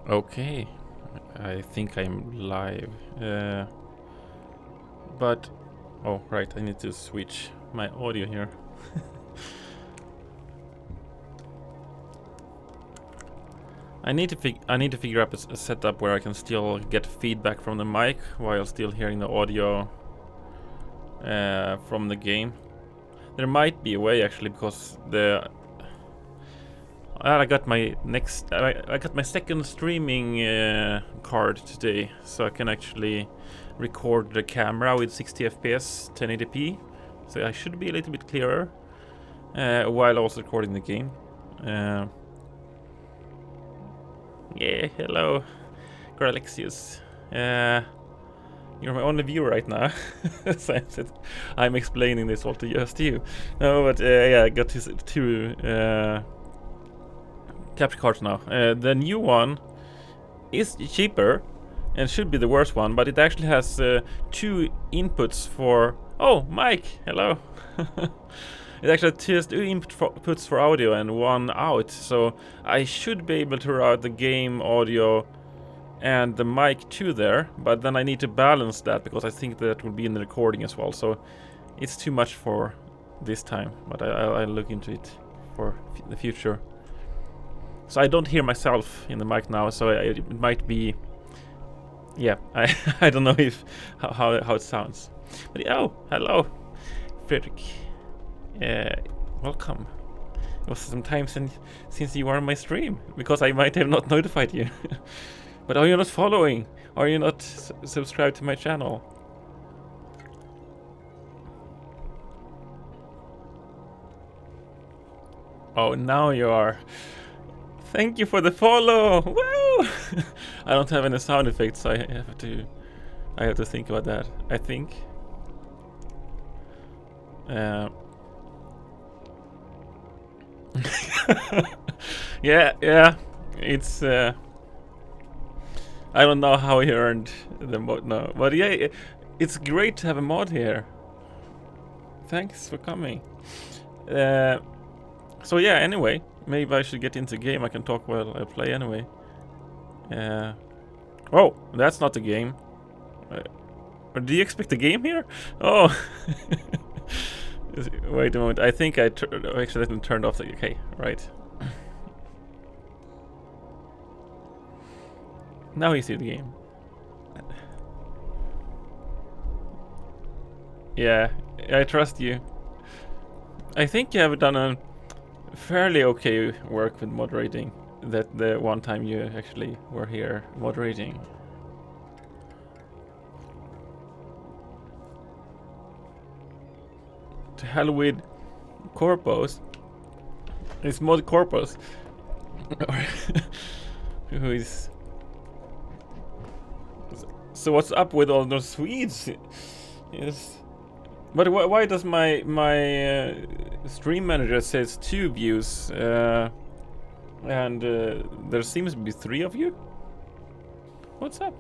Okay, I think I'm live. But oh right, I need to switch my audio here. I need to figure out a setup where I can still get feedback from the mic while still hearing the audio from the game. There might be a way actually, because I got my I got my second streaming card today, so I can actually record the camera with 60 FPS 1080p, so I should be a little bit clearer while also recording the game. Yeah, hello, Gralexius. You're my only viewer right now. So I'm explaining this all to just you. No, but yeah, I got two capture cards now. The new one is cheaper and should be the worst one, but it actually has two inputs for... Oh, Mike, hello. It actually has two inputs for audio and one out, so I should be able to route the game audio and the mic to there, but then I need to balance that because I think that will be in the recording as well, so it's too much for this time, but I'll look into it for the future. So I don't hear myself in the mic now, so it might be... Yeah, I don't know if how it sounds. But oh, hello, Frederick. Welcome. It was some time since you were on my stream, because I might have not notified you. But are you not following? Are you not subscribed to my channel? Oh, now you are. Thank you for the follow. Woo! I don't have any sound effects, so I have to think about that, I think. Yeah, it's I don't know how he earned the mod now, but yeah, it's great to have a mod here. Thanks for coming. So yeah, anyway, maybe I should get into game. I can talk while I play anyway. Oh, that's not the game. Do you expect a game here? Oh. Wait a moment, I think I accidentally turned off the... Okay, right. Now you see the game. Yeah, I trust you. I think you have done a fairly okay work with moderating. That the one time you actually were here moderating. To hell with Corpus. It's Mod Corpus. Who is... So what's up with all those Swedes? Yes. But why does my stream manager says 2 views and there seems to be 3 of you? What's up?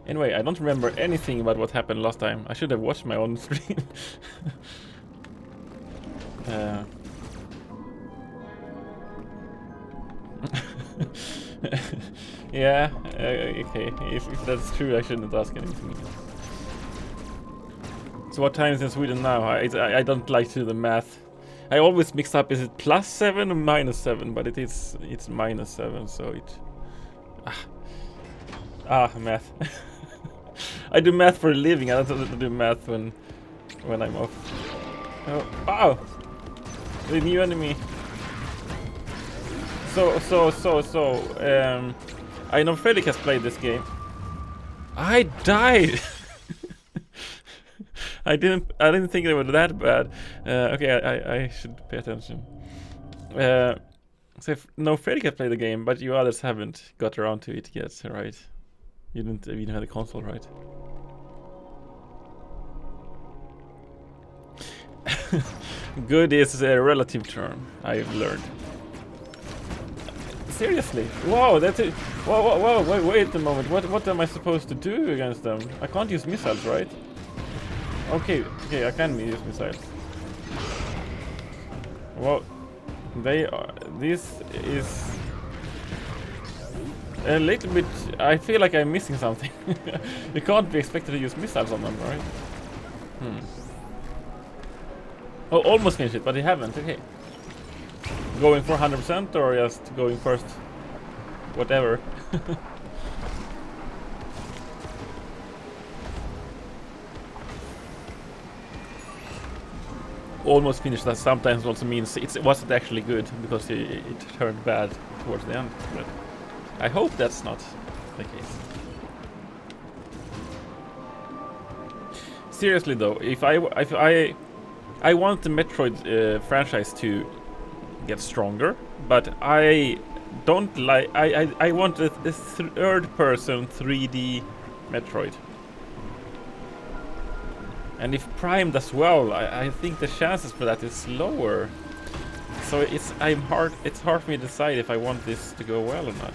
Anyway, I don't remember anything about what happened last time. I should have watched my own stream. Yeah, okay. If that's true, I shouldn't ask anything. So what time is in Sweden now? I don't like to do the math. I always mix up, is it +7 or -7? But it's -7, so it... math. I do math for a living. I don't do math when I'm off. Oh, wow! The new enemy. So, I know Fredrik has played this game. I died! I didn't think they were that bad. Okay, I should pay attention. So no, Fredrik has played the game, but you others haven't got around to it yet, right? You didn't even have the console, right? Good is a relative term, I've learned. Seriously? Wow, that's it. Whoa, wait a moment. What am I supposed to do against them? I can't use missiles, right? Okay, I can use missiles. Well, they are... This is A little bit. I feel like I'm missing something. You can't be expected to use missiles on them, right? Oh, almost finished it, but I haven't. Okay. Going for 100% or just going first? Whatever. Almost finished. That sometimes also means it wasn't actually good because it turned bad towards the end. But I hope that's not the case. Seriously though, if I want the Metroid franchise to get stronger, but I don't like. I want a third-person 3D Metroid. And if Prime does well, I think the chances for that is lower. So it's hard for me to decide if I want this to go well or not.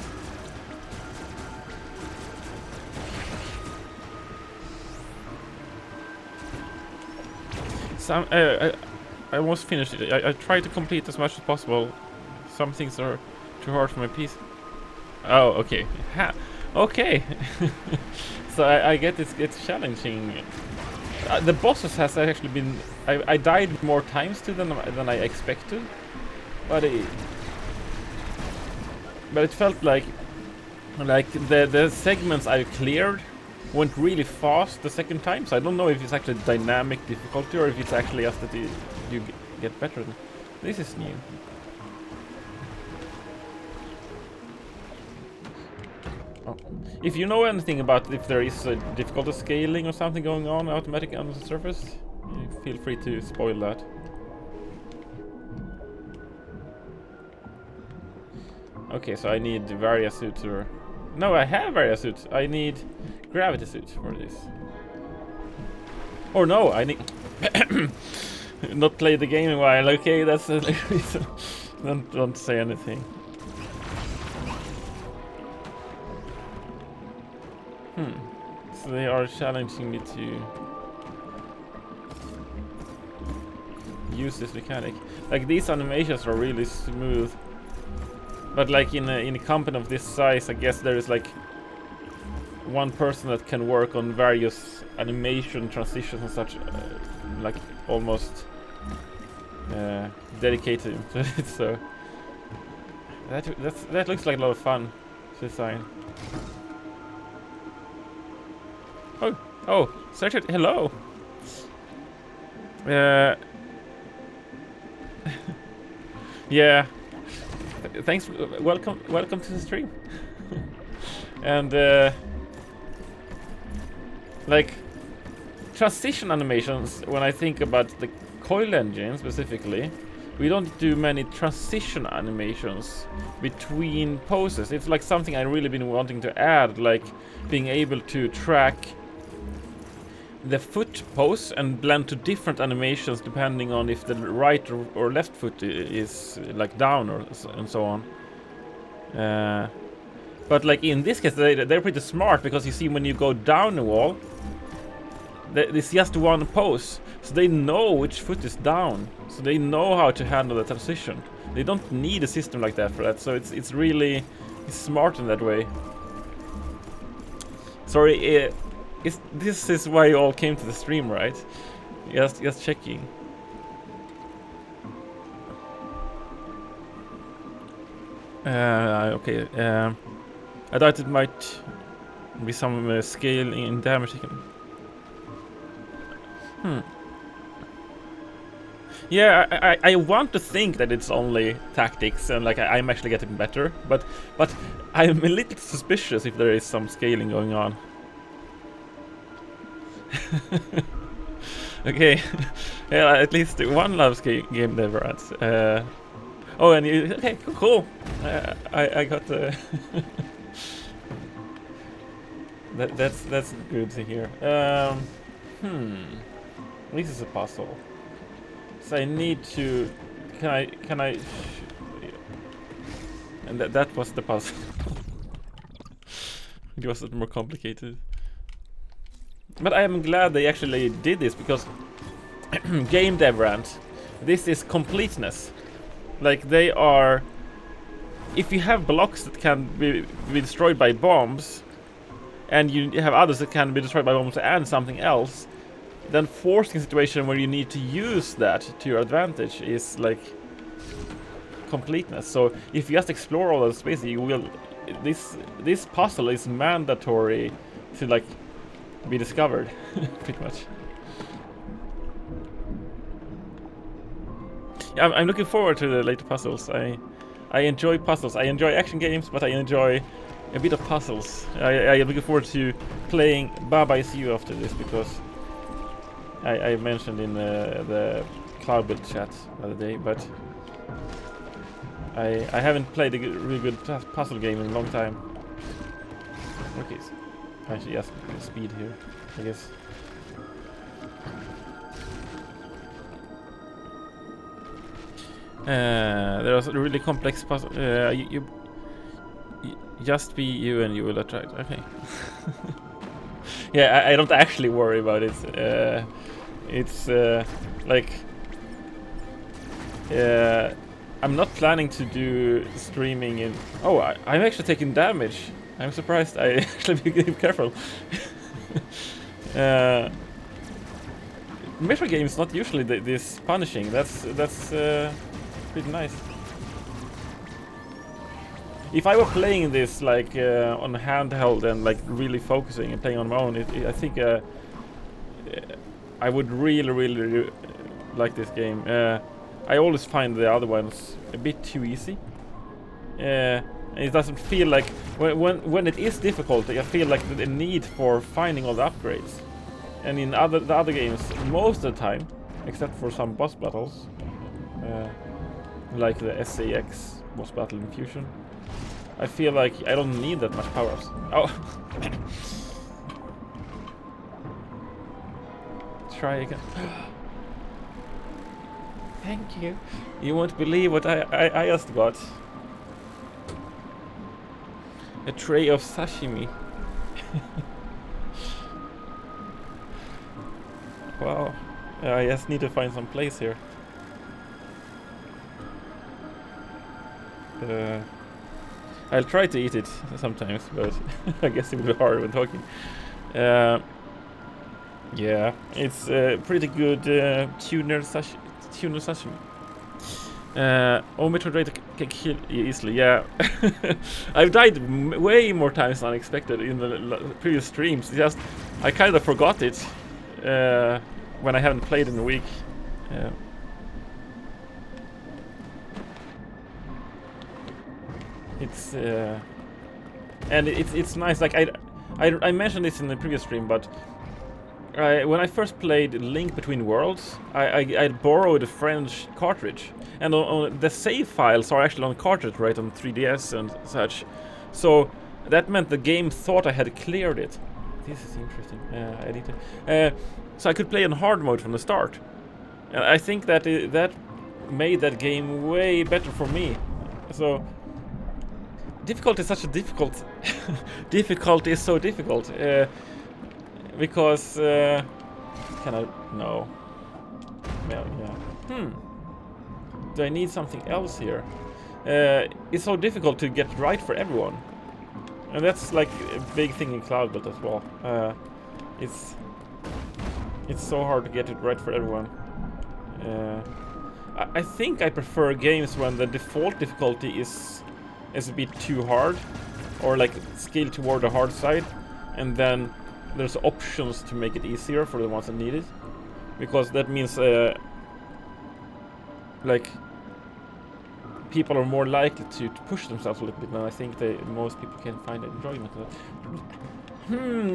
I almost finished it. I tried to complete as much as possible. Some things are too hard for my piece. Oh, okay. Okay. So I get it's challenging. The bosses has actually been. I died more times to them than I expected, but it felt like the segments I cleared went really fast the second time. So I don't know if it's actually dynamic difficulty or if it's actually just that you get better. This is new. Oh. If you know anything about if there is a difficulty scaling or something going on automatically on the surface, feel free to spoil that. Okay, so I need various suits or... No, I have various suits. I need gravity suits for this. Or no, I need... Not play the game in a while. Okay, that's the reason. Don't say anything. So they are challenging me to use this mechanic. Like these animations are really smooth, but like in a company of this size, I guess there is like one person that can work on various animation transitions and such, like almost dedicated to it. So that looks like a lot of fun to design. Oh, Sergeant, hello. Yeah. Thanks. Welcome to the stream. And like transition animations. When I think about the coil engine specifically, we don't do many transition animations between poses. It's like something I've really been wanting to add, like being able to track the foot pose and blend to different animations depending on if the right or left foot is like down or and so on. But like in this case, they're pretty smart because you see when you go down the wall, it's just one pose, so they know which foot is down, so they know how to handle the transition. They don't need a system like that for that, so it's really smart in that way. Sorry. This is why you all came to the stream, right? Just checking. Okay. I thought it might be some scale in damage. Yeah, I want to think that it's only tactics and like I'm actually getting better, but I'm a little suspicious if there is some scaling going on. Okay. Yeah, at least one loves game dev. Oh, and you... Okay, cool. I got the... that's good to hear. This is a puzzle. So I need to... Can I... And that was the puzzle. It wasn't more complicated. But I am glad they actually did this, because Game Dev Rant, this is completeness. Like they are if you have blocks that can be destroyed by bombs, and you have others that can be destroyed by bombs and something else, then forcing a situation where you need to use that to your advantage is like completeness. So if you just explore all the space, you will. This puzzle is mandatory to like be discovered, pretty much. I'm looking forward to the later puzzles. I enjoy puzzles. I enjoy action games, but I enjoy a bit of puzzles. I am looking forward to playing Baba Is You after this, because I mentioned in the Cloud Build chat the other day, but I haven't played a really good puzzle game in a long time. Okay, so actually just speed here, I guess. There was a really complex puzzle. You just be you and you will attract. Okay. Yeah, I don't actually worry about it. It's like I'm not planning to do streaming in. Oh, I'm actually taking damage. I'm surprised. I actually be careful. Metroid game is not usually this punishing. That's pretty nice. If I were playing this like on handheld and like really focusing and playing on my own, I think I would really like this game. I always find the other ones a bit too easy. And it doesn't feel like when it is difficult, I feel like the need for finding all the upgrades. And in the other games, most of the time, except for some boss battles, like the SAX boss battle in Fusion, I feel like I don't need that much power-ups. Oh! Try again. Thank you. You won't believe what I just got. A tray of sashimi. Wow. I just need to find some place here. I'll try to eat it sometimes, but I guess it will be hard when talking. Yeah, it's pretty good tuner sashimi. Metroid can kill you easily, yeah. I've died way more times than expected in the previous streams. It's just I kind of forgot it when I haven't played in a week. It's and it's nice. Like I mentioned this in the previous stream, but when I first played Link Between Worlds, I borrowed a French cartridge, and the save files are actually on cartridge, right, on 3DS and such. So that meant the game thought I had cleared it. This is interesting. I need to. So I could play in hard mode from the start, and I think that that made that game way better for me. So difficulty is such a difficult. Difficulty is so difficult. Because can I no? Yeah. Do I need something else here? It's so difficult to get right for everyone, and that's like a big thing in Cloud Build as well. It's so hard to get it right for everyone. I think I prefer games when the default difficulty is a bit too hard, or like scaled toward the hard side, and then there's options to make it easier for the ones that need it, because that means like people are more likely to push themselves a little bit, and I think most people can find enjoyment of that.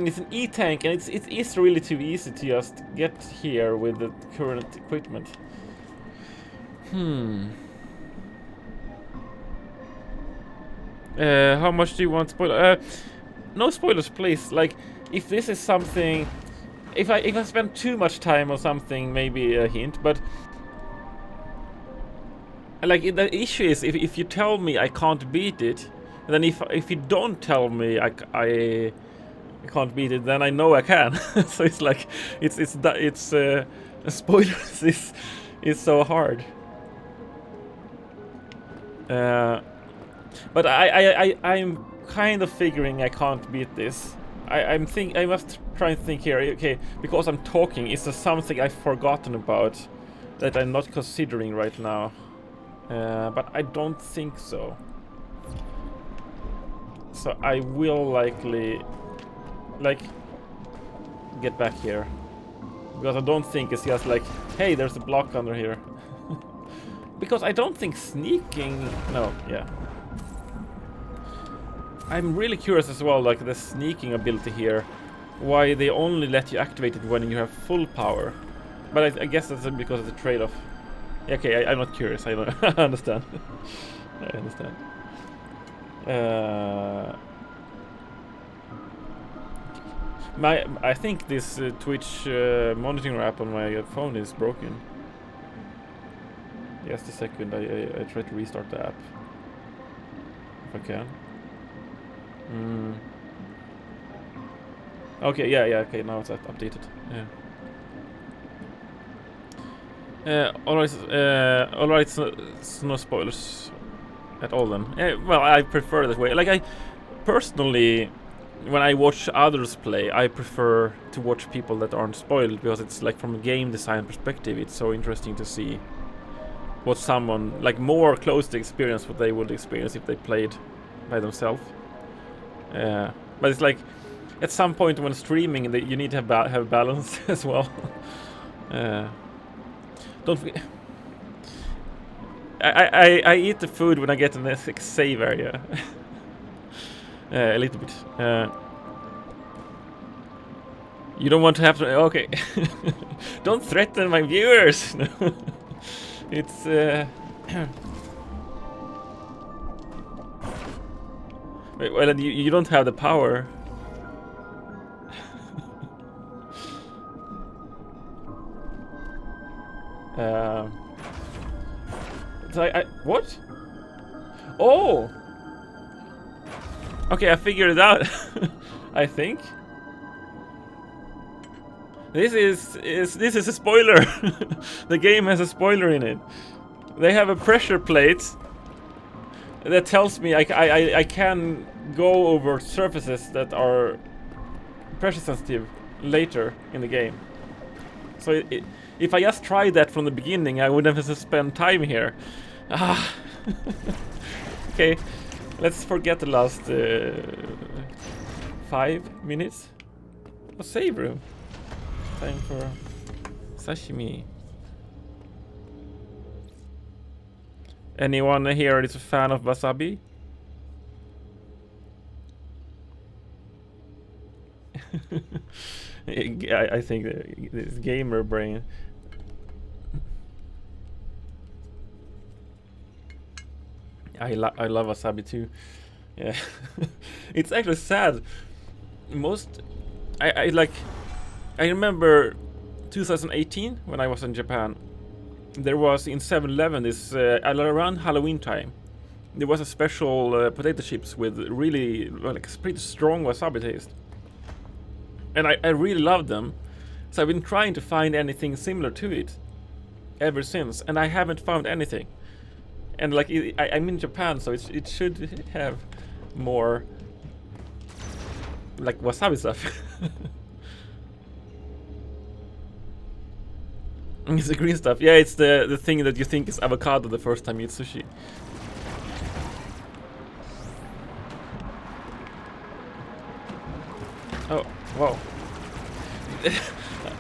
It's an E-tank, and it is really too easy to just get here with the current equipment. How much do you want spoiler? No spoilers, please. Like, if this is something, if I spend too much time on something, maybe a hint. But like the issue is, if you tell me I can't beat it, then if you don't tell me I can't beat it, then I know I can. So it's like it's spoilers is so hard. But I'm kind of figuring I can't beat this. I must try and think here. Okay, because I'm talking, is there something I've forgotten about that I'm not considering right now? But I don't think so. So I will likely, like, get back here. Because I don't think it's just like, hey, there's a block under here. Because I don't think sneaking... No, yeah. I'm really curious as well, like the sneaking ability here. Why they only let you activate it when you have full power. But I guess that's because of the trade-off. Okay, I'm not curious, I understand. I understand. I think this Twitch monitoring app on my phone is broken. Just a second, I try to restart the app. If I can. Okay, yeah, okay, now it's updated. Yeah. Alright, so no spoilers at all then. Well, I prefer that way. Like, I personally, when I watch others play, I prefer to watch people that aren't spoiled, because it's like, from a game design perspective, it's so interesting to see what someone, like, more close to experience what they would experience if they played by themselves. But it's like, at some point when streaming, you need to have balance as well. Don't forget. I eat the food when I get in the save area. A little bit. You don't want to have to... Okay. Don't threaten my viewers. It's... Wait, well, you don't have the power. So what? Oh! Okay, I figured it out. I think. This is a spoiler. The game has a spoiler in it. They have a pressure plate that tells me I can go over surfaces that are pressure sensitive later in the game. So if I just tried that from the beginning, I wouldn't have to spend time here. Ah. Okay, let's forget the last 5 minutes. A save room. Time for sashimi. Anyone here is a fan of wasabi? I think this gamer brain. I love wasabi too. Yeah. It's actually sad. I remember 2018 when I was in Japan. There was in 7-Eleven this around Halloween time. There was a special potato chips with really like pretty strong wasabi taste. And I really loved them. So I've been trying to find anything similar to it ever since, and I haven't found anything. And like I'm in Japan, so it should have more like wasabi stuff. It's the green stuff. Yeah, it's the thing that you think is avocado the first time you eat sushi. Oh, wow.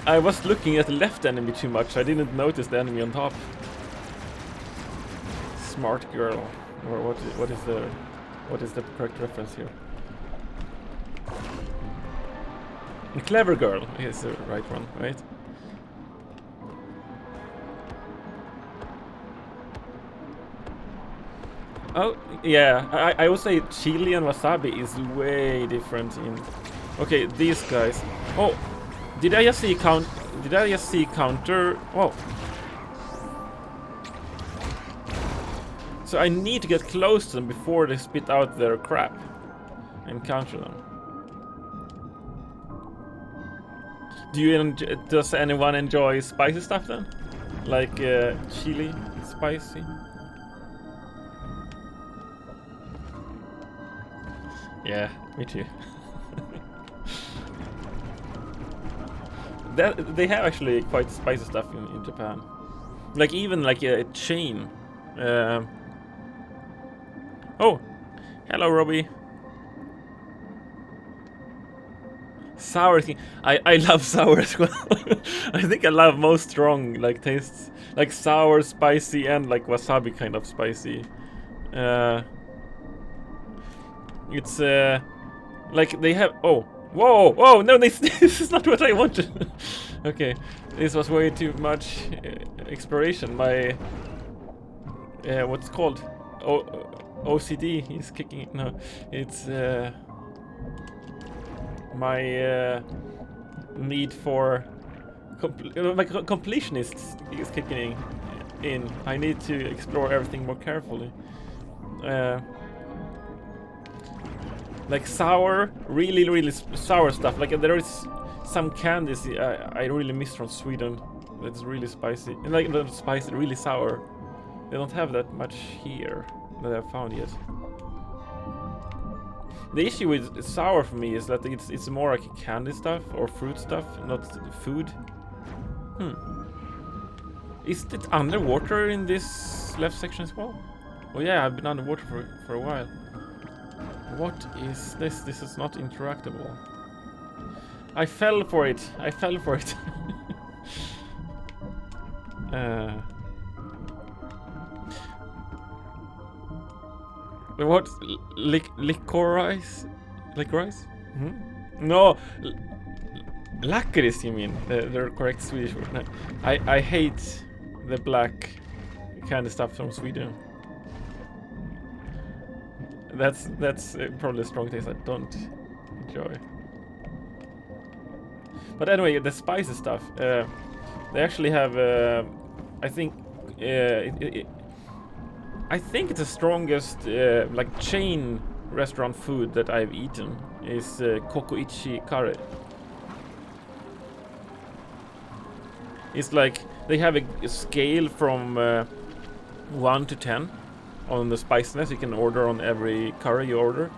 I was looking at the left enemy too much. I didn't notice the enemy on top. Smart girl. Or what is the correct reference here? A clever girl is the right one, right? Oh, yeah, I would say chili and wasabi is way different in... Okay, these guys... Oh, did I just see counter... Oh. So I need to get close to them before they spit out their crap and counter them. Does anyone enjoy spicy stuff then? Like chili, spicy? Yeah, me too. They have actually quite spicy stuff in Japan. Like even like a chain. Oh, hello, Robbie. Sour thing. I love sour as well. I think I love most strong like tastes, like sour, spicy, and like wasabi kind of spicy. It's like they have. Oh, whoa, whoa! No, this this is not what I wanted. Okay, this was way too much exploration. My what's it called? OCD is kicking. No, it's my need for my completionist is kicking in. I need to explore everything more carefully. Like sour, really sour stuff. Like there is some candies I really miss from Sweden. That's really spicy. And like not spicy, really sour. They don't have that much here that I've found yet. The issue with sour for me is that it's more like candy stuff or fruit stuff, not food. Is it underwater in this left section as well? Oh yeah, I've been underwater for a while. What is this? This is not interactable. I fell for it. I fell for it. What? Licorice? Licorice? No. Lakrits, you mean? The correct Swedish word. No. I hate the black kind of stuff from Sweden. That's probably a strong taste I don't enjoy. But anyway, the spicy stuff. They actually have. I think. I think the strongest like chain restaurant food that I've eaten is kokoichi curry. It's like they have a scale from 1 to 10 on the spiciness you can order on every curry you order.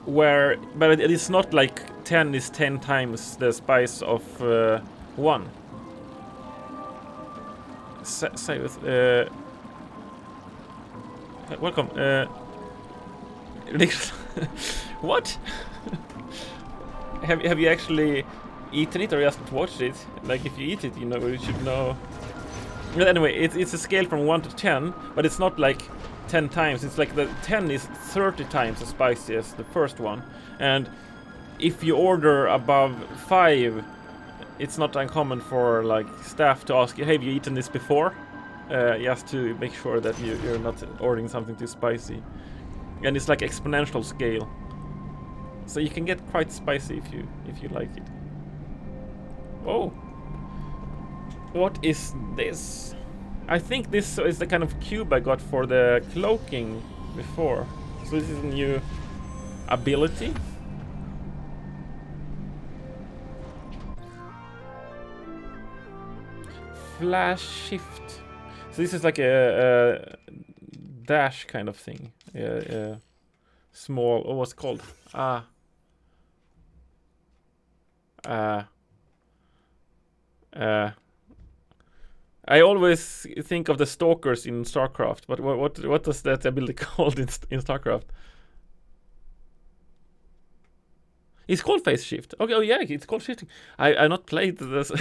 But it is not like 10 is 10 times the spice of 1. Say with welcome. What? Have you actually eaten it or just watched it? Like if you eat it, you know you should know. But anyway, it's a scale from 1 to 10, but it's not like 10 times. It's like the 10 is 30 times as spicy as the first one, and if you order above 5. It's not uncommon for like staff to ask you, hey, have you eaten this before? Just to make sure that you're not ordering something too spicy. And it's like exponential scale. So you can get quite spicy if you like it. Oh. What is this? I think this is the kind of cube I got for the cloaking before. So this is a new ability. Flash shift. So this is like a dash kind of thing. Small. Oh, what's it called? I always think of the stalkers in StarCraft, but what does that ability called in StarCraft? It's called phase shift. Okay, oh yeah, it's called shifting. I not played this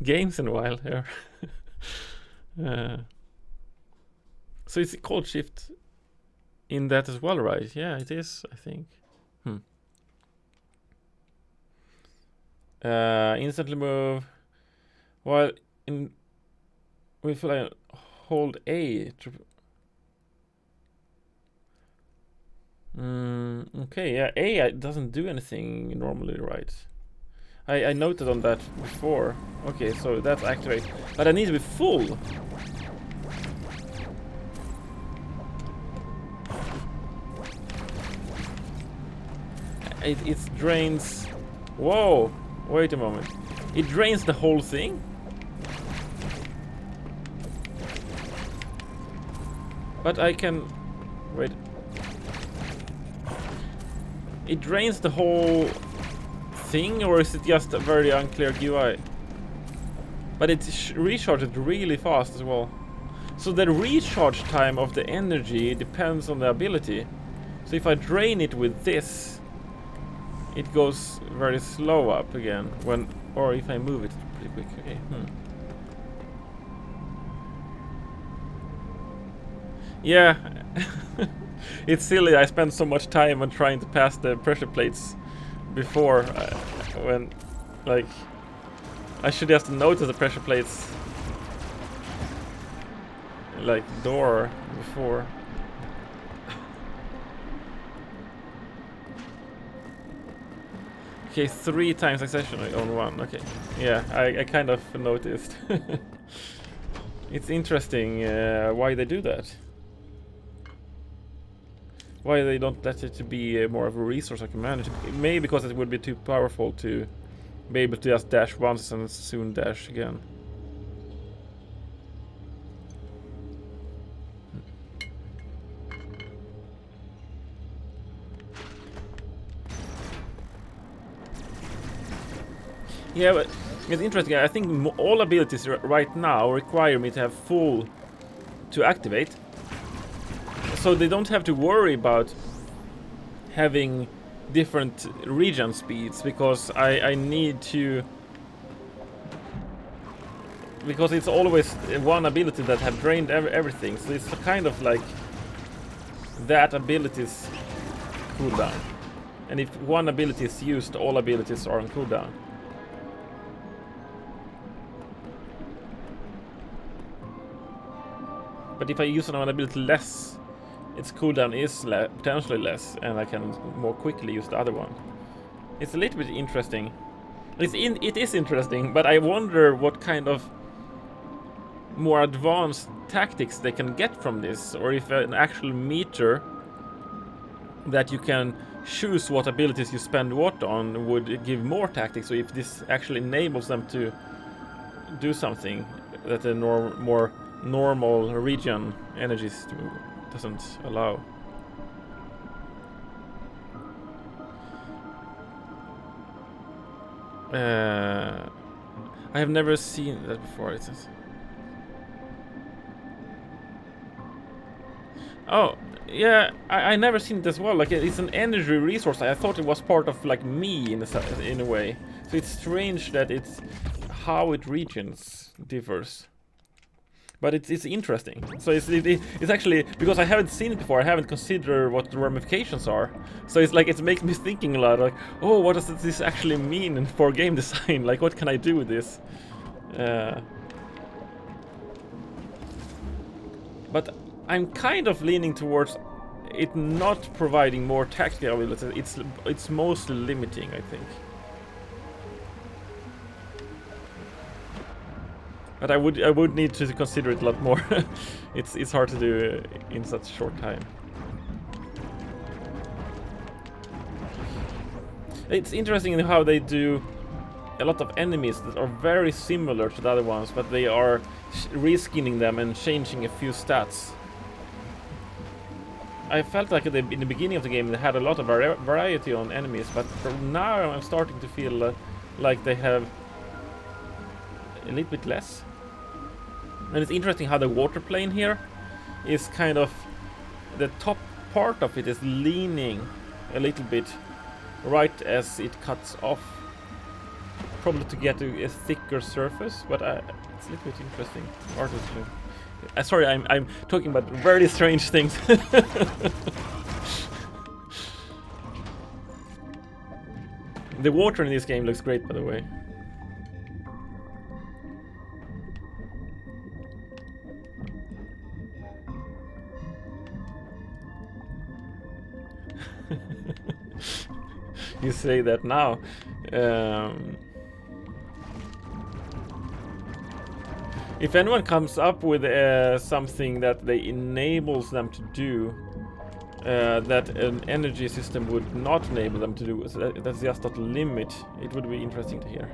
games in a while here. So it's called shift in that as well, right? Yeah, it is, I think. Instantly move. While in if I hold A. Okay, yeah, A doesn't do anything normally, right? I noted on that before. Okay, so that's activate. But I need to be full. It drains... Whoa! Wait a moment. It drains the whole thing? But I can... Wait. it drains the whole thing, or is it just a very unclear UI? But it recharges really fast as well. So the recharge time of the energy depends on the ability. So if I drain it with this, it goes very slow up again. Or if I move it pretty quick. Okay. Yeah. It's silly. I spent so much time on trying to pass the pressure plates before, when, like, I should just notice the pressure plates, like, door before. Okay, 3 times succession on one. Okay, yeah, I kind of noticed. It's interesting why they do that. Why they don't let it to be more of a resource I can manage. Maybe because it would be too powerful to be able to just dash once and soon dash again. Yeah, but it's interesting. I think all abilities right now require me to have full to activate. So they don't have to worry about having different regen speeds, because I need to... Because it's always one ability that have drained everything. So it's kind of like that ability's cooldown. And if one ability is used, all abilities are on cooldown. But if I use an ability less, its cooldown is potentially less, and I can more quickly use the other one. It's a little bit interesting. It is interesting, but I wonder what kind of more advanced tactics they can get from this, or if an actual meter that you can choose what abilities you spend what on would give more tactics, or if this actually enables them to do something that a more normal regen energy system doesn't allow. I have never seen that before. It says. Oh, yeah, I never seen it as well. Like, it's an energy resource. I thought it was part of like me in a way. So it's strange that it's how it regens differs. But it's interesting. So it's actually, because I haven't seen it before, I haven't considered what the ramifications are. So it's like, it makes me thinking a lot, like, oh, what does this actually mean for game design? Like, what can I do with this? But I'm kind of leaning towards it not providing more tactical abilities. It's mostly limiting, I think. But I would need to consider it a lot more. It's hard to do in such a short time. It's interesting how they do a lot of enemies that are very similar to the other ones, but they are reskinning them and changing a few stats. I felt like in the beginning of the game they had a lot of variety on enemies, but now I'm starting to feel like they have a little bit less. And it's interesting how the water plane here is kind of, the top part of it is leaning a little bit right as it cuts off, probably to get a thicker surface. But it's a little bit interesting artistry. Sorry, I'm talking about very strange things. The water in this game looks great, by the way. You say that now. If anyone comes up with something that they enables them to do, that an energy system would not enable them to do, so that's just not a limit, it would be interesting to hear.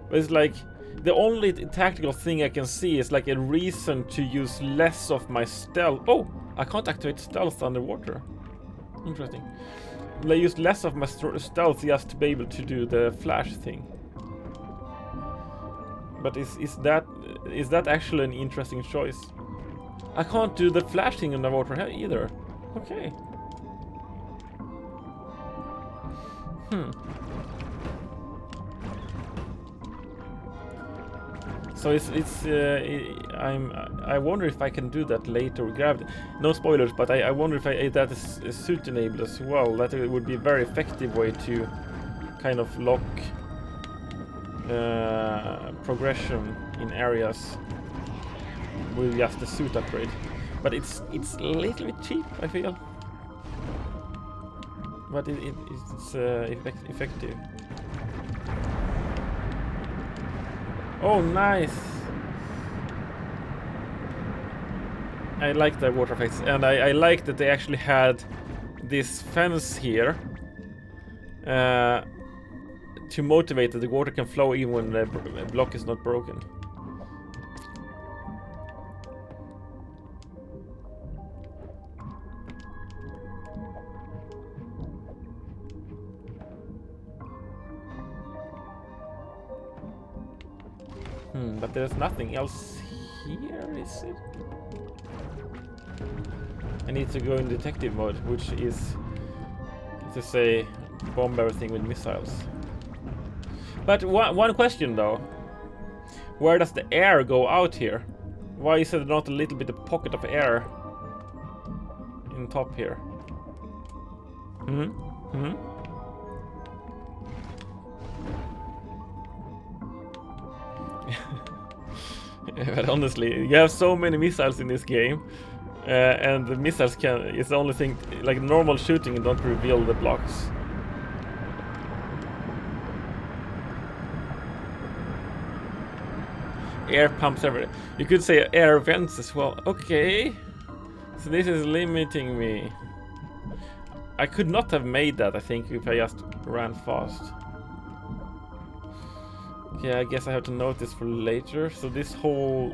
But it's like, The only tactical thing I can see is like a reason to use less of my stealth. Oh, I can't activate stealth underwater. Interesting. I use less of my stealth just to be able to do the flash thing. But is that actually an interesting choice? I can't do the flash thing underwater either. Okay. So I wonder if I can do that later with gravity. No spoilers, but I wonder if that is suit enabled as well. That it would be a very effective way to kind of lock progression in areas with just the suit upgrade. But it's a little bit cheap, I feel. But it's effective. Oh, nice! I like the water effects, and I like that they actually had this fence here to motivate that the water can flow even when the block is not broken. But there's nothing else here, is it? I need to go in detective mode, which is to say bomb everything with missiles. But one question though. Where does the air go out here? Why is there not a little bit of pocket of air in top here? But honestly, you have so many missiles in this game, and the missiles is the only thing, like normal shooting, you don't reveal the blocks. Air pumps everywhere. You could say air vents as well. Okay, so this is limiting me. I could not have made that, I think, if I just ran fast. Okay, I guess I have to note this for later. So this whole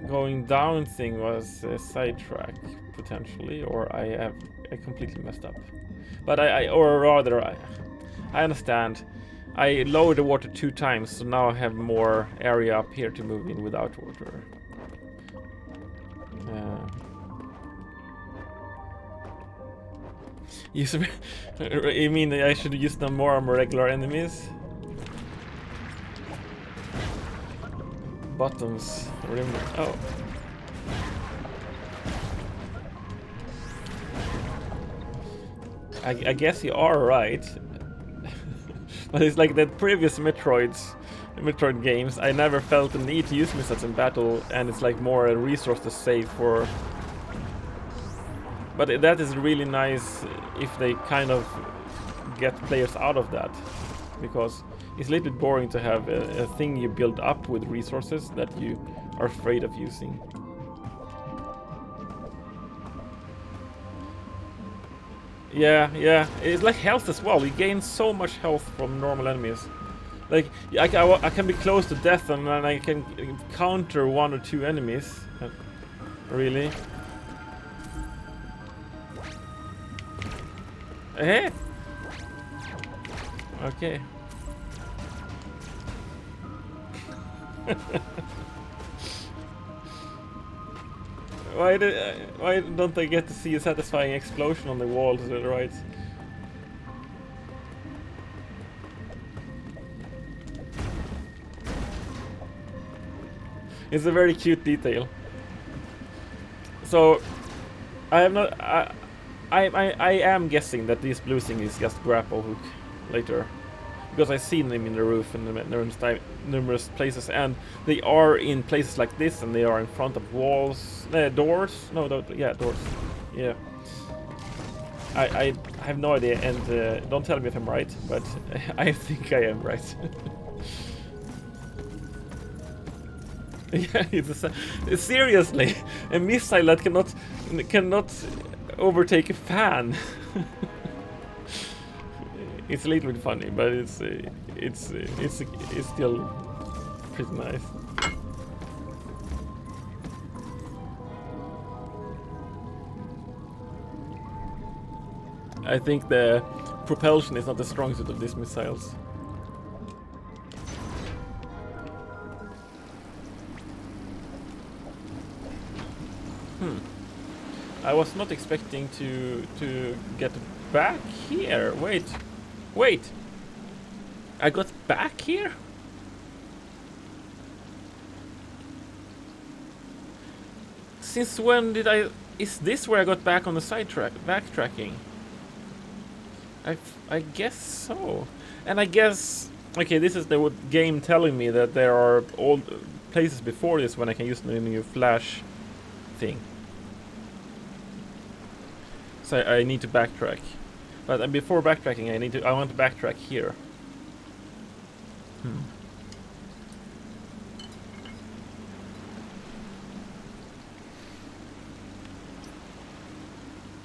going down thing was a sidetrack potentially, or I completely messed up. But I understand. I lowered the water 2 times, so now I have more area up here to move in without water. You mean I should use them more on regular enemies? Buttons. Remember. Oh. I guess you are right. But it's like the previous Metroid games, I never felt the need to use missiles in battle, and it's like more a resource to save for. But that is really nice if they kind of get players out of that, because it's a little bit boring to have a thing you build up with resources that you are afraid of using. Yeah, it's like health as well. You gain so much health from normal enemies. Like, I can be close to death and then I can counter 1 or 2 enemies. Really? Eh? Okay. Why don't I get to see a satisfying explosion on the wall to the right? It's a very cute detail. So I have not. I am guessing that this blue thing is just grapple hook later, because I've seen them in the roof in the numerous places, and they are in places like this, and they are in front of walls, doors. No, yeah, doors. Yeah. I have no idea, and don't tell me if I'm right, but I think I am right. Yeah, it's seriously a missile that cannot overtake a fan. It's a little bit funny, but it's still pretty nice. I think the propulsion is not the strongest of these missiles. I was not expecting to get back here. Wait. I got back here? Since when did I... Is this where I got back on the backtracking? I guess so. And I guess... Okay, this is the game telling me that there are old places before this when I can use the new flash thing. So I need to backtrack. But before backtracking, I want to backtrack here.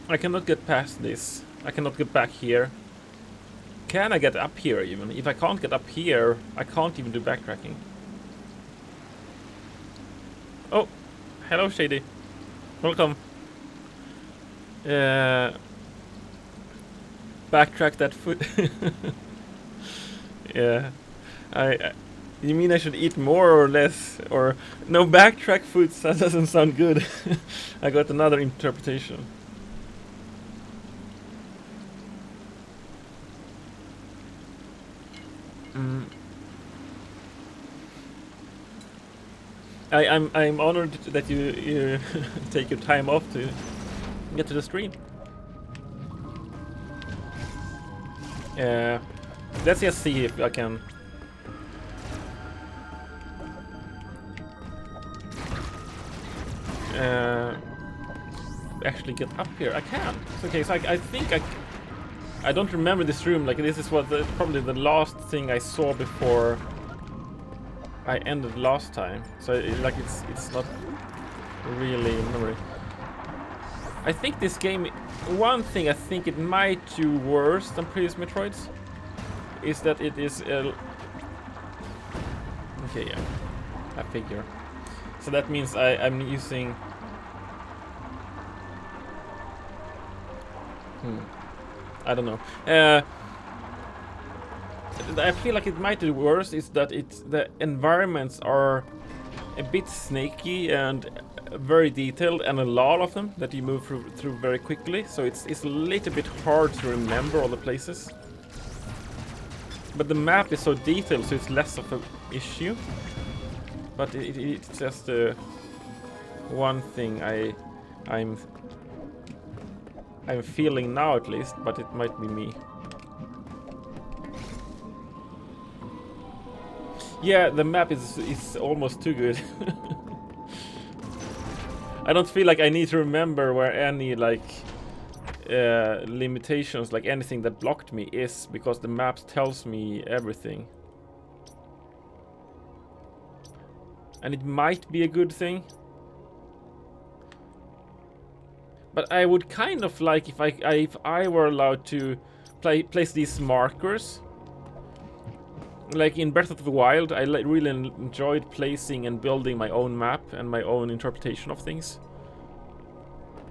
I cannot get past this. I cannot get back here. Can I get up here even? If I can't get up here, I can't even do backtracking. Oh, hello Shady. Welcome. Backtrack that food. Yeah. You mean I should eat more or less? Or no, backtrack food, that doesn't sound good. I got another interpretation. I'm honored that you take your time off to get to the stream. Let's just see if I can. Actually get up here. I can. It's okay. So I think I don't remember this room. Like this is probably the last thing I saw before I ended last time. So it's not really memory. I think this game, one thing I think it might do worse than previous Metroids is that it is okay, yeah, I figure. So that means I'm using I don't know. I feel like it might do worse is that the environments are a bit snaky and very detailed, and a lot of them that you move through very quickly, so it's a little bit hard to remember all the places. But the map is so detailed, so it's less of an issue. But it's just one thing I'm feeling now at least, but it might be me. Yeah, the map is almost too good. I don't feel like I need to remember where any like limitations, like anything that blocked me is, because the map tells me everything. And it might be a good thing. But I would kind of like if I were allowed to place these markers. Like in Breath of the Wild, I really enjoyed placing and building my own map and my own interpretation of things.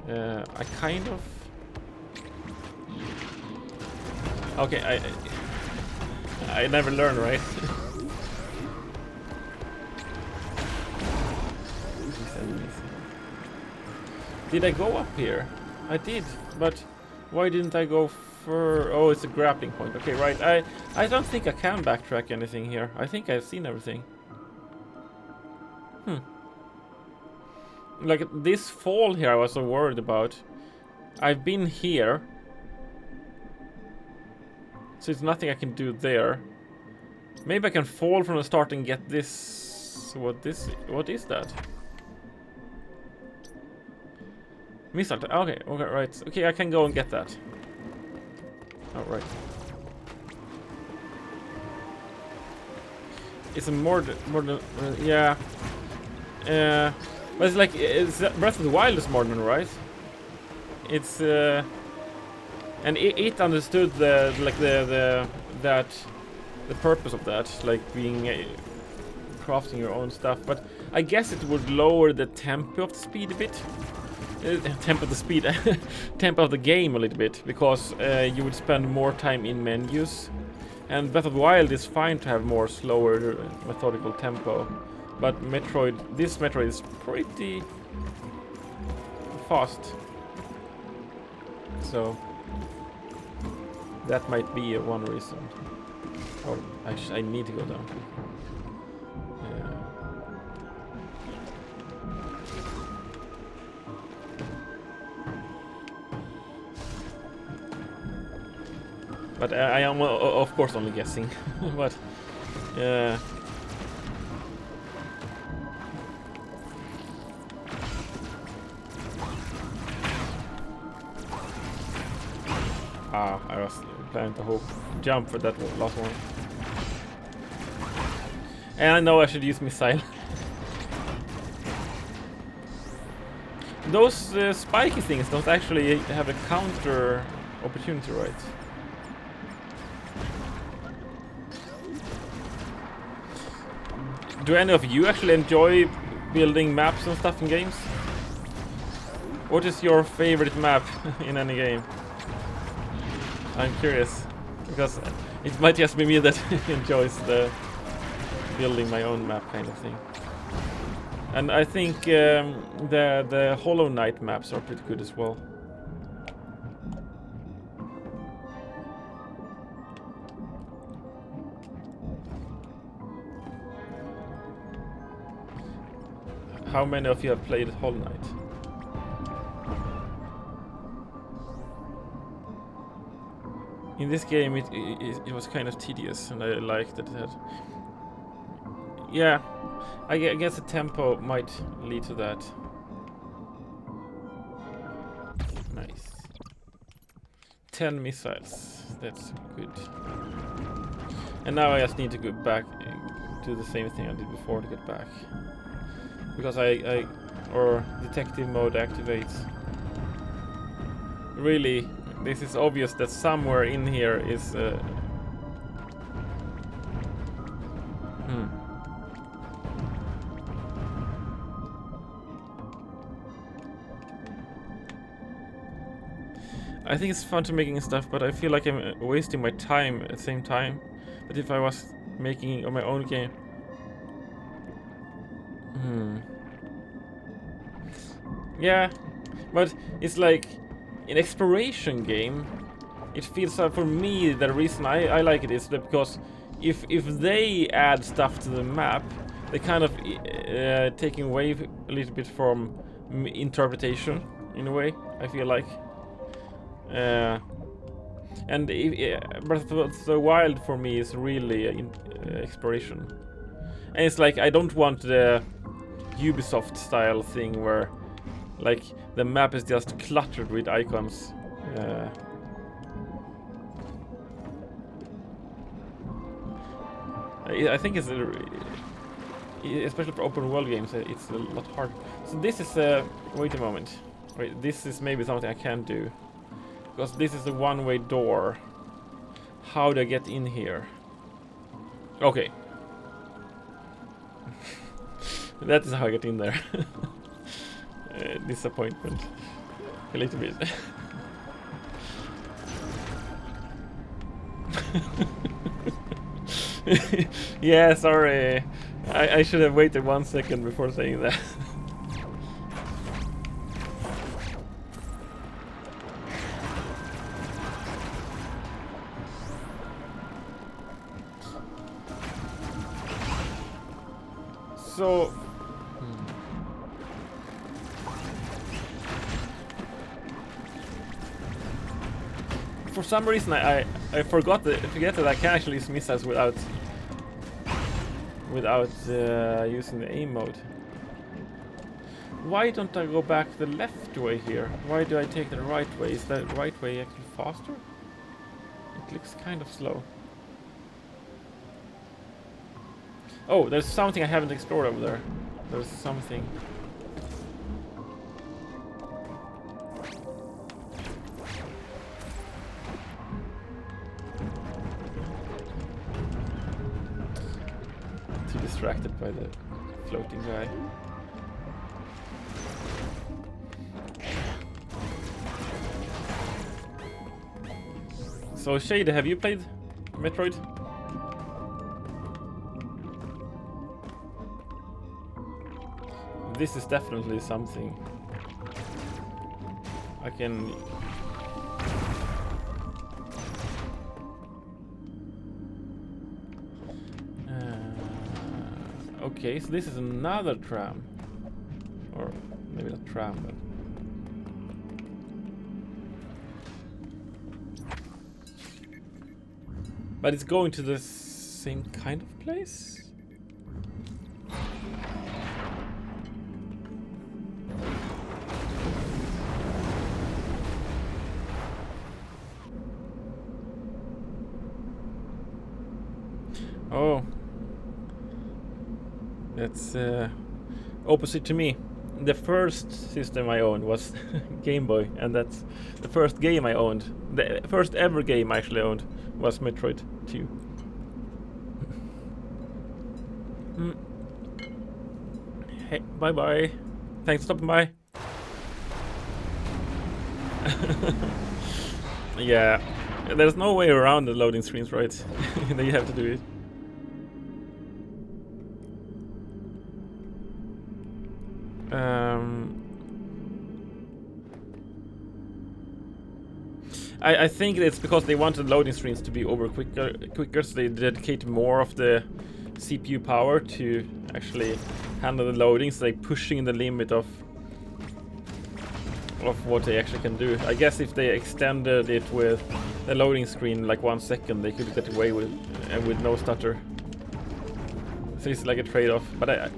I kind of... Okay, I never learn, right? Did I go up here? I did, but why didn't I go for... Oh, it's a grappling point. Okay, right. I don't think I can backtrack anything here. I think I've seen everything. Like, this fall here I was so worried about. I've been here. So it's nothing I can do there. Maybe I can fall from the start and get this... What is that? Missile. Okay, right. Okay, I can go and get that. Oh, right. It's a more than yeah. But it's like Breath of the Wild is modern, right? It's and it understood that the purpose of that, like being crafting your own stuff. But I guess it would lower the tempo of the speed a bit. Tempo of the speed, tempo of the game a little bit, because you would spend more time in menus. And Breath of the Wild is fine to have more slower, methodical tempo, but this Metroid is pretty fast. So that might be one reason. Or I need to go down. But I am, of course, only guessing. But I was planning to jump for that last one. And I know I should use missile. Those spiky things don't actually have a counter opportunity, right? Do any of you actually enjoy building maps and stuff in games? What is your favorite map in any game? I'm curious, because it might just be me that enjoys the building my own map kind of thing. And I think the Hollow Knight maps are pretty good as well. How many of you have played Hollow Knight? In this game it was kind of tedious, and I liked that it had... Yeah, I guess the tempo might lead to that. Nice. 10 missiles, that's good. And now I just need to go back and do the same thing I did before to get back. Because or detective mode activates. Really, this is obvious that somewhere in here is I think it's fun to making stuff, but I feel like I'm wasting my time at the same time. But if I was making my own game... Yeah, but it's like an exploration game. It feels like, for me, the reason I like it is that because if they add stuff to the map, they kind of taking away a little bit from interpretation in a way. I feel like, and Breath of the Wild for me is really exploration, and it's like I don't want the Ubisoft style thing where like the map is just cluttered with icons. I think it's especially for open world games, it's a lot harder. So this is wait a moment. Wait, this is maybe something I can do, because this is a one-way door. How do I get in here? Okay. That is how I get in there. Disappointment a little bit. Yeah, sorry. I should have waited 1 second before saying that. So for some reason I forget that I can actually use missiles without using the aim mode. Why don't I go back the left way here? Why do I take the right way? Is the right way actually faster? It looks kind of slow. Oh, there's something I haven't explored over there. There's something. distracted by the floating guy. So Shade, have you played Metroid? This is definitely something I can... Okay, so this is another tram. Or maybe not tram, but... But it's going to the same kind of place? Oh. That's opposite to me. The first system I owned was Game Boy, and that's the first game I owned. The first ever game I actually owned was Metroid 2. Hey, bye bye. Thanks for stopping by. Yeah, there's no way around the loading screens, right? Then you have to do it. I think it's because they wanted loading screens to be over quicker, so they dedicate more of the CPU power to actually handle the loading, so they're pushing the limit of what they actually can do. I guess if they extended it with the loading screen like 1 second, they could get away with no stutter. So it's like a trade-off, but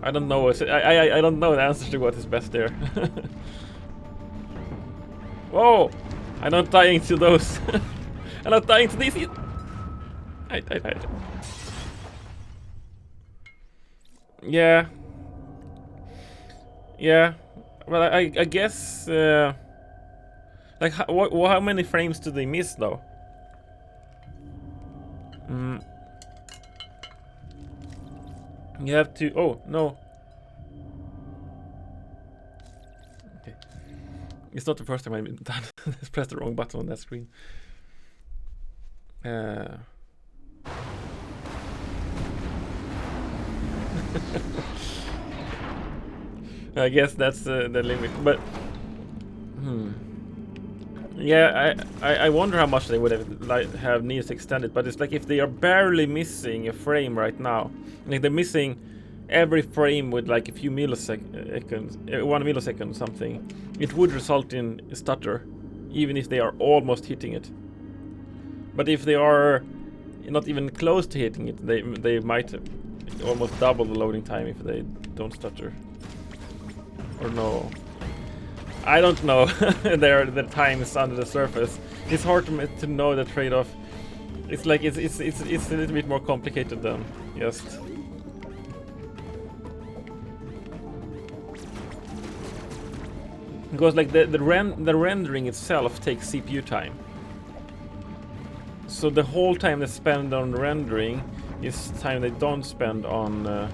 I don't know. I don't know the answer to what is best there. Whoa! I'm not dying to those. I'm not dying to these. I died. Yeah. Yeah. Well, I guess. Like, how many frames do they miss though? You have to. Oh no. Okay. It's not the first time I've done. Just pressed the wrong button on that screen. I guess that's the limit, but yeah, I wonder how much they would have needs extended. But it's like if they are barely missing a frame right now, like they're missing every frame with like a few milliseconds, 1 millisecond or something, it would result in a stutter, even if they are almost hitting it. But if they are not even close to hitting it, they might almost double the loading time if they don't stutter. Or no, I don't know. The time is under the surface. It's hard to know the trade-off. It's like it's a little bit more complicated than just. Because like the rendering itself takes CPU time. So the whole time they spend on rendering is time they don't spend on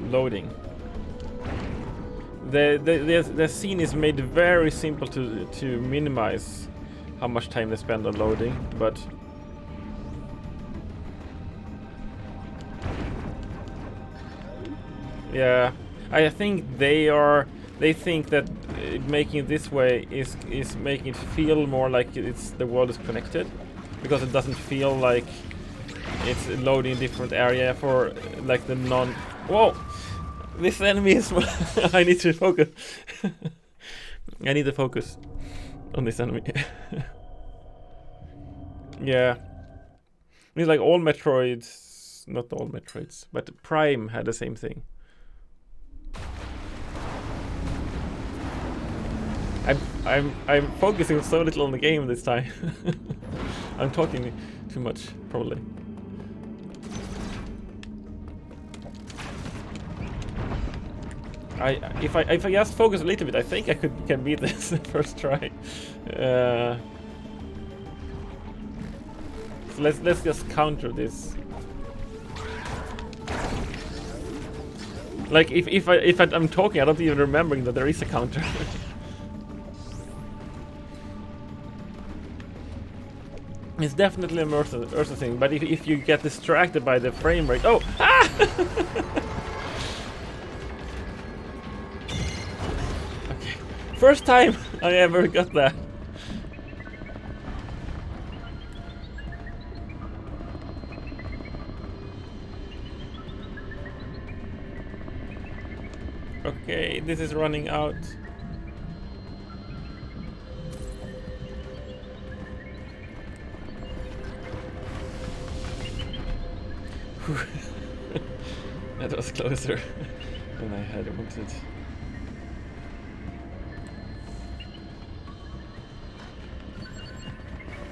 loading. The scene is made very simple to minimize how much time they spend on loading, but yeah, I think they think that making it this way is making it feel more like the world is connected, because it doesn't feel like it's loading a different area for like the non. Whoa! This enemy is. I need to focus. I need to focus on this enemy. Yeah, it's like all Metroids, not all Metroids, but Prime had the same thing. I'm focusing so little on the game this time. I'm talking too much, probably. If I just focus a little bit, I think I can beat this first try. So let's just counter this. Like if I'm talking, I don't even remembering that there is a counter. It's definitely a Ursa thing, but if you get distracted by the frame rate, oh, ah! Okay, first time I ever got that. Okay, this is running out. That was closer than I had wanted.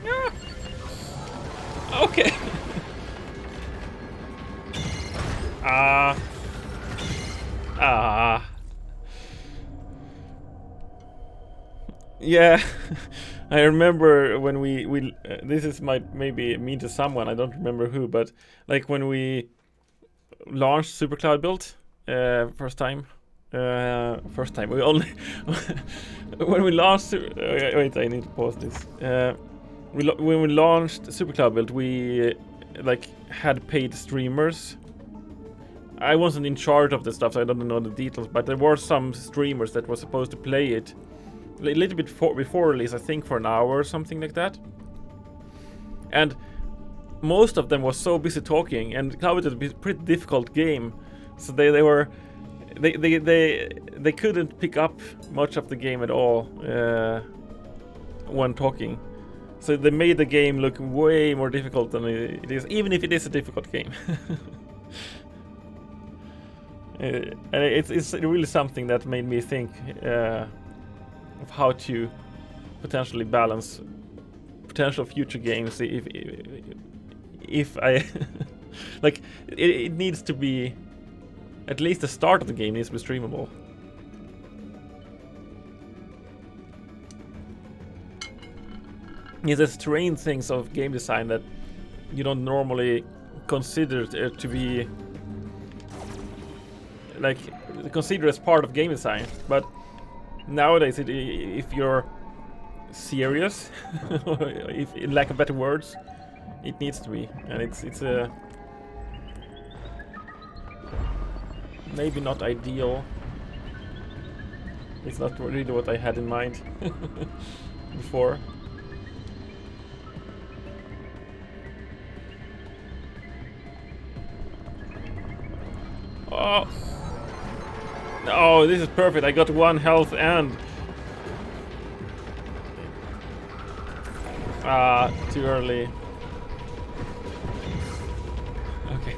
Ah! Okay. Yeah. I remember when we this is maybe mean to someone, I don't remember who, but like when we launched Super Cloud Build first time we only when we launched wait, I need to pause this. When we launched Super Cloud Build, we like had paid streamers. I wasn't in charge of the stuff, so I don't know the details, but there were some streamers that were supposed to play it a little bit before release, I think for an hour or something like that. And most of them was so busy talking, and Cloud was a pretty difficult game, so they couldn't pick up much of the game at all when talking. So they made the game look way more difficult than it is, even if it is a difficult game. And it's really something that made me think of how to potentially balance potential future games if I like it needs to be, at least the start of the game needs to be streamable. It's a strange things of game design that you don't normally consider to be like considered as part of game design, but nowadays if you're serious, if in lack of better words, it needs to be, and it's a maybe not ideal. It's not really what I had in mind before. Oh no, this is perfect. I got 1 health and too early. Okay.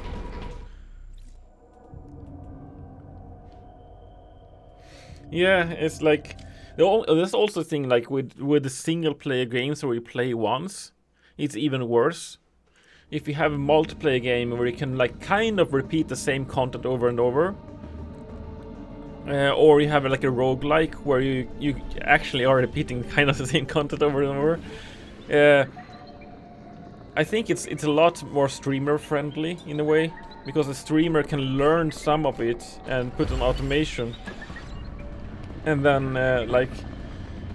Yeah, it's like there's also a thing like with the single player games where you play once, it's even worse. If you have a multiplayer game where you can like kind of repeat the same content over and over, or you have like a roguelike where you actually are repeating kind of the same content over and over, I think it's a lot more streamer friendly in a way, because a streamer can learn some of it and put on automation, and then like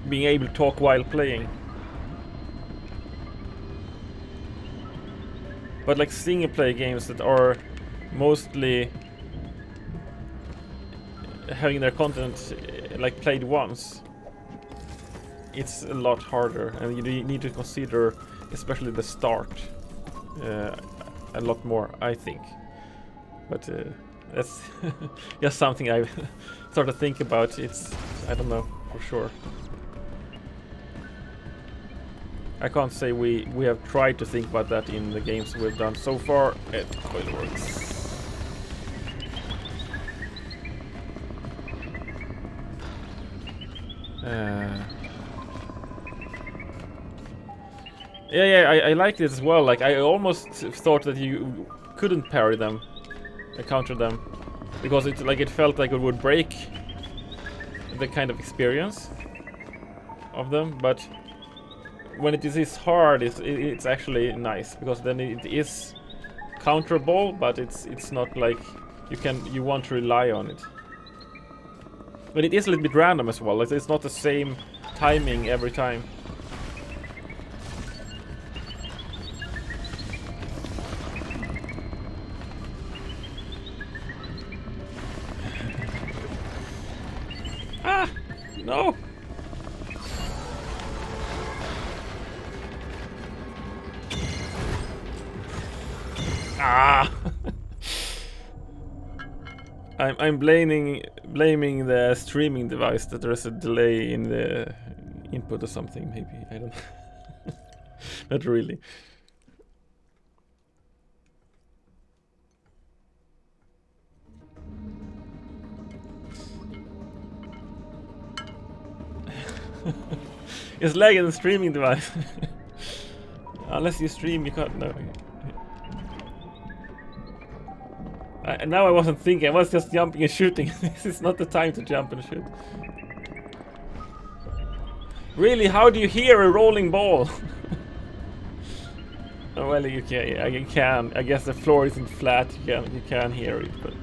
being able to talk while playing. But like single player games that are mostly having their content like played once, it's a lot harder, and you need to consider especially the start a lot more, I think. But that's just something I've started to think about. I don't know for sure. I can't say we have tried to think about that in the games we've done so far. It totally works. Yeah, I liked it as well. Like I almost thought that you couldn't parry them, counter them, because it felt like it would break the kind of experience of them. But when it is this hard, it's actually nice, because then it is counterable, but it's not like you want to rely on it. But it is a little bit random as well. Like, it's not the same timing every time. Ah! No! Ah! I'm blaming the streaming device that there's a delay in the input or something. Maybe, I don't know. Not really. It's lagging the streaming device. Unless you stream, you can't. No. Now I wasn't thinking. I was just jumping and shooting. This is not the time to jump and shoot. Really? How do you hear a rolling ball? Oh, well, you can. Yeah, you can. I guess the floor isn't flat. You can hear it, but.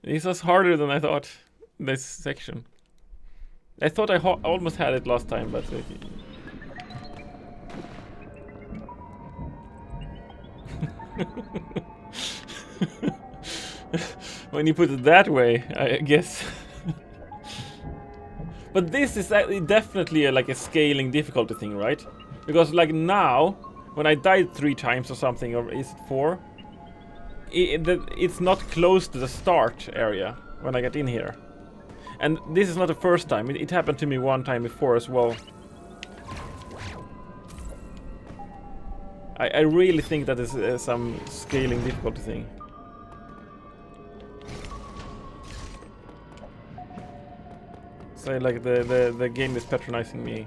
This was harder than I thought, this section. I thought I almost had it last time, but... when you put it that way, I guess. But this is definitely like a scaling difficulty thing, right? Because like now, when I died 3 times or something, or is it 4? It's not close to the start area when I get in here. And this is not the first time. It happened to me 1 time before as well. I really think that is some scaling difficulty thing. So like the game is patronizing me.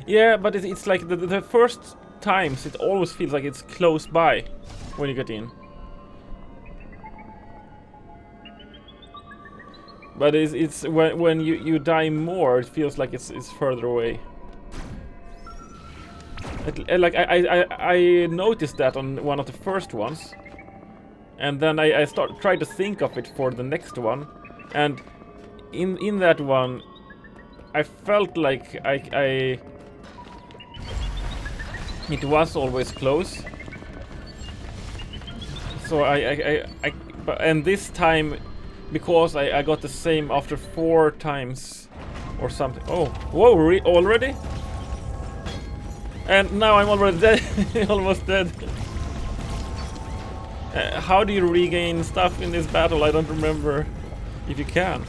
Yeah, but it's like the first times it always feels like it's close by when you get in. But it's when you die more, it feels like it's further away. I noticed that on one of the first ones, and then I tried to think of it for the next one, and in that one, I felt like it was always close. So and this time, because I got the same after 4 times or something. Oh, whoa, already? And now I'm already dead. Almost dead. How do you regain stuff in this battle? I don't remember if you can.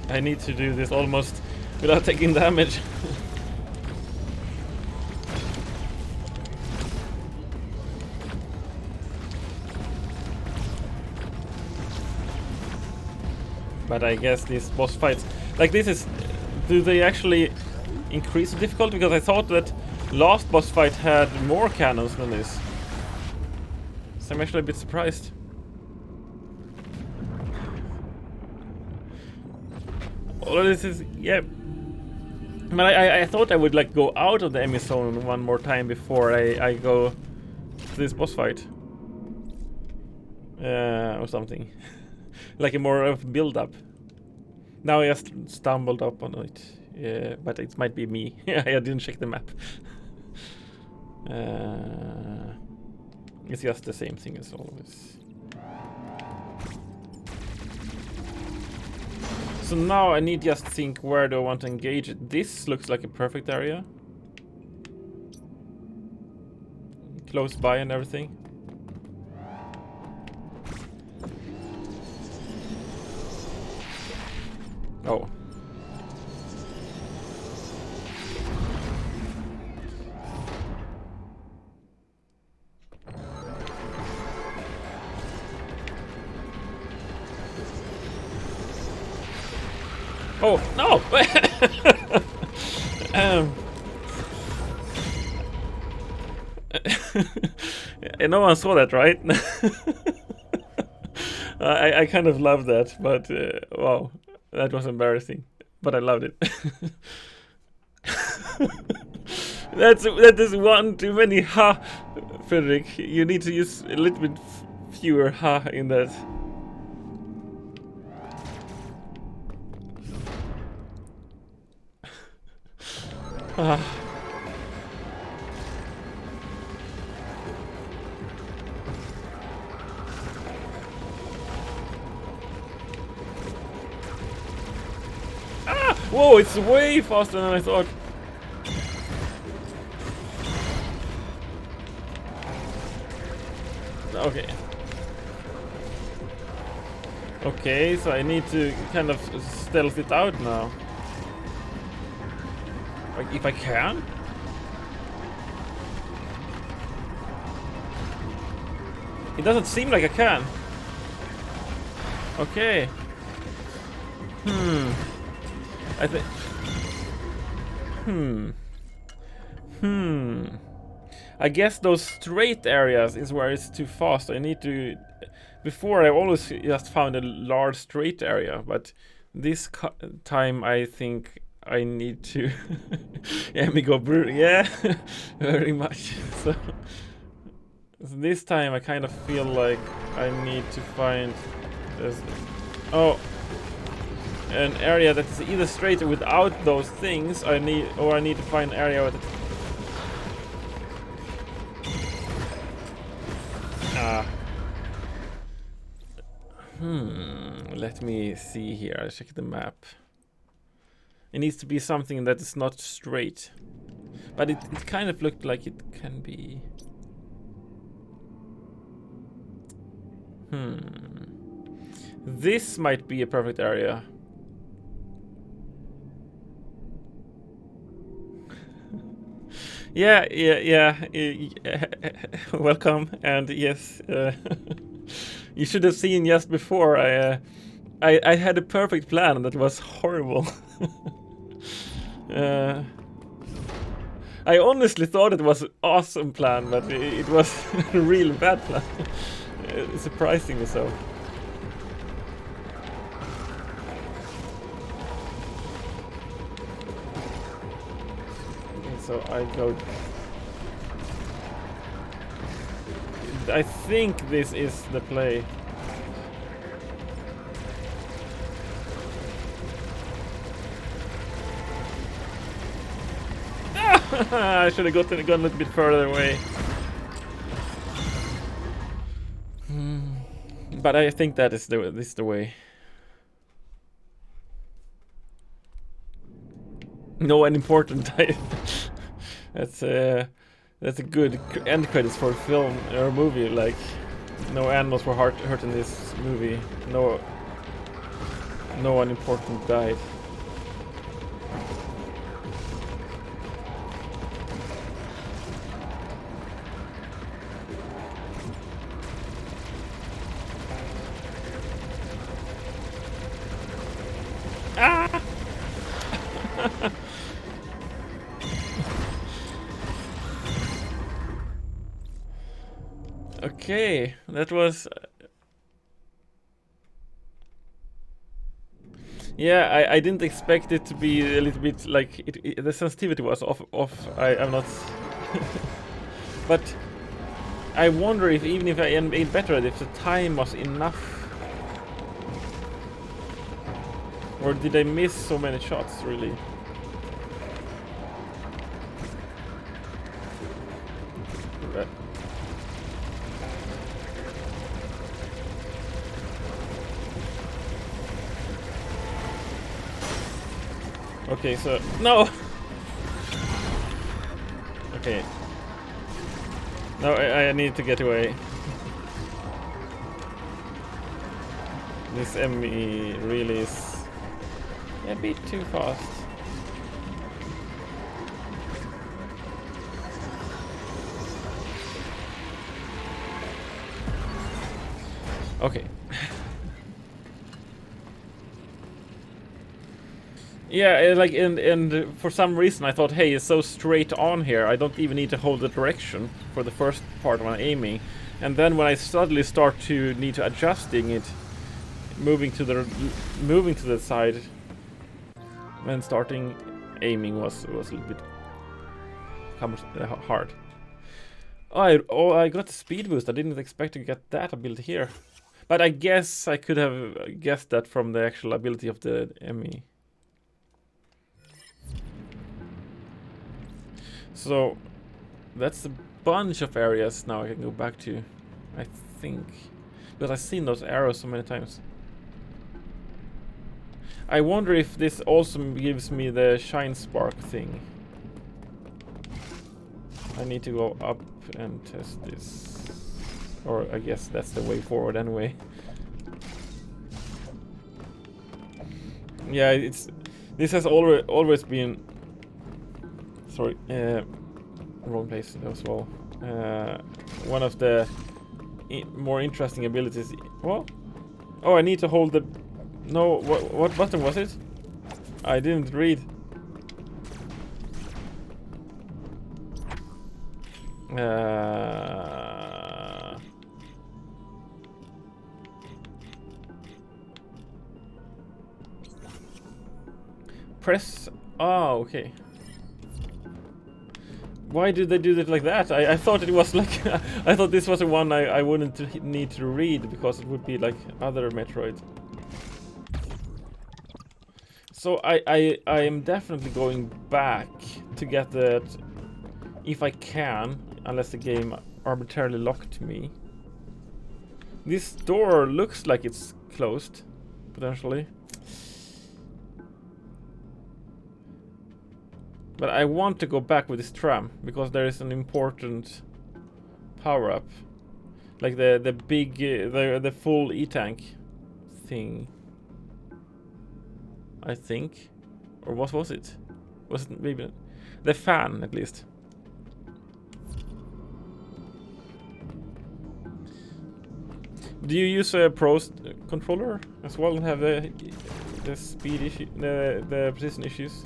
I need to do this almost without taking damage. But I guess these boss fights, like this is, do they actually increase the difficulty? Because I thought that last boss fight had more cannons than this. So I'm actually a bit surprised. All this is, yeah. But I thought I would like go out of the enemy zone one more time before I go to this boss fight. Or something. Like a more of build-up. Now I just stumbled up on it. Yeah, but it might be me. I didn't check the map. It's just the same thing as always. So now I need just think, where do I want to engage it? This looks like a perfect area. close by and everything. Oh. Oh, no! No one saw that, right? I kind of love that, but wow, that was embarrassing. But I loved it. That is one too many ha, Frederick. You need to use a little bit fewer ha in that. Whoa, it's way faster than I thought. Okay. Okay, so I need to kind of stealth it out now. Like, if I can? It doesn't seem like I can. Okay. I think. I guess those straight areas is where it's too fast. I need to. Before I always just found a large straight area, but this time I think I need to. Yeah, me go brutal. Yeah, very much. So this time I kind of feel like I need to find. An area that is either straight or without those things. I need to find an area with. Let me see here. I'll check the map. It needs to be something that is not straight, but it kind of looked like it can be. This might be a perfect area. Yeah. Welcome, and yes, you should have seen just before. I had a perfect plan that was horrible. I honestly thought it was an awesome plan, but it was a real bad plan. Surprisingly so. So I go. I think this is the play. I should have gone a little bit further away. But I think that is the way. No one important. That's a good end credits for a film or a movie. Like, no animals were hurt in this movie. No one important died. Okay, that was. Yeah, I didn't expect it to be a little bit like the sensitivity was off. I'm not. But I wonder if even if I am better, if the time was enough, or did I miss so many shots really? Okay, so no. Okay. No, I need to get away. This enemy really is a bit too fast. Okay. Yeah, like and for some reason I thought, hey, it's so straight on here. I don't even need to hold the direction for the first part when I'm aiming, and then when I suddenly start to need to adjusting it, moving to the side, when starting aiming was a little bit hard. I got the speed boost. I didn't expect to get that ability here. But I guess I could have guessed that from the actual ability of the enemy. So that's a bunch of areas now I can go back to, I think. Because I've seen those arrows so many times. I wonder if this also gives me the shine spark thing. I need to go up and test this. Or I guess that's the way forward anyway. Yeah, this has always been. Sorry, wrong place as well. One of the more interesting abilities. What? Oh, I need to hold the. No, what button was it? I didn't read. Press. Oh, okay. Why did they do it like that? I thought it was like I thought this was the one I wouldn't need to read because it would be like other Metroid. So I am definitely going back to get that if I can, unless the game arbitrarily locked me. This door looks like it's closed, potentially. But I want to go back with this tram because there is an important power-up, like the big the full E-tank thing. I think, or what was it? Was it maybe the fan at least? Do you use a Pro controller as well and have the speed issue, the precision issues?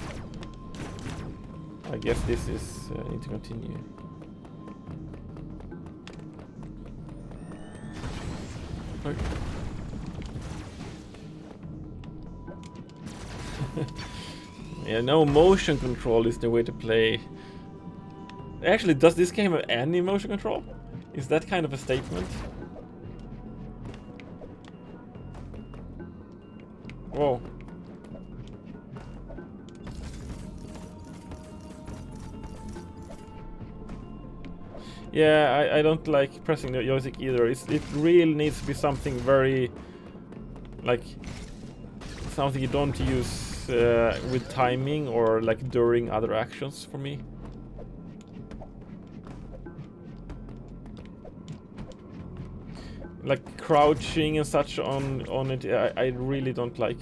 I guess this is need to continue. Okay. Yeah, no, motion control is the way to play. Actually, does this game have any motion control? Is that kind of a statement? Whoa. Yeah, I don't like pressing the joystick either. It really needs to be something very, like, something you don't use with timing or like during other actions for me. Like crouching and such on it, I really don't like.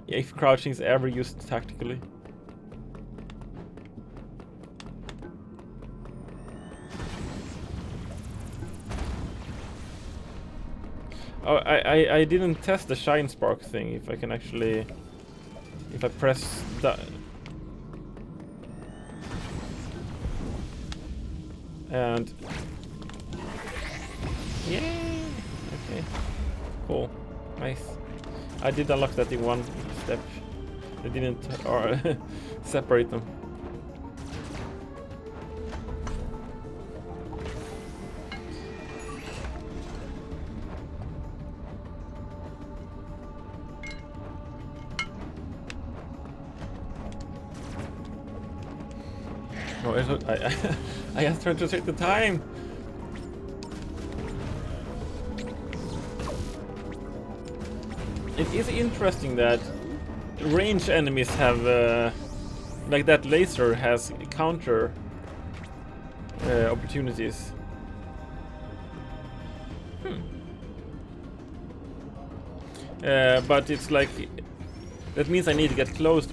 If crouching is ever used tactically. Oh, I didn't test the shine spark thing. If I can actually, if I press that, and yay! Okay, cool, nice. I did unlock that in one step. I didn't separate them. Oh, I just tried to take the time. It is interesting that range enemies have, like that laser has counter opportunities. But it's like that means I need to get close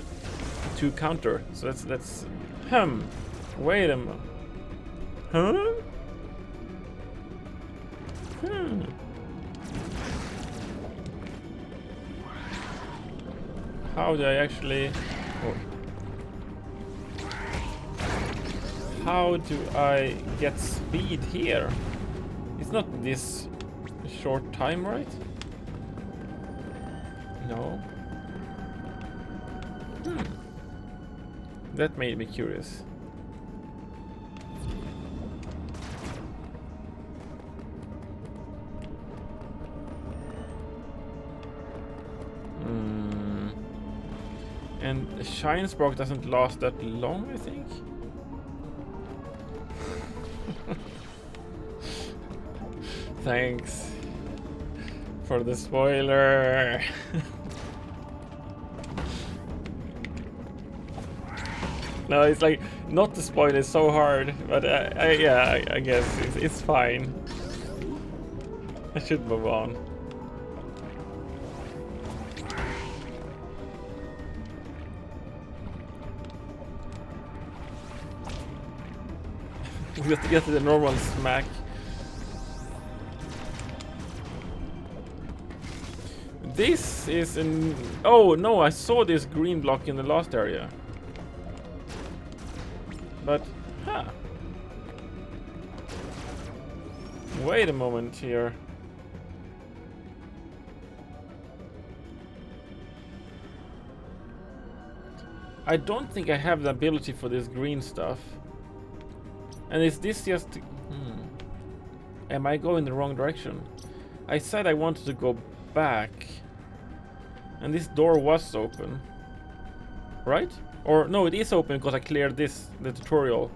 to counter. So that's wait a minute. Huh? How do I actually... Oh. How do I get speed here? It's not this short time, right? No. That made me curious. And Shine Spark doesn't last that long, I think. Thanks for the spoiler. No, it's like not to spoil it so hard, but yeah, I guess it's fine. I should move on. We have to get to the normal smack. This is an... Oh no, I saw this green block in the last area. But, wait a moment here. I don't think I have the ability for this green stuff. And is this just... Am I going the wrong direction? I said I wanted to go back. And this door was open. Right? Or no, it is open because I cleared the tutorial.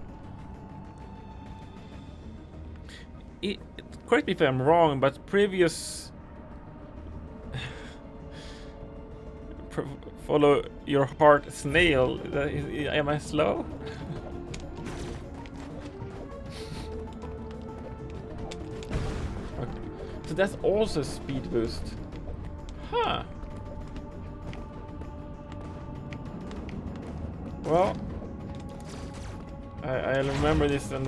Correct me if I'm wrong, but previous... follow your heart snail. Am I slow? So that's also speed boost. Huh. Well, I'll remember this, and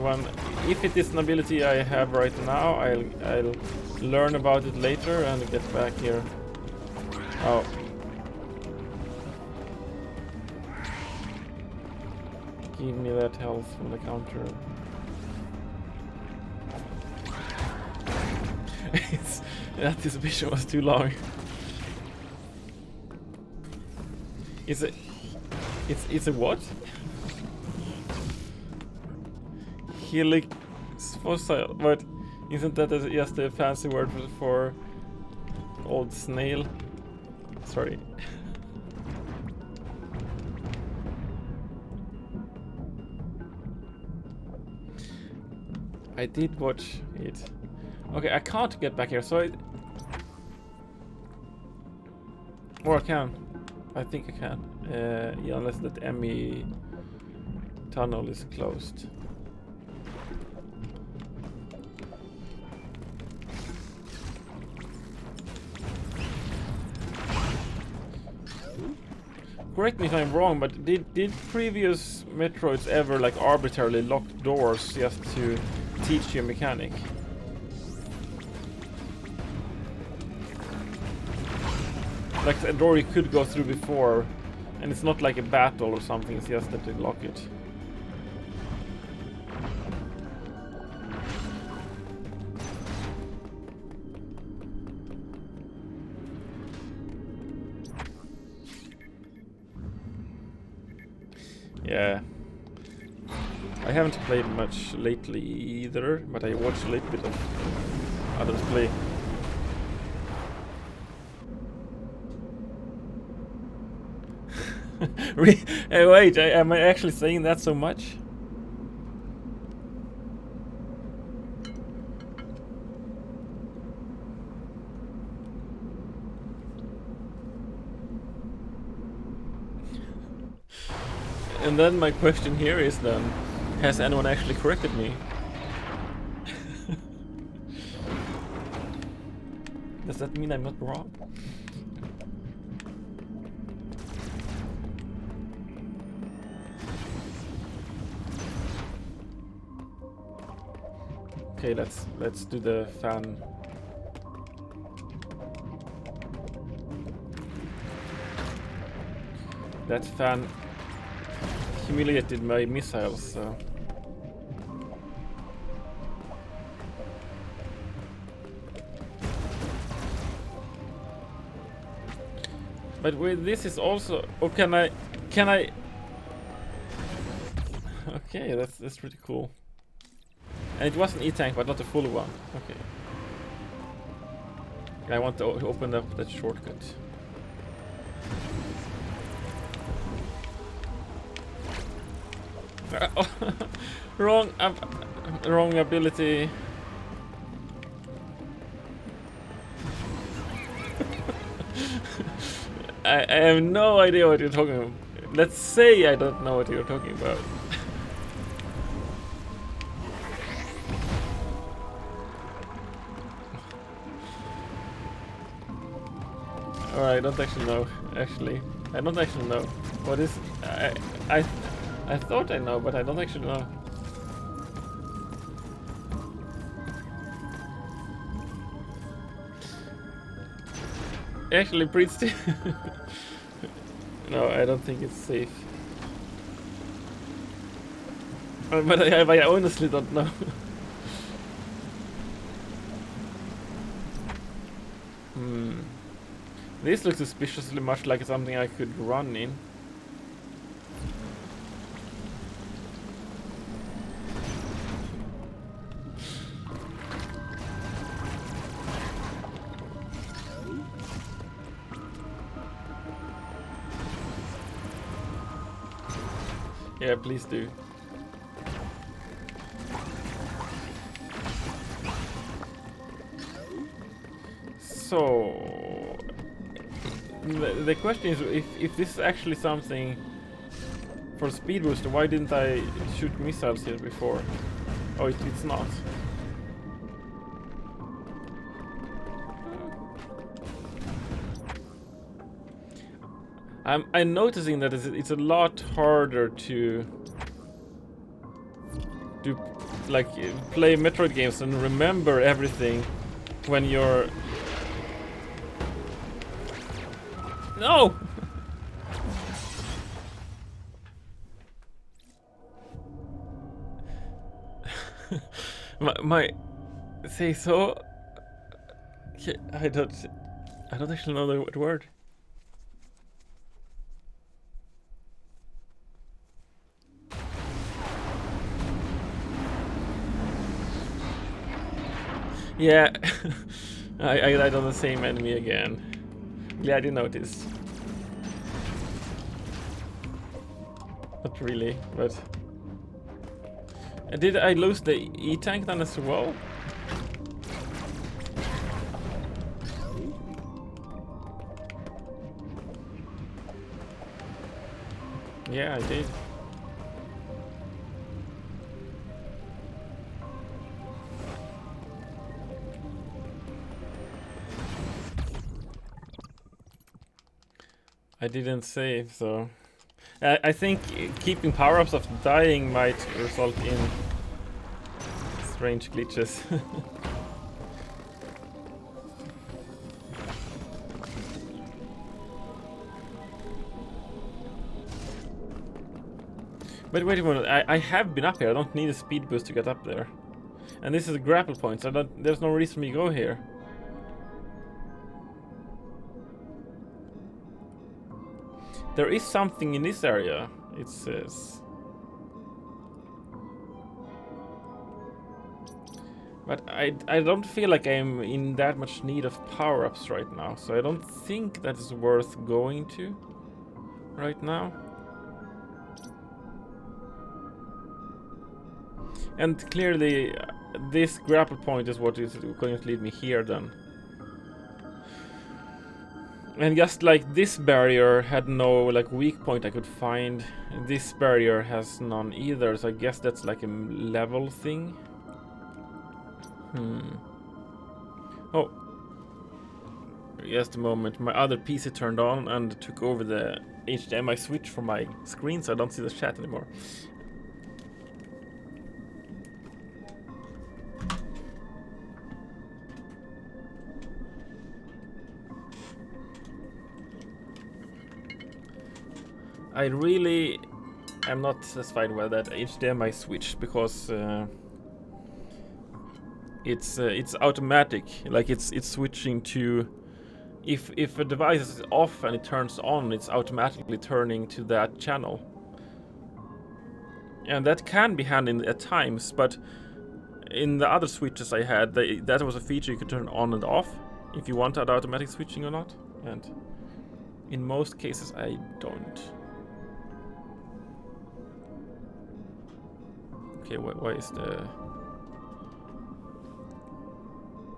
if it is an ability I have right now, I'll learn about it later and get back here. Oh. Give me that health from the counter. That distribution was too long. It's a what? Helix fossil, but isn't that just a fancy word for old snail? Sorry. I did watch it. Okay, I can't get back here, so or I can. I think I can. Yeah, unless that ME tunnel is closed. Correct me if I'm wrong, but did previous Metroids ever like arbitrarily lock doors just to teach you a mechanic? Like a door you could go through before, and it's not like a battle or something, it's just that they lock it. Yeah. I haven't played much lately either, but I watched a little bit of others play. Wait, am I actually saying that so much? And then my question here is then, has anyone actually corrected me? Does that mean I'm not wrong? Okay, let's do the fan. That fan humiliated my missiles, so. But wait, this is also. Oh, can I? Okay, that's pretty cool. And it was an E-tank, but not a full one. Okay. I want to open up that shortcut. Wrong ability. I have no idea what you're talking about. Let's say I don't know what you're talking about. Or I don't actually know. Actually, I don't actually know. What is? I thought I know, but I don't actually know. Actually, pretty. No, I don't think it's safe. But I honestly don't know. This looks suspiciously much like something I could run in. Yeah, please do. So the question is, if this is actually something for speed booster, why didn't I shoot missiles here before? Oh, it's not. I'm noticing that it's a lot harder to like play Metroid games and remember everything when you're. No. my say so. I don't actually know the word. Yeah, I died on the same enemy again. Glad you noticed. Not really, but did I lose the E-tank then as well? Yeah, I did. I didn't save, so I think keeping power-ups after dying might result in strange glitches. But wait a minute, I have been up here. I don't need a speed boost to get up there. And this is a grapple point, so there's no reason for me to go here. There is something in this area, it says. But I don't feel like I'm in that much need of power-ups right now, so I don't think that is worth going to right now. And clearly, this grapple point is what is going to lead me here then. And just like this barrier had no like weak point I could find, this barrier has none either, so I guess that's like a level thing. Oh. just a moment. My other PC turned on and took over the HDMI switch from my screen, so I don't see the chat anymore. I really am not satisfied with that HDMI switch because it's automatic. Like it's switching to if a device is off and it turns on, it's automatically turning to that channel. And that can be handy at times, but in the other switches I had, that was a feature you could turn on and off if you wanted automatic switching or not. And in most cases I don't. Okay, why is the...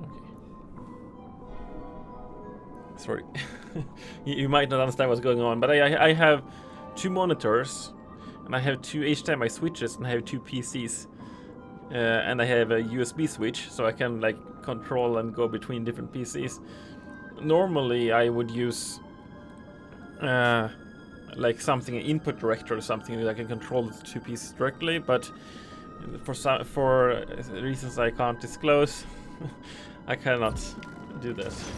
Okay. Sorry. You might not understand what's going on, but I have 2 monitors, and I have 2 HDMI switches, and I have 2 PCs. And I have a USB switch, so I can like control and go between different PCs. Normally I would use like something, an input director or something that I can control the 2 PCs directly, but for reasons I can't disclose, I cannot do this.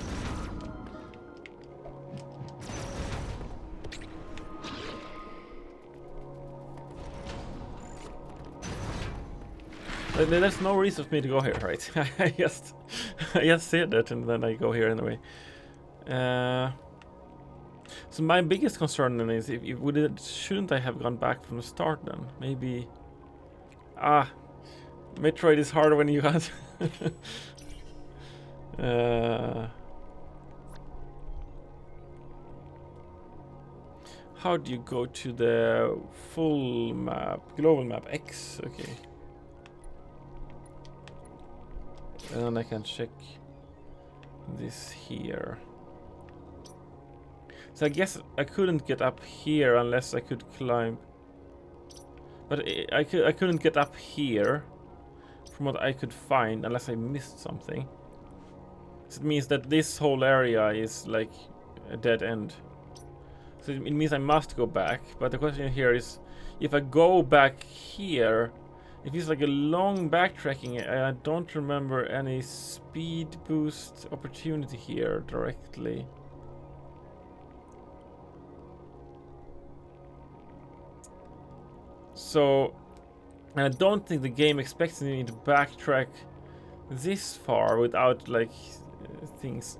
There's no reason for me to go here, right? I just said it, and then I go here anyway. So my biggest concern then is shouldn't I have gone back from the start then? Maybe. Metroid is harder when you got. How do you go to the full map, global map X? Okay. And then I can check this here. So I guess I couldn't get up here unless I could climb. But I couldn't get up here from what I could find unless I missed something. So it means that this whole area is like a dead end. So it means I must go back. But the question here is, if I go back here, it feels like a long backtracking. I don't remember any speed boost opportunity here directly. So, and I don't think the game expects me to backtrack this far without like things.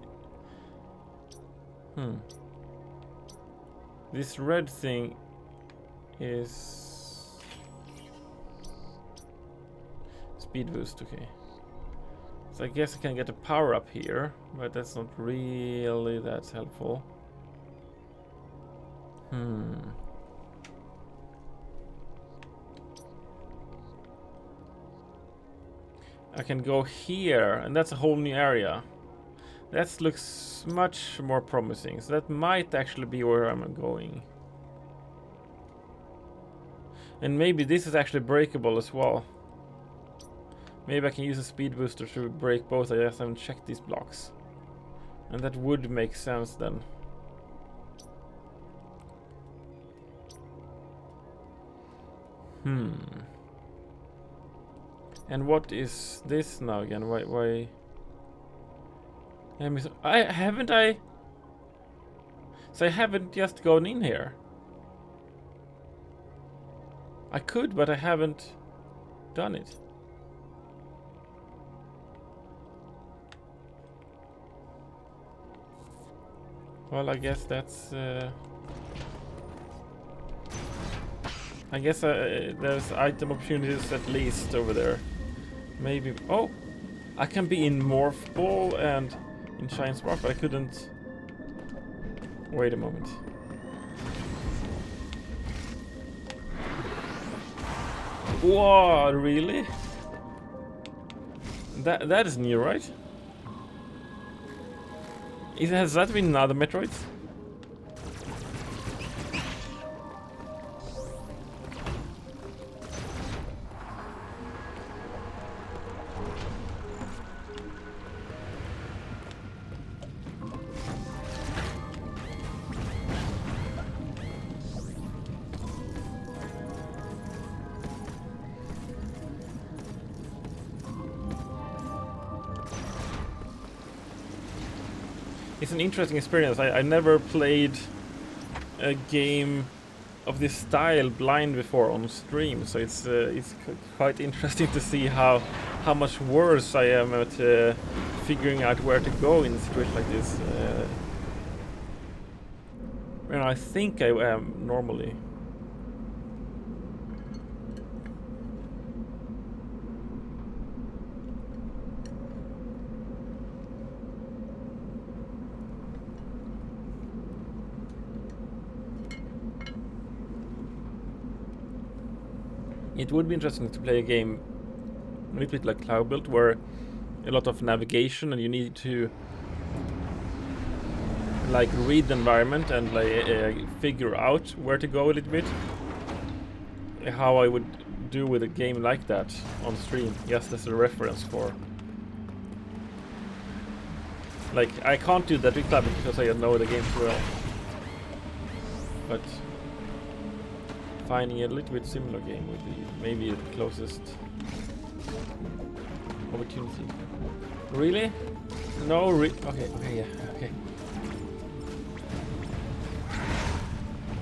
This red thing is speed boost, okay. So I guess I can get a power up here, but that's not really that helpful. I can go here, and that's a whole new area. That looks much more promising, so that might actually be where I'm going. And maybe this is actually breakable as well. Maybe I can use a speed booster to break both. I just haven't checked these blocks. And that would make sense then. And what is this now again? Why? So I haven't just gone in here. I could, but I haven't done it. Well, I guess that's. I guess there's item opportunities at least over there. Maybe. Oh, I can be in Morph Ball and in Shine Spark, but I couldn't. Wait a moment. Whoa, really? That is new, right? Has that been in other Metroids? it's an interesting experience. I never played a game of this style blind before on stream, so it's quite interesting to see how much worse I am at figuring out where to go in a situation like this. When I think I am normally. It would be interesting to play a game a little bit like Cloud Build, where a lot of navigation and you need to like read the environment and like figure out where to go a little bit. How I would do with a game like that on stream, just as a reference for. Like, I can't do that with Cloud Build because I know the game too well. But finding a little bit similar game would be maybe the closest opportunity. Really? No, okay, yeah, okay.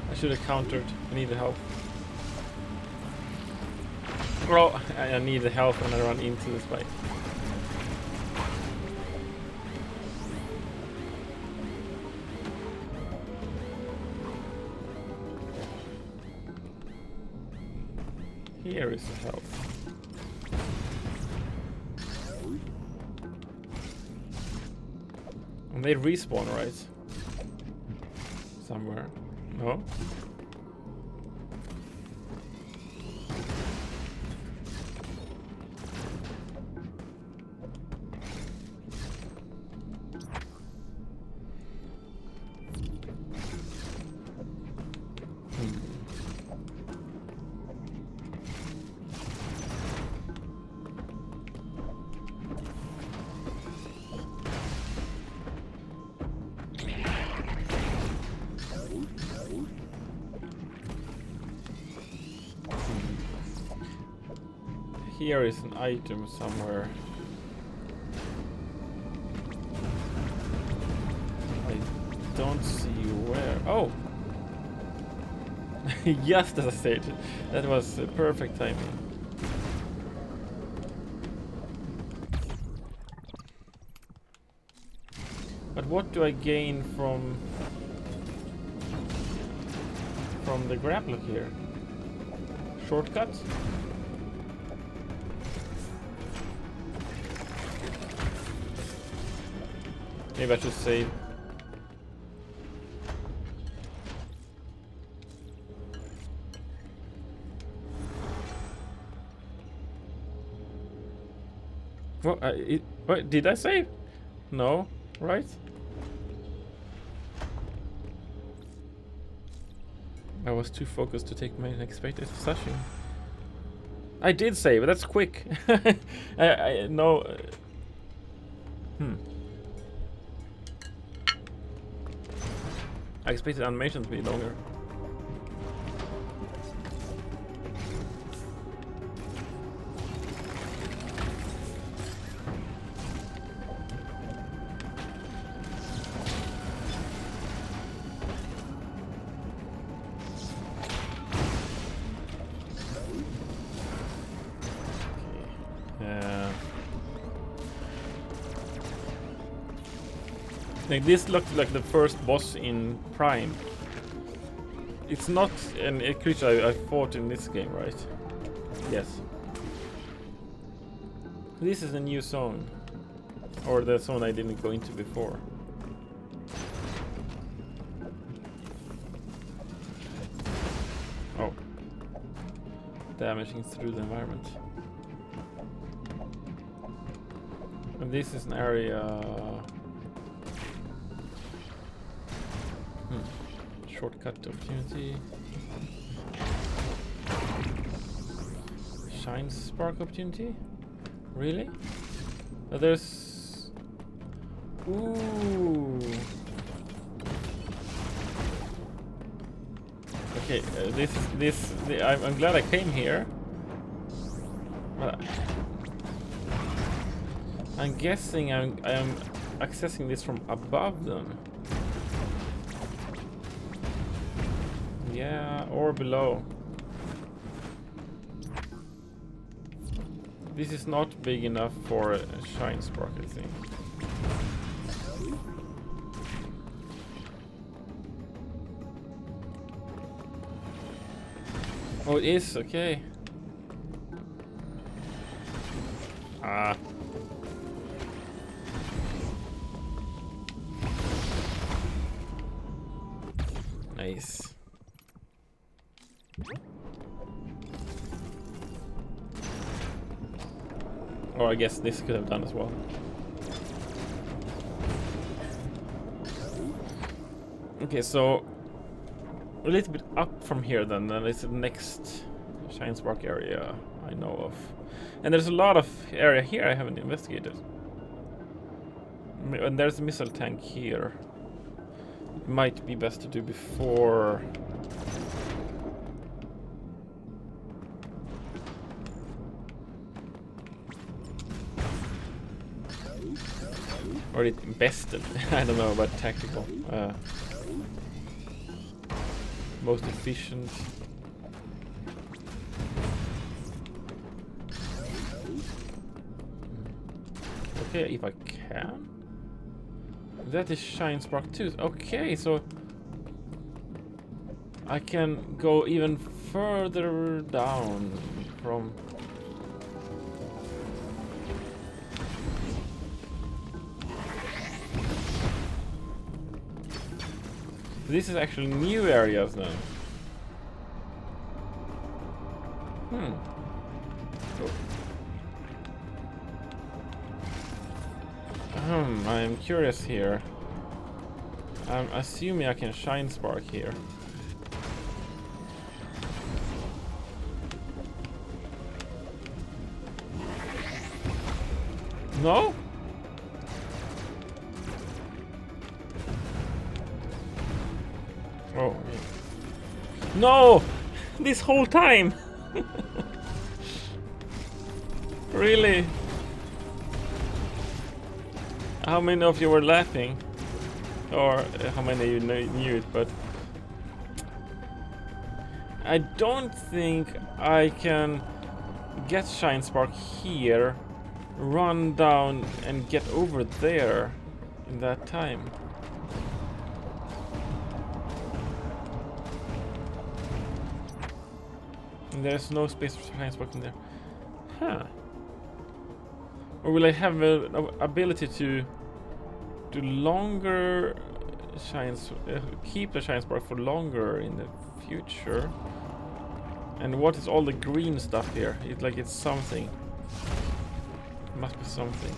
I should have countered. I need the help. Bro, I need the help when I run into this fight. Here is the help. And they respawn, right? Somewhere. No? Here is an item somewhere. I don't see where. Oh! Just as I said, that was perfect timing. But what do I gain from the grapple here? Shortcut? Maybe I should save. What? Wait, did I save? No, right? I was too focused to take my unexpected session. I did save. That's quick. I know. I expected animation to be longer. Like this looked like the first boss in Prime. It's not a creature I fought in this game, right? Yes. This is a new zone. Or the zone I didn't go into before. Oh. Damaging through the environment. And this is an area... Shortcut opportunity. Shine spark opportunity? Really? There's... Ooh. Okay, I'm glad I came here. But I'm guessing I'm accessing this from above them. Yeah, or below. This is not big enough for a shine spark, I think. Oh, it is, okay. Ah. Nice. Or I guess this could have done as well. Okay, so a little bit up from here then is the next shine spark area I know of. And there's a lot of area here I haven't investigated. And there's a missile tank here. It might be best to do before. Or it bested. I don't know about tactical. Most efficient. Okay, if I can. That is shine spark 2. Okay, so I can go even further down from. This is actually new areas now. I'm curious here. I'm assuming I can shine spark here. No? Oh. No! This whole time! Really? How many of you were laughing? Or how many of you knew it, but I don't think I can get shine spark here, run down and get over there in that time. And there's no space for shine spark in there. Huh. Or will I have an ability to do longer shines, keep the shine spark for longer in the future? And what is all the green stuff here? It's like it's something. It must be something.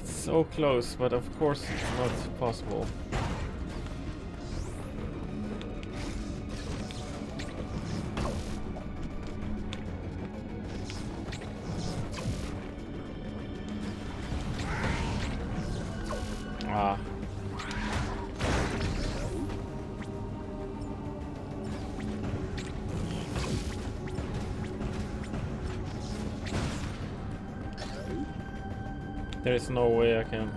So close, but of course it's not possible. Ah. There is no way I can.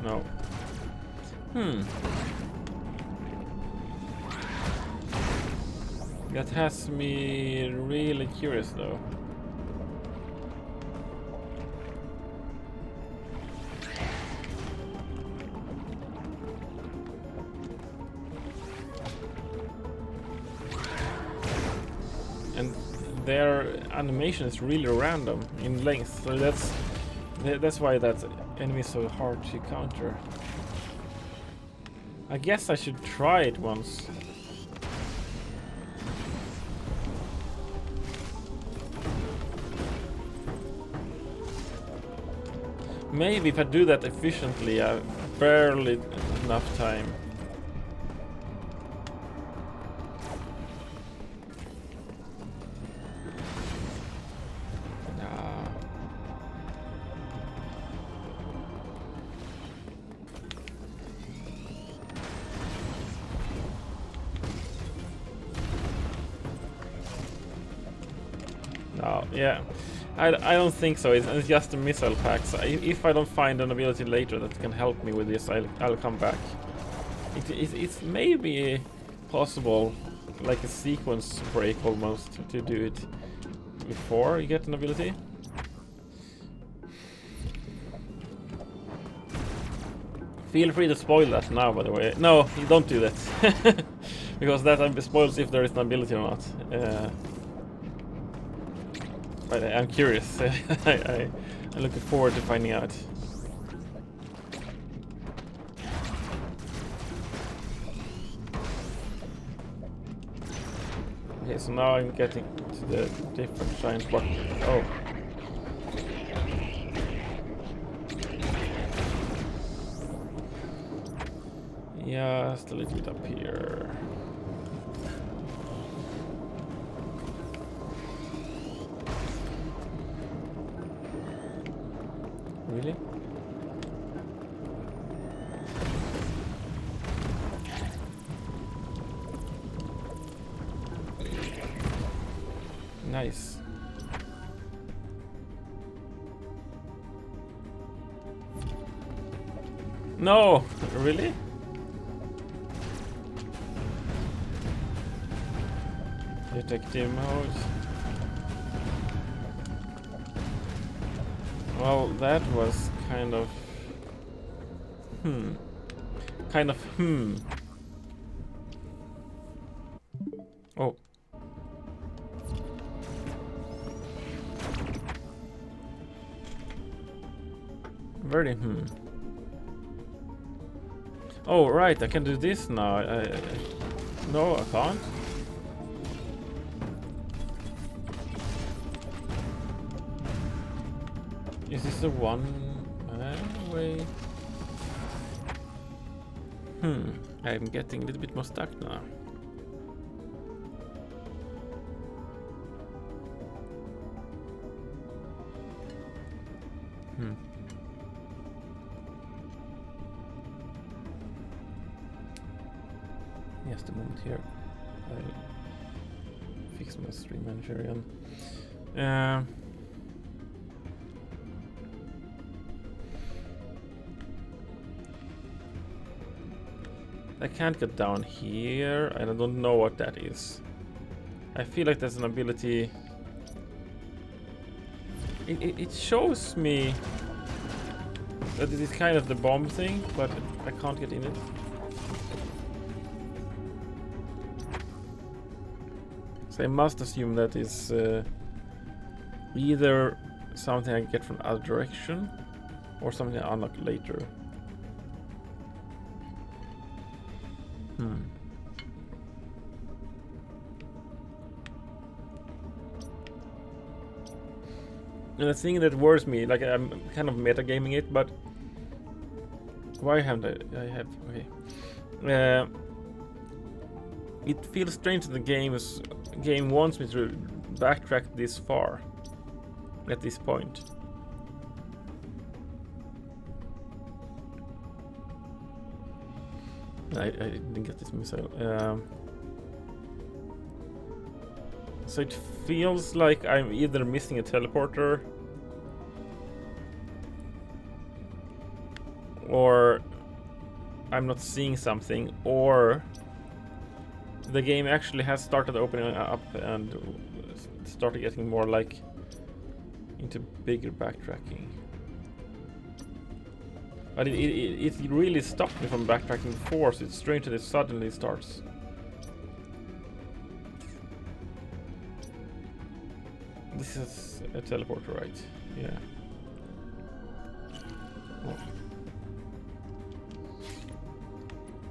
No. That has me really curious though. And their animation is really random in length, so that's why that enemy is so hard to counter. I guess I should try it once. Maybe if I do that efficiently, I barely enough time. No, yeah. I don't think so. It's just a missile pack. So if I don't find an ability later that can help me with this, I'll come back. It's maybe possible, like a sequence break almost, to do it before you get an ability. Feel free to spoil that now, by the way. No, you don't do that. Because that spoils if there is an ability or not. But I'm curious. I'm looking forward to finding out. Okay, so now I'm getting to the different giant block. Oh. Just a little bit up here. Really? Nice. No, really? Detective mode. Well, that was kind of... Oh. Very Oh, right, I can do this now. No, I can't. Is this the one way? I'm getting a little bit more stuck now. Just a moment here. I'll fix my stream manager again. I can't get down here, and I don't know what that is. I feel like there's an ability. It shows me that it is kind of the bomb thing, but I can't get in it. So I must assume that is either something I get from the other direction or something I unlock later. And the thing that worries me, like I'm kind of metagaming it, but why haven't I have okay. It feels strange that the game wants me to backtrack this far at this point. I didn't get this missile. So it feels like I'm either missing a teleporter or I'm not seeing something, or the game actually has started opening up and started getting more like into bigger backtracking. But it really stopped me from backtracking before, so it's strange that it suddenly starts. This is a teleporter, right? Yeah. Oh.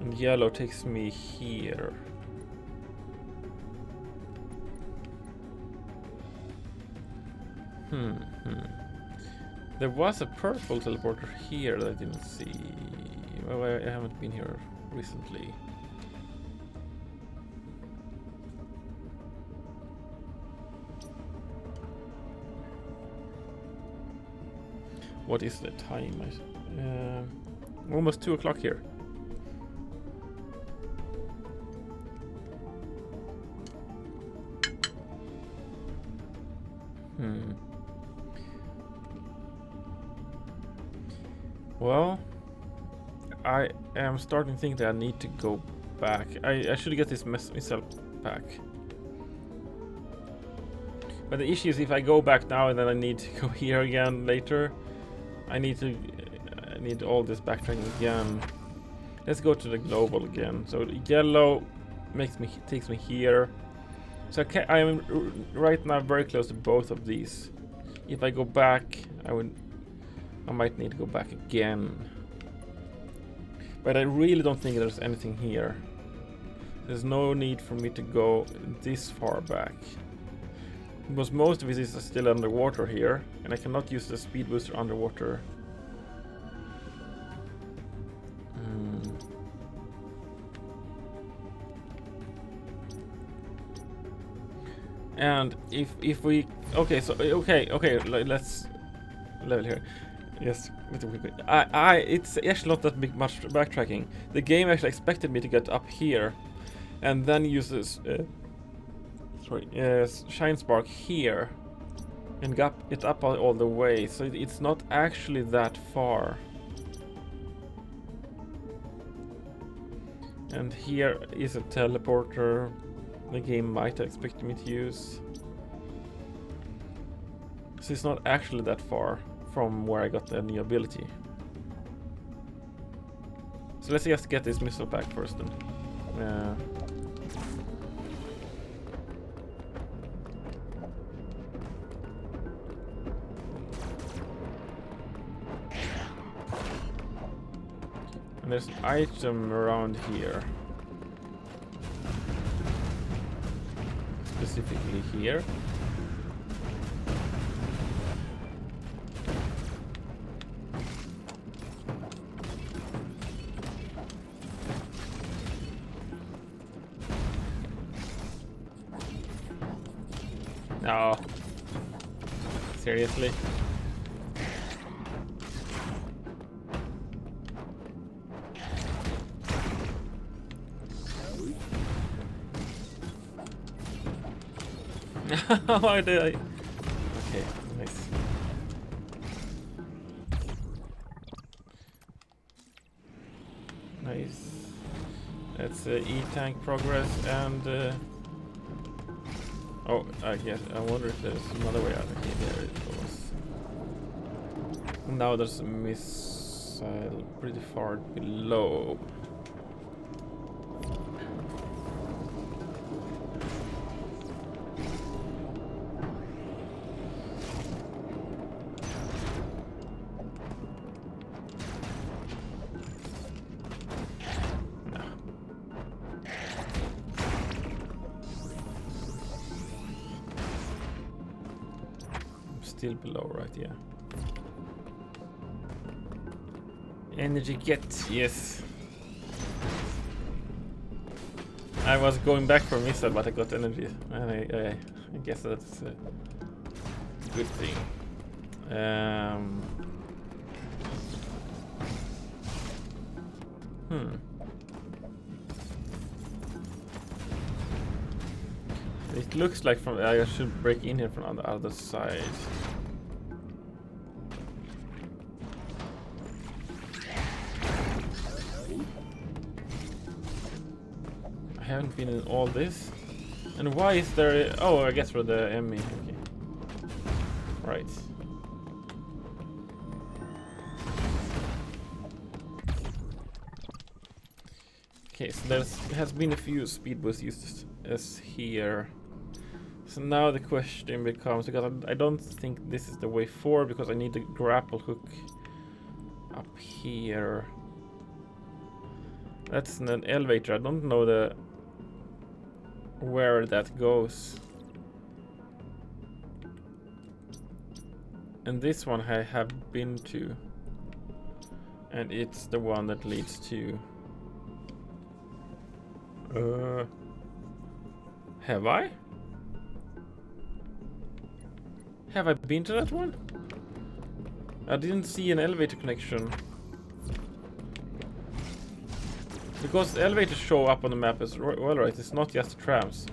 And yellow takes me here. There was a purple teleporter here that I didn't see. Well, I haven't been here recently. What is the time? Almost 2 o'clock here. Hmm. Well, I am starting to think that I need to go back. I should get this missile pack. But the issue is if I go back now and then I need to go here again later, I need all this backtracking again. Let's go to the global again. So yellow takes me here. So I am right now very close to both of these. If I go back, I might need to go back again. But I really don't think there's anything here. There's no need for me to go this far back. Because most of it is still underwater here, and I cannot use the speed booster underwater. And if we let's level here. Yes, it's actually not that much backtracking. The game actually expected me to get up here, and then use this shine spark here, and get up all the way. So it's not actually that far. And here is a teleporter. The game might have expected me to use. So it's not actually that far from where I got the new ability. So let's just get this missile pack first then. And there's an item around here. Specifically here. No. Seriously? Why did I? Okay, nice. Nice. That's E-tank progress and. Oh, I guess. I wonder if there's another way out. Okay, there it goes. Now there's a missile pretty far below. Still below, right? Yeah. Energy get, yes. I was going back for missile, but I got energy. I guess that's a good thing. It looks like I should break in here from on the other side. I haven't been in all this. And why is there... Oh, I guess for the ME. Okay. Right. Okay, so there has been a few speed boosts used as here. So now the question becomes, because I don't think this is the way forward, because I need the grapple hook up here. That's an elevator. I don't know where that goes. And this one I have been to. And it's the one that leads to... Have I? Have I been to that one? I didn't see an elevator connection. Because the elevators show up on the map as well, right? It's not just the trams.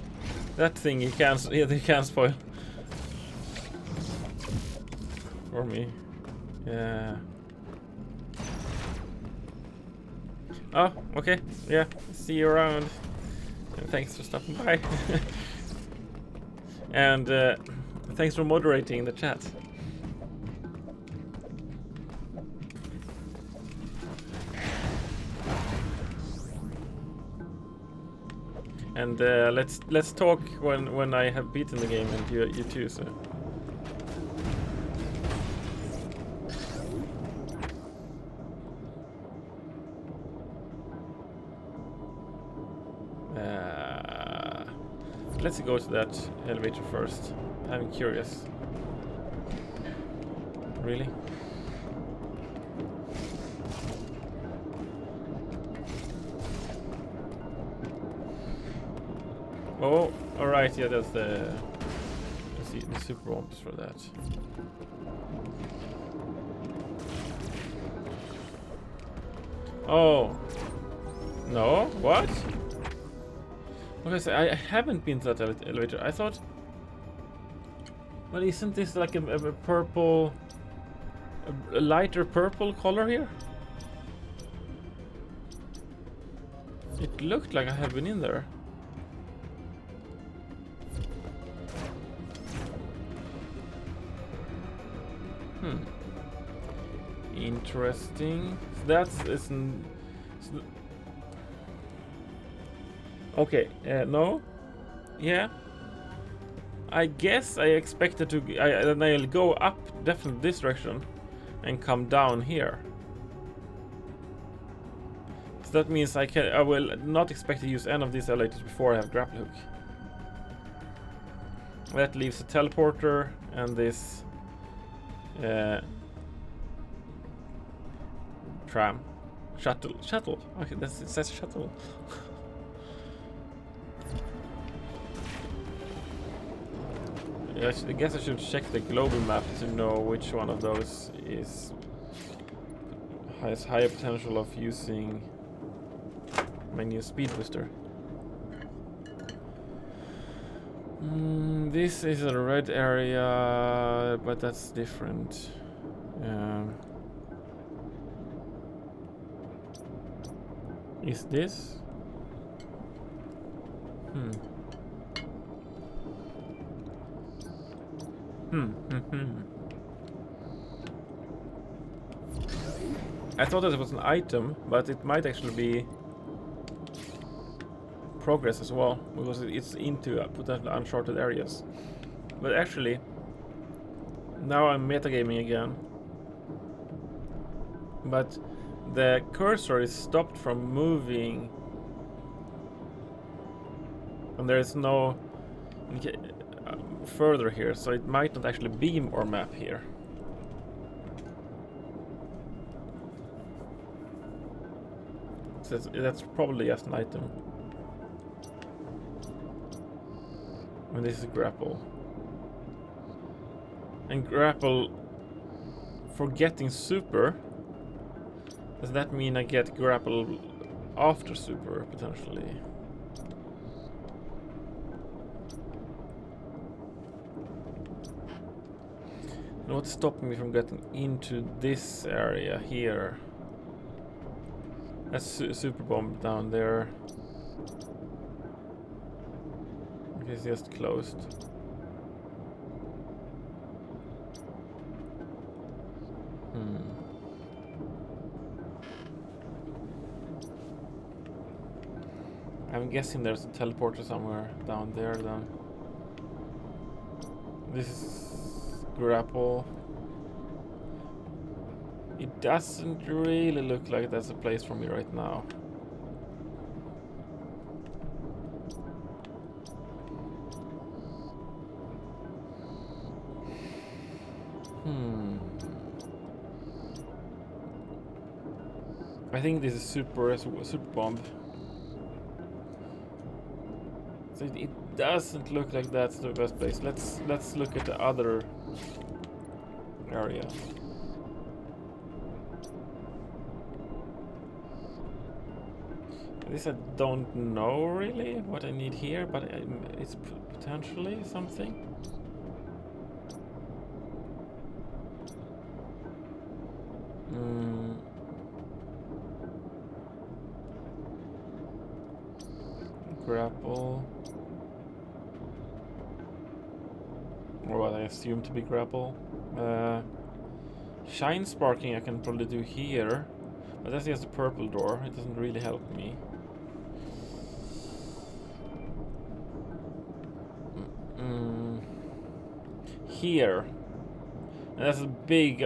That thing you can spoil. for me. Yeah. Oh, okay. Yeah. See you around. And thanks for stopping by. And thanks for moderating the chat. And let's talk when I have beaten the game, and you too. So. Let's go to that elevator first. I'm curious. Really? Oh, alright, yeah, that's the super bombs for that. Oh. No? What? Okay, so I haven't been to that elevator. I thought... Well, isn't this like a purple... a lighter purple color here? It looked like I have been in there. Interesting. So that's... Okay, no. Yeah. I guess I expected to... then I'll go up definitely this direction and come down here. So that means I will not expect to use any of these elevators before I have grapple hook. That leaves a teleporter and this tram. Shuttle. Okay, it says shuttle. I guess I should check the global map to know which one of those has higher potential of using my new speed booster. This is a red area, but that's different. Is this? I thought that it was an item, but it might actually be progress as well, because it's into potentially uncharted areas. But actually, now I'm metagaming again. But the cursor is stopped from moving, and there is no further here, so it might not actually be more map here. So that's probably just an item. And this is grapple. And grapple for getting super. Does that mean I get grapple after super potentially? And what's stopping me from getting into this area here? That's super bomb down there. Okay, it's just closed. I'm guessing there's a teleporter somewhere down there then. This is grapple. It doesn't really look like that's a place for me right now. I think this is super bomb. So it doesn't look like that's the best place. Let's look at the other area. This I don't know really what I need here, but it's potentially something. Mm. Grapple. Or what I assume to be grapple. Shine sparking I can probably do here. But that's just a purple door. It doesn't really help me. Here. And that's a big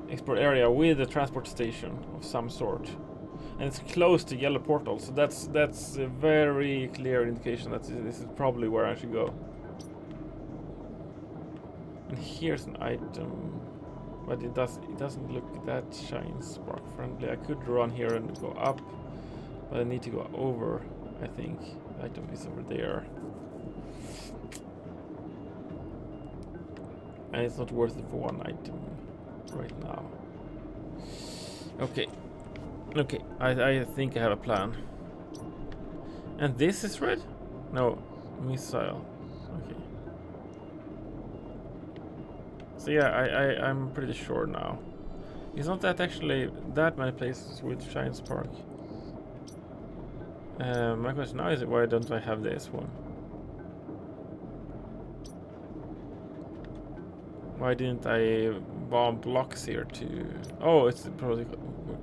explored area with a transport station of some sort. And it's close to yellow portal, so that's a very clear indication that this is probably where I should go. And here's an item, but it doesn't look that shine spark friendly. I could run here and go up, but I need to go over. I think the item is over there, and it's not worth it for one item right now. Okay. Okay, I think I have a plan. And this is red? No, missile. Okay. So yeah, I'm pretty sure now. It's not that actually that many places with Shine Spark. My question now is why don't I have this one? Why didn't I bomb blocks here to... Oh, it's probably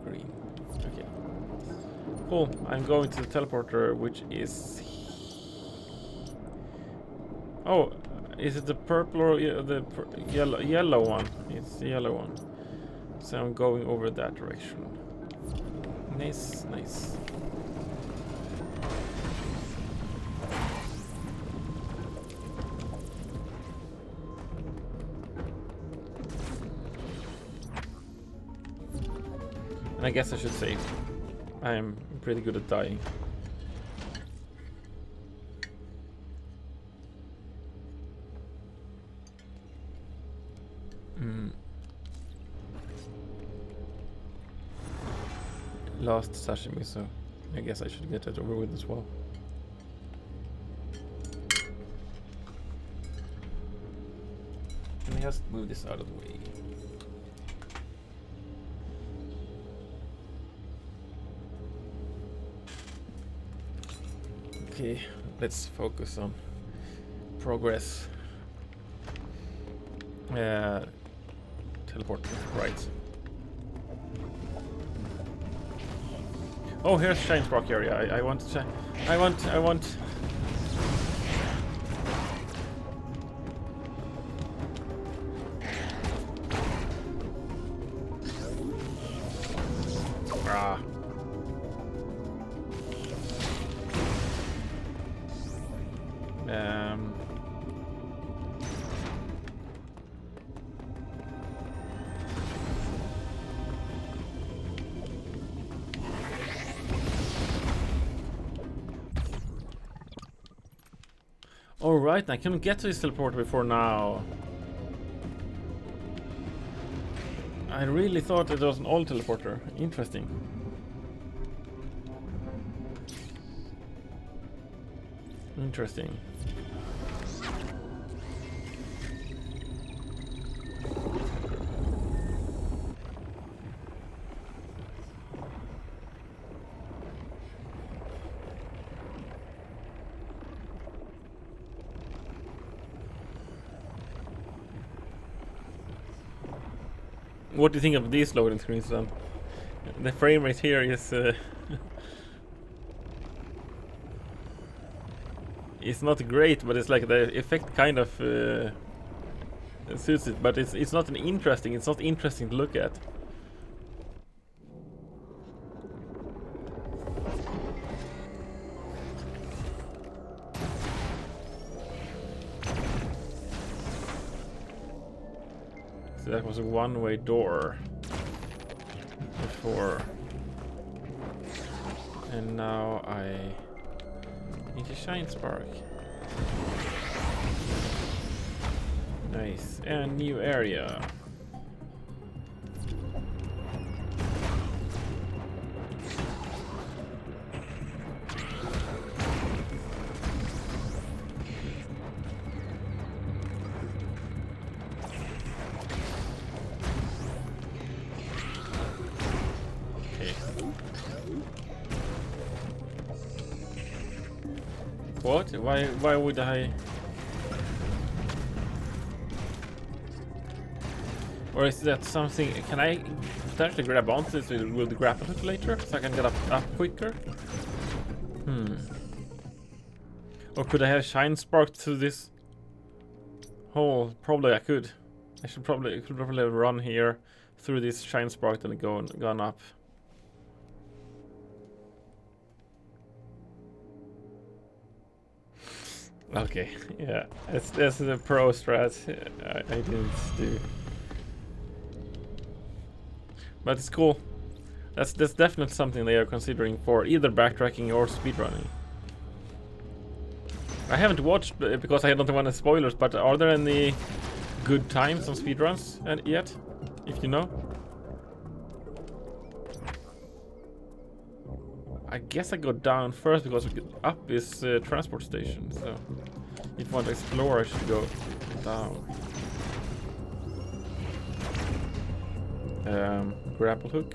green. Okay. Cool. I'm going to the teleporter, which is... Oh, is it the purple or the yellow one? It's the yellow one. So I'm going over that direction. Nice, nice. And I guess I should save. I'm pretty good at dying. Last sashimi, so I guess I should get it over with as well. Let me just move this out of the way. Okay, let's focus on progress. Teleport right. Oh, here's Shine Spark area. I want to. I want. Ah. Alright, I couldn't get to this teleporter before now. I really thought it was an old teleporter. Interesting. Interesting. What do you think of these loading screens then? The frame rate here is it's not great, but it's like the effect kind of suits it, but it's not interesting to look at. So that was a one-way door before. And now I need a Shine Spark. Nice. And new area. What? Why would I? Or is that something? Can I potentially grab onto this with the grapple hook later, so I can get up quicker? Or could I have shine spark to this hole? Probably I could. I could probably run here through this shine spark and gone up. Okay, yeah, that's the pro strat I didn't do. But it's cool. That's definitely something they are considering for either backtracking or speedrunning. I haven't watched because I don't want any spoilers, but are there any good times on speedruns yet? If you know? I guess I go down first because up is transport station, so if you want to explore I should go down. Grapple hook.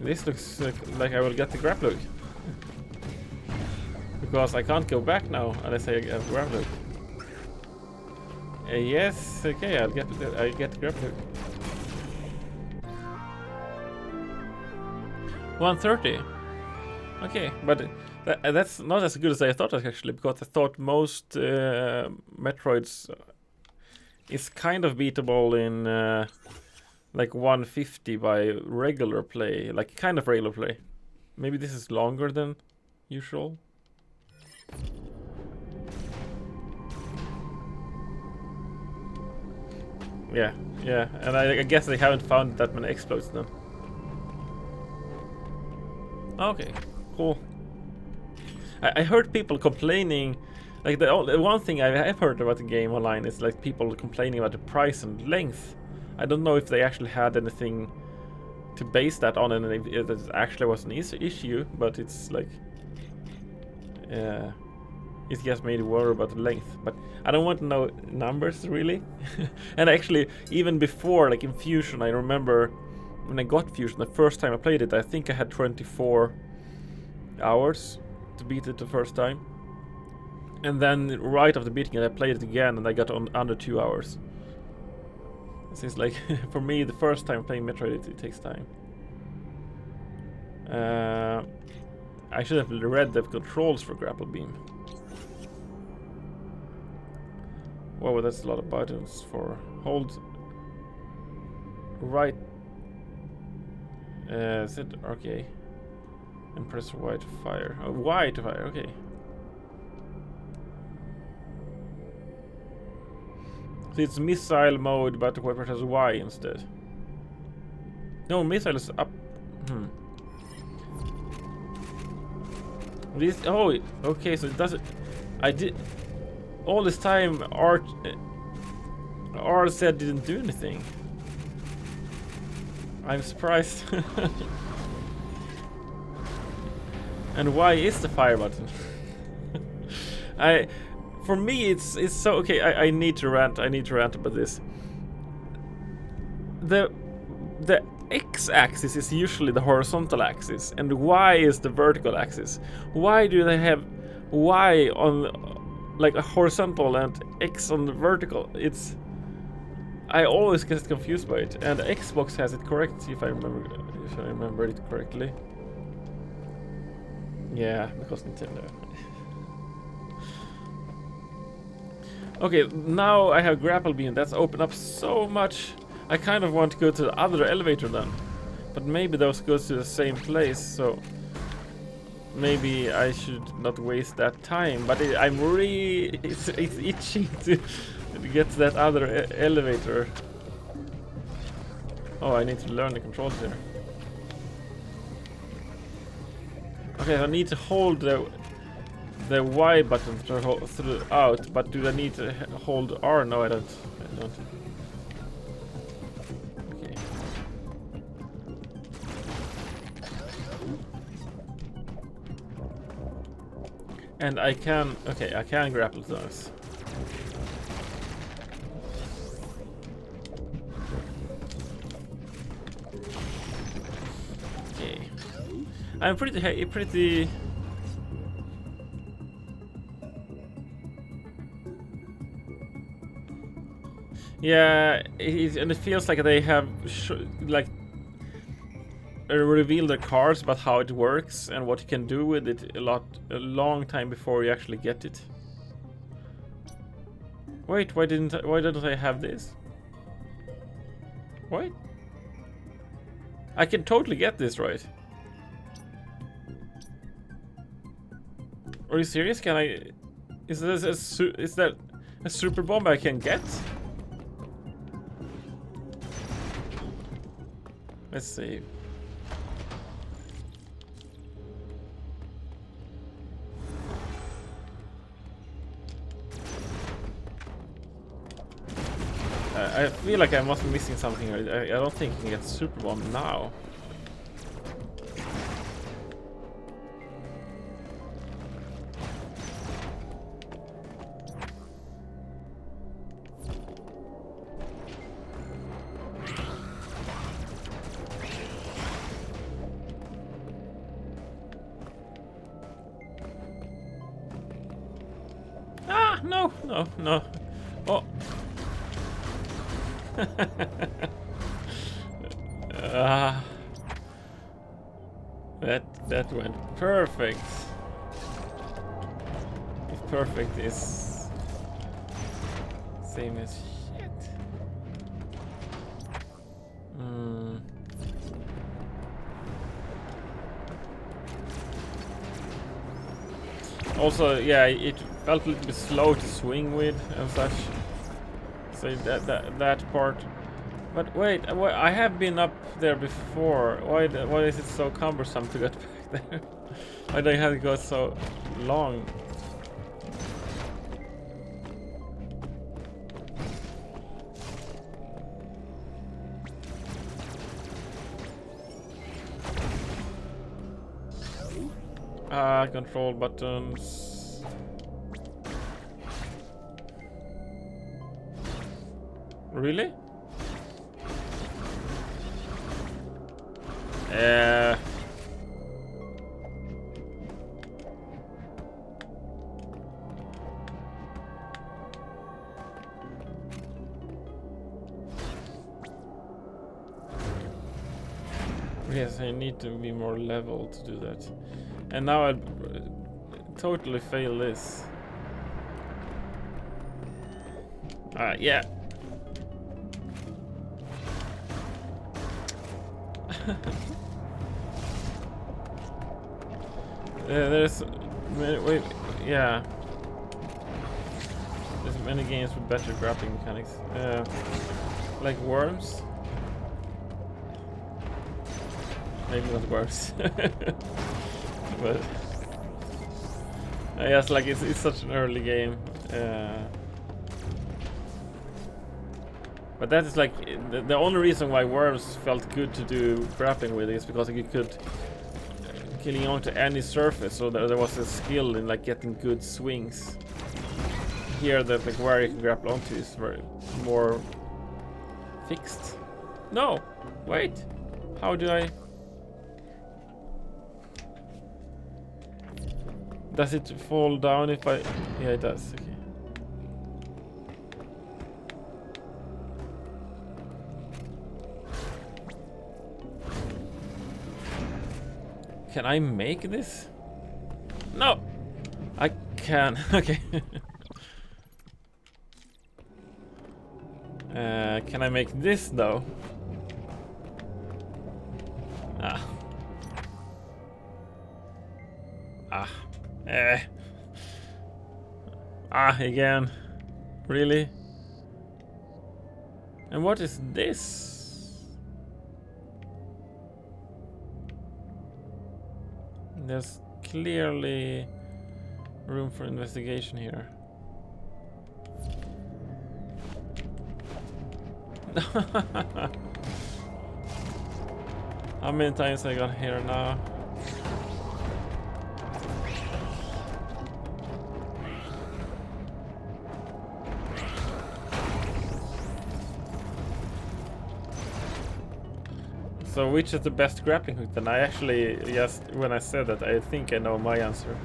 This looks like I will get the grapple hook. Because I can't go back now unless I have grapple hook. Yes, okay, I get the grapple hook. 130. Okay, but that's not as good as I thought actually, because I thought most Metroids is kind of beatable in like 150 by regular play, like kind of regular play. Maybe this is longer than usual. Yeah, and I guess they haven't found that many exploits then. Okay, cool. I heard people complaining, like the one thing I've heard about the game online is like people complaining about the price and length. I don't know if they actually had anything to base that on, and if it actually was an issue, but it's like, it just made me worry about the length. But I don't want to know numbers really. And actually, even before, like in Fusion, I remember when I got Fusion the first time I played it, I think I had 24 hours to beat it the first time. And then right after beating it, I played it again and I got on under 2 hours. It seems like, for me, the first time playing Metroid, it takes time. I should have read the controls for grapple beam. Whoa, that's a lot of buttons for hold right. Is it okay? And press Y to fire. Oh, Y to fire. Okay. So it's missile mode, but the weapon has Y instead. No, missile is up. This. Oh, okay. So it doesn't. I did. All this time, R said didn't do anything. I'm surprised. And why is the fire button? For me, it's so okay. I need to rant. I need to rant about this. The x-axis is usually the horizontal axis, and y is the vertical axis. Why do they have y on like a horizontal and x on the vertical? I always get confused by it, and Xbox has it correct if I remember it correctly. Yeah, because Nintendo. Okay, now I have grapple beam. That's opened up so much. I kind of want to go to the other elevator then, but maybe those go to the same place. So maybe I should not waste that time. But it's itching to get to that other elevator. Oh, I need to learn the controls here. Okay, I need to hold the Y button out, but do I need to hold R? No, I don't. Okay. And I can grapple those. I'm pretty. Yeah, and it feels like they have like revealed their cards about how it works and what you can do with it a long time before you actually get it. Wait, why didn't I have this? What? I can totally get this, right? Are you serious? Can I? Is that a super bomb I can get? Let's see. I feel like I must be missing something. I don't think you can get super bomb now. Ah, no. Oh. That went perfect. If perfect is same as shit. Also, yeah, it felt a little bit slow to swing with and such. So that part. But wait, I have been up there before. Why is it so cumbersome to get back there? Why do I have to go so long? Control buttons. Really? Yes, I need to be more level to do that. And now I'll totally fail this. Yeah. There's wait, yeah. There's many games with better grappling mechanics. Like Worms. Maybe not Worms. But yes, like it's such an early game. But that is like the only reason why Worms felt good to do grappling with is because you could killing onto any surface, so there was a skill in like getting good swings. Here, that like where you can grapple onto is very more fixed. No, wait, how do I? Does it fall down if I? Yeah, it does. Okay. Can I make this? No, I can. Okay. Can I make this though? Again. Really? And what is this? There's clearly room for investigation here. How many times I got here now? So which is the best grappling hook then? I actually, just when I said that, I think I know my answer.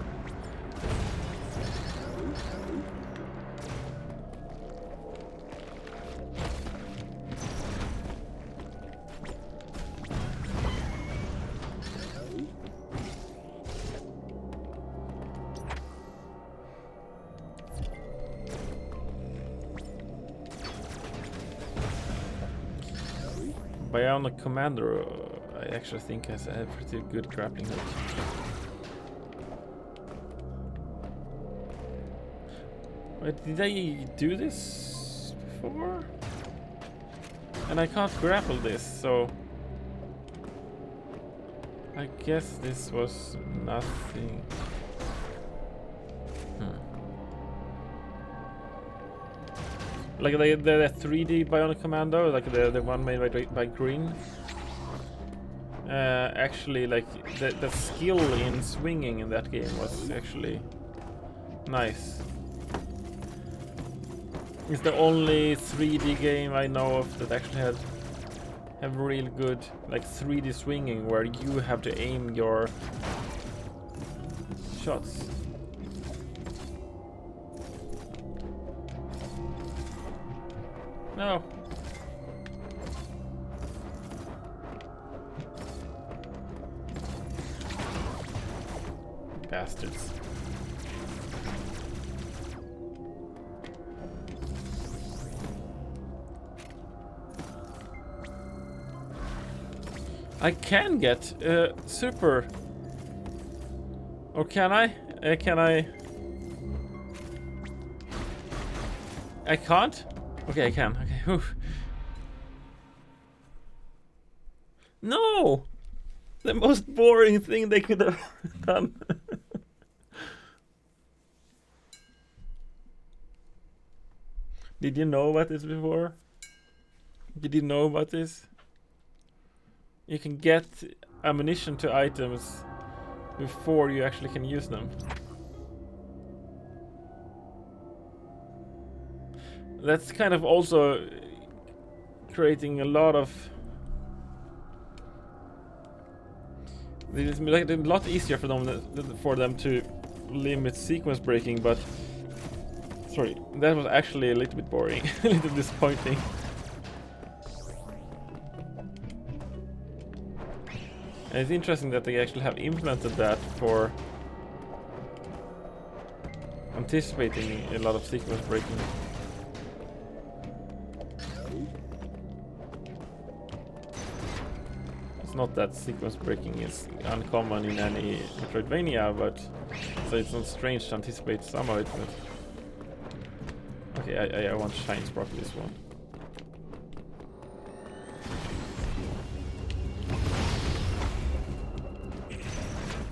Bionic Commander, I actually think has a pretty good grappling hook. Wait, did I do this before? And I can't grapple this, so I guess this was nothing. Like the 3D Bionic Commando, like the one made by Green. Actually, like the skill in swinging in that game was actually nice. It's the only 3D game I know of that actually have real good like 3D swinging where you have to aim your shots. No. Bastards. I can get super. Or can I? Can I? I can't? Okay, I can. Okay. Oof. No! The most boring thing they could have done. Did you know about this before? Did you know about this? You can get ammunition to items before you actually can use them. That's kind of also creating a lot of... It's like a lot easier for them to limit sequence breaking, but... Sorry, that was actually a little bit boring, a little disappointing. And it's interesting that they actually have implemented that for anticipating a lot of sequence breaking. It's not that sequence breaking is uncommon in any Metroidvania, but so it's not strange to anticipate some of it. But okay, I want to shine properly this one.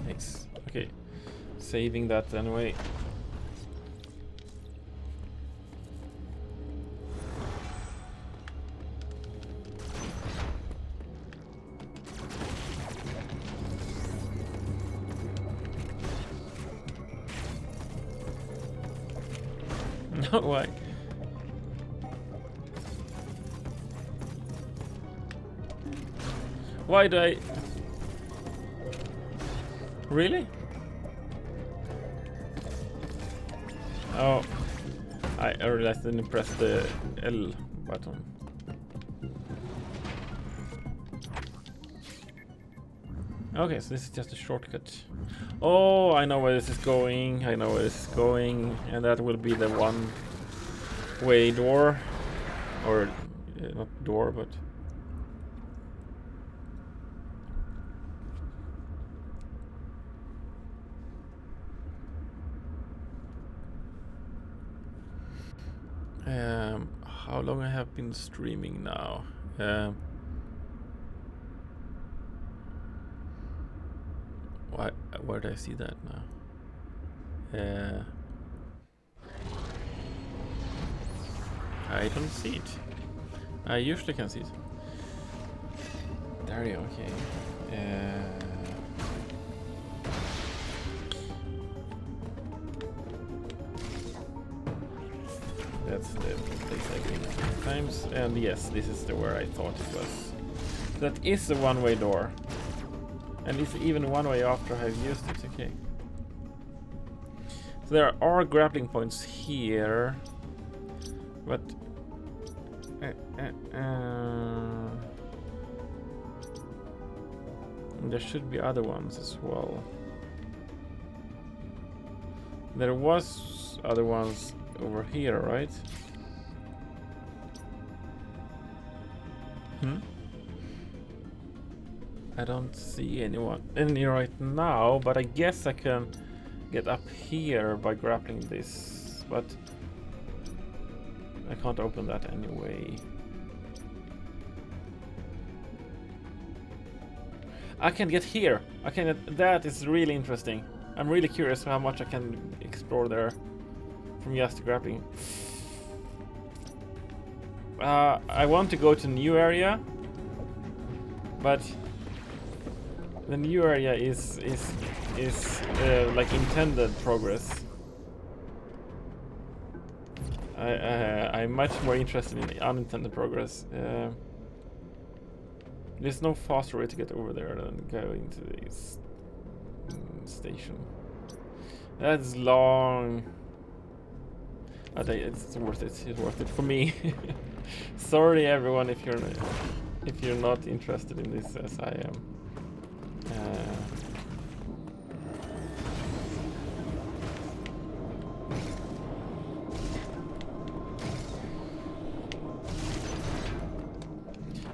Nice. Okay, saving that anyway. No, why? Why do I... Really? Oh, I realized I didn't press the L button. Okay, so this is just a shortcut. Oh, I know where this is going. I know where this is going, and that will be the one-way door, or not door, but. How long I have been streaming now? Where do I see that now? I don't see it. I usually can see it. There you go, okay. That's the place I've been many times. And yes, this is the where I thought it was. That is a one-way door. And it's even one way after I've used it, okay. So there are grappling points here. But... there should be other ones as well. There was other ones over here, right? I don't see any right now, but I guess I can get up here by grappling this, but I can't open that anyway. I can get here. I can get, that is really interesting. I'm really curious how much I can explore there from just grappling. I want to go to a new area, but the new area is like intended progress. I'm much more interested in the unintended progress. There's no faster way to get over there than going to this station. That's long. I think it's worth it. It's worth it for me. Sorry, everyone, if you're not interested in this as I am.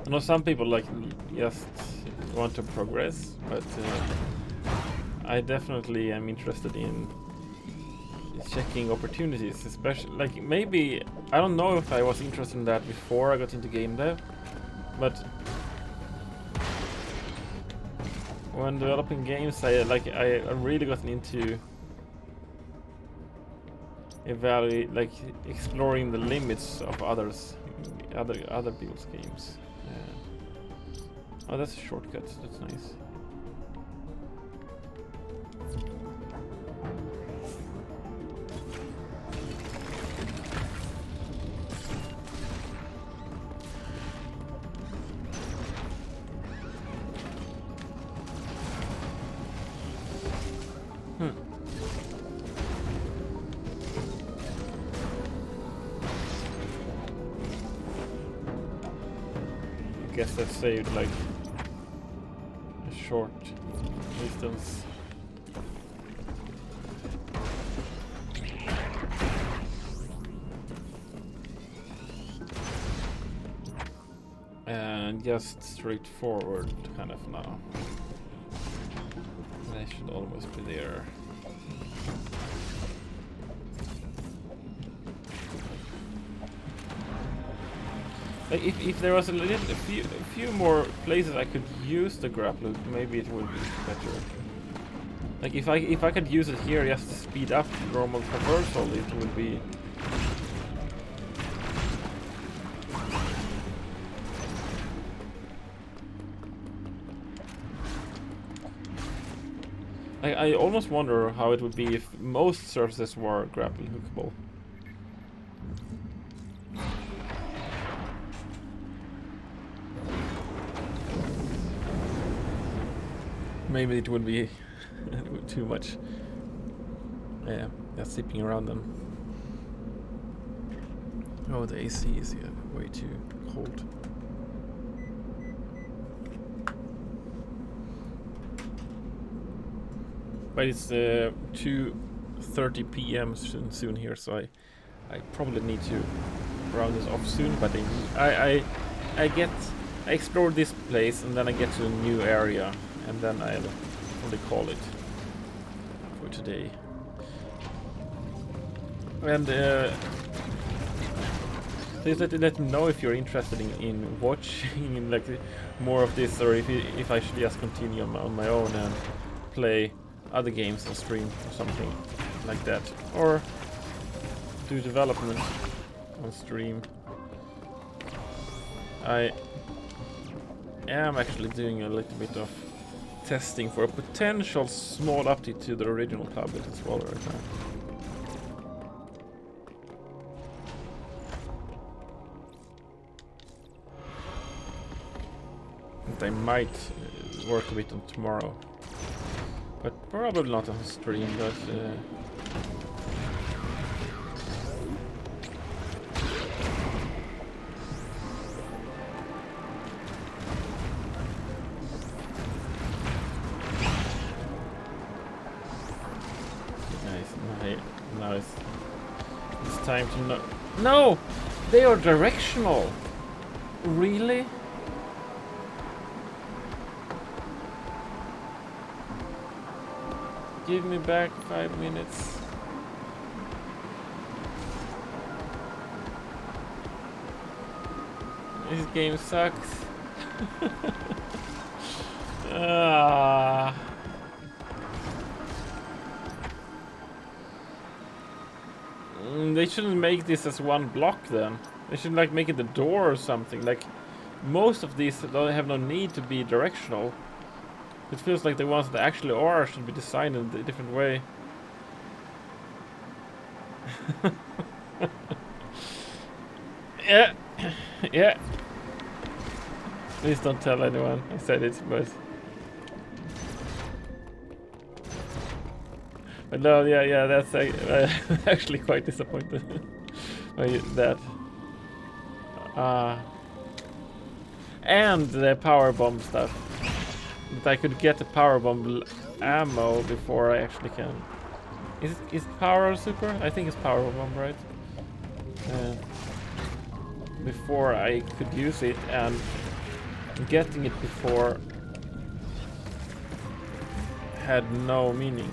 I know some people like just want to progress, but I definitely am interested in checking opportunities, especially like maybe I don't know if I was interested in that before I got into game dev, but when developing games, I really got into exploring the limits of other people's games. Oh, that's a shortcut. That's nice. I guess that saved like a short distance. And just straightforward kind of now. I should almost be there. Like if there was a few more places I could use the grapple hook, maybe it would be better. Like if I could use it here just to speed up normal traversal, it would be. I almost wonder how it would be if most surfaces were grapple hookable. Maybe it would be too much. Yeah, just zipping around them. Oh, the AC is way too cold. But it's 2:30 p.m. soon here, so I probably need to round this off soon. But I explore this place and then I get to a new area. And then I'll probably call it for today. And please let me know if you're interested in watching like more of this, or if I should just continue on my own and play other games on stream or something like that, or do development on stream. I am actually doing a little bit of testing for a potential small update to the original tablet as well right now. And I might work a bit on tomorrow, but probably not on stream. But now it's time to know. No! They are directional! Really? give me back 5 minutes. This game sucks. They shouldn't make this as one block then. They should like make it a door or something. Like most of these don't have no need to be directional. It feels like the ones that actually are should be designed in a different way. Yeah. Yeah. Please don't tell anyone I said it, but no, yeah, that's actually quite disappointed by that. And the power bomb stuff. That I could get the power bomb ammo before I actually can. Is it power or super? I think it's power bomb, right? Before I could use it, and getting it before had no meaning.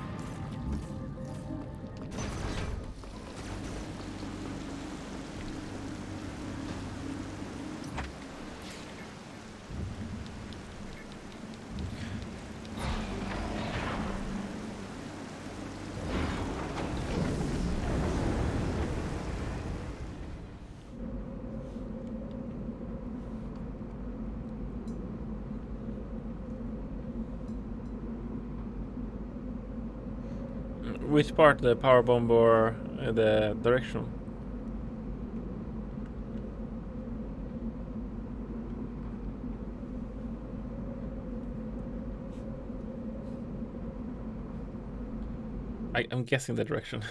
Which part, the power bomb or the direction? I'm guessing the direction.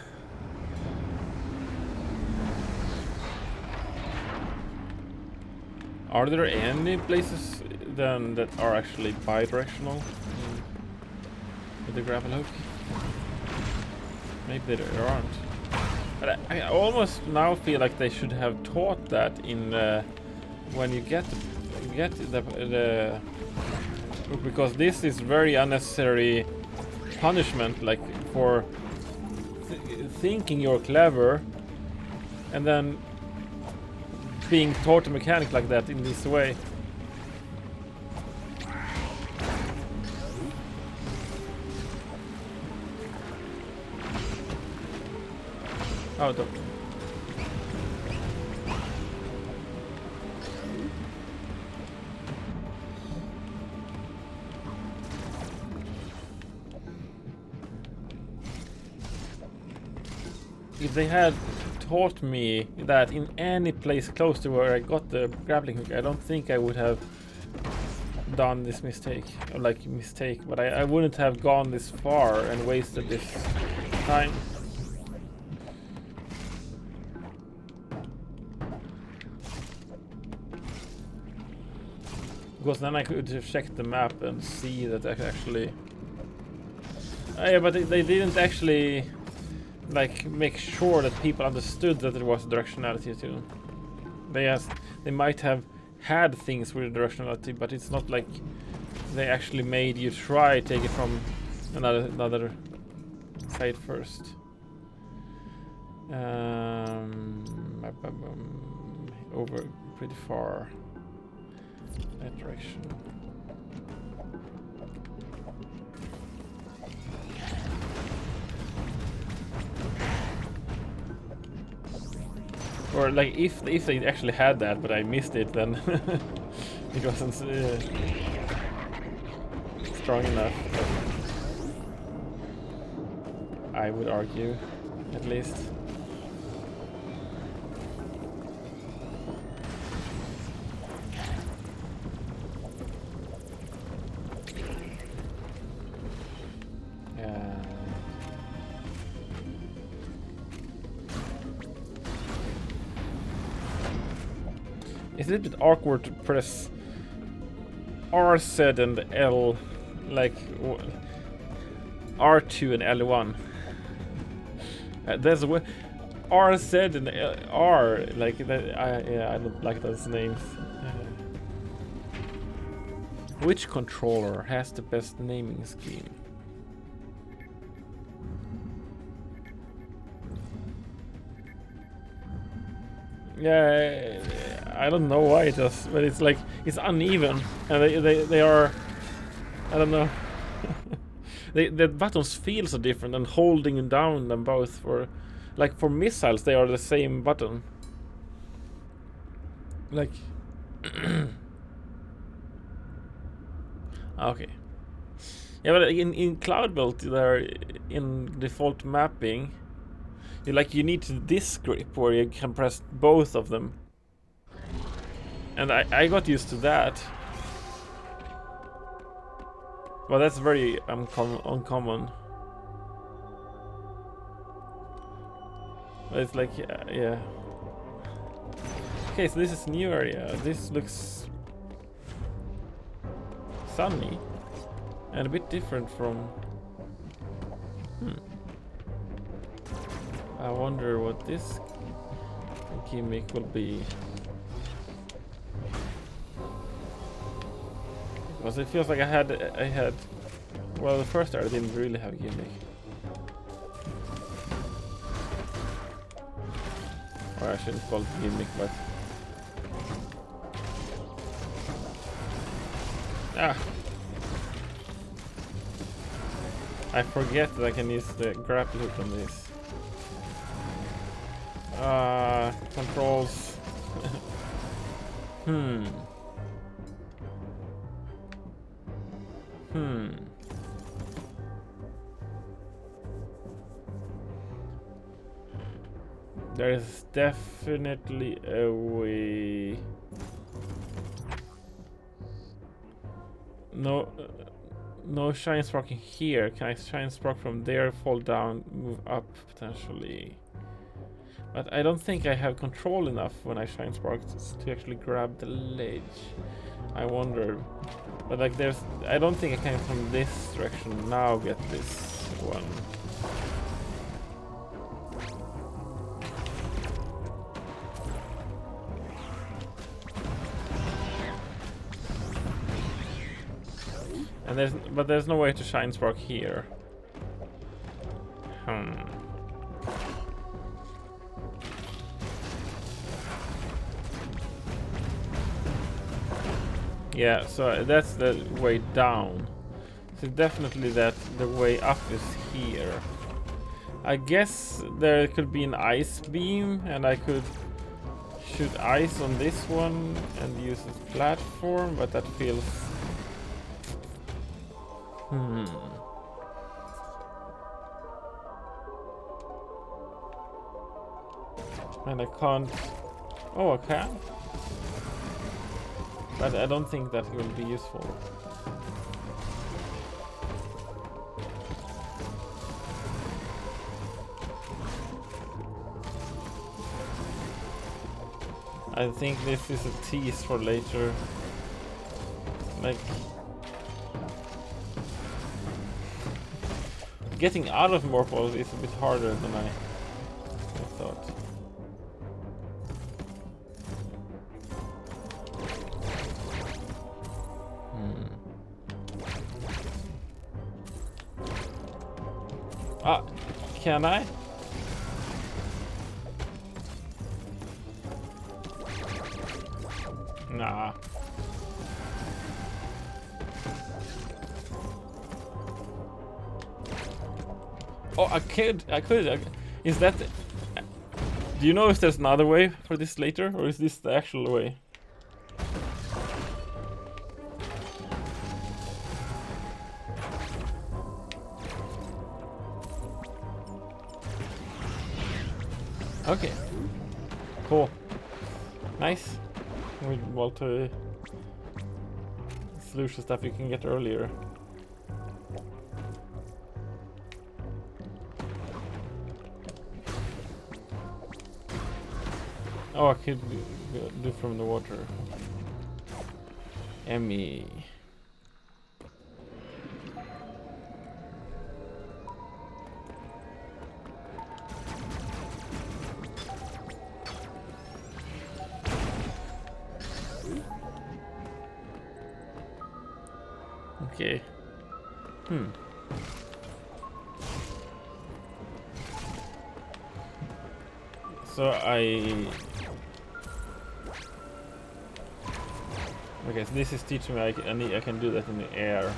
Are there any places then that are actually bi-directional with the gravel hook? Maybe there aren't. But I almost now feel like they should have taught that in when you get the because this is very unnecessary punishment, like for thinking you're clever and then being taught a mechanic like that in this way. Oh, don't. If they had taught me that in any place close to where I got the grappling hook, I don't think I would have done this mistake. Or like mistake, but I wouldn't have gone this far and wasted this time. Because then I could have checked the map and see that I actually... yeah, but they didn't actually like make sure that people understood that there was directionality too. They might have had things with directionality, but it's not like they actually made you try take it from another side first. Over pretty far. That direction. Or like if they actually had that, but I missed it, then it wasn't strong enough. I would argue, at least. It's a little bit awkward to press RZ and L, like R2 and L1. There's a way RZ and R, like that. I don't like those names. Which controller has the best naming scheme? Yeah, I don't know why it does, but it's like it's uneven, and they are, I don't know. The buttons feel so different, and holding down them both for, like for missiles, they are the same button. Like, okay. Yeah, but in Cloud Belt, they're in default mapping. You need this grip where you can press both of them, and I got used to that. Well, that's very uncommon. But it's like, yeah. Okay, so this is new area. This looks sunny and a bit different from. I wonder what this gimmick will be. Because it feels like I had. Well, the first area didn't really have a gimmick. Or I shouldn't call it a gimmick, but. Ah! I forget that I can use the grapple hook on this. Controls. There is definitely a way. No shine sparking here. Can I shine spark from there, fall down, move up potentially? But I don't think I have control enough when I shine spark to actually grab the ledge. I wonder. But like I don't think I can from this direction now get this one. And there's no way to shine spark here. Yeah, so that's the way down. So definitely that the way up is here. I guess there could be an ice beam, and I could shoot ice on this one and use this platform, but that feels. And I can't. Oh, I can. But I don't think that will be useful. I think this is a tease for later. Like, getting out of Morphle is a bit harder than I thought. Ah, can I? Nah. Oh, I could. Is that? Do you know if there's another way for this later, or is this the actual way? Okay. Cool. Nice. With multi solution stuff you can get earlier. Oh, I could do from the water. Emmy. Okay. So I Okay, so this is teaching me I can do that in the air.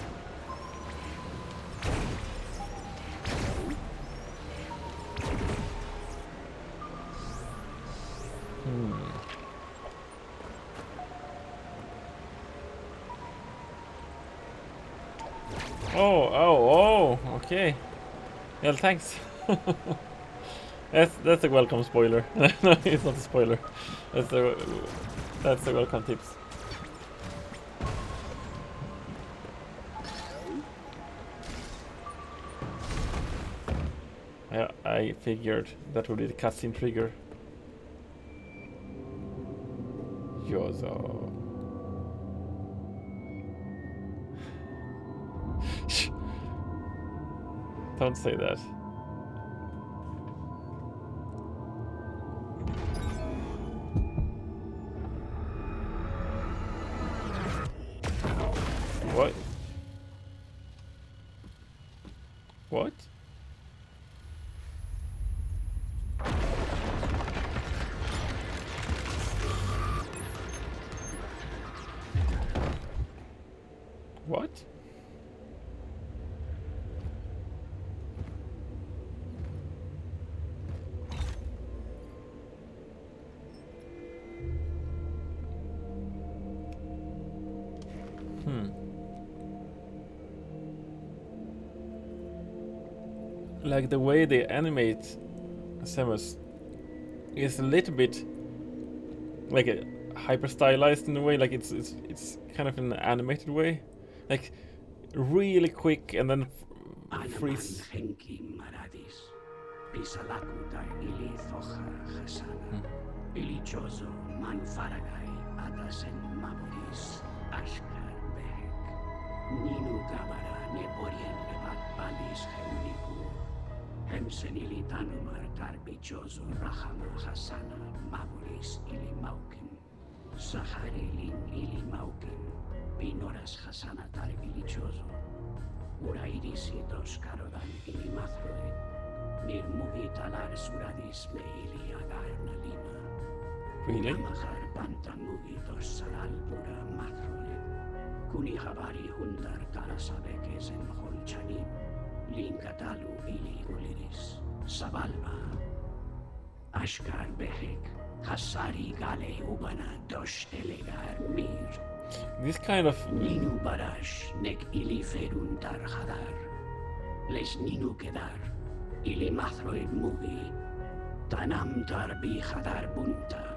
Oh, okay. Yeah, thanks. That's a welcome spoiler. No, it's not a spoiler. That's a welcome tips. Yeah, I figured that would be the cutscene trigger. Yozo. Don't say that. What? What? What? Like the way they animate Samus is a little bit like a hyper stylized in a way, like it's kind of an animated way, like really quick and then freeze. Hemsenilitanumar tarbichoso rahama hasana maburis ilimaukin. Saharilin ilimaukin. Pinoras hasana tarbilichoso. Urairisitos karodan ilimathroid. Nirmugitalar suradis me iliagarna lima. Really? Mahar pantamugitos salal pura mathroid. Kunihabari hundar talasabekes en holchanim. Linkatalu ili uliris, Sabalba, Ashkar Behek, Hasari Gale Ubana Dosh Elegar Mir. This kind of Ninu Barash Nek ili Ferun Tar Hadar. Les Ninu Kedar, ili Mathroid Mugi. Tanam Tarbi Hadar Bunta,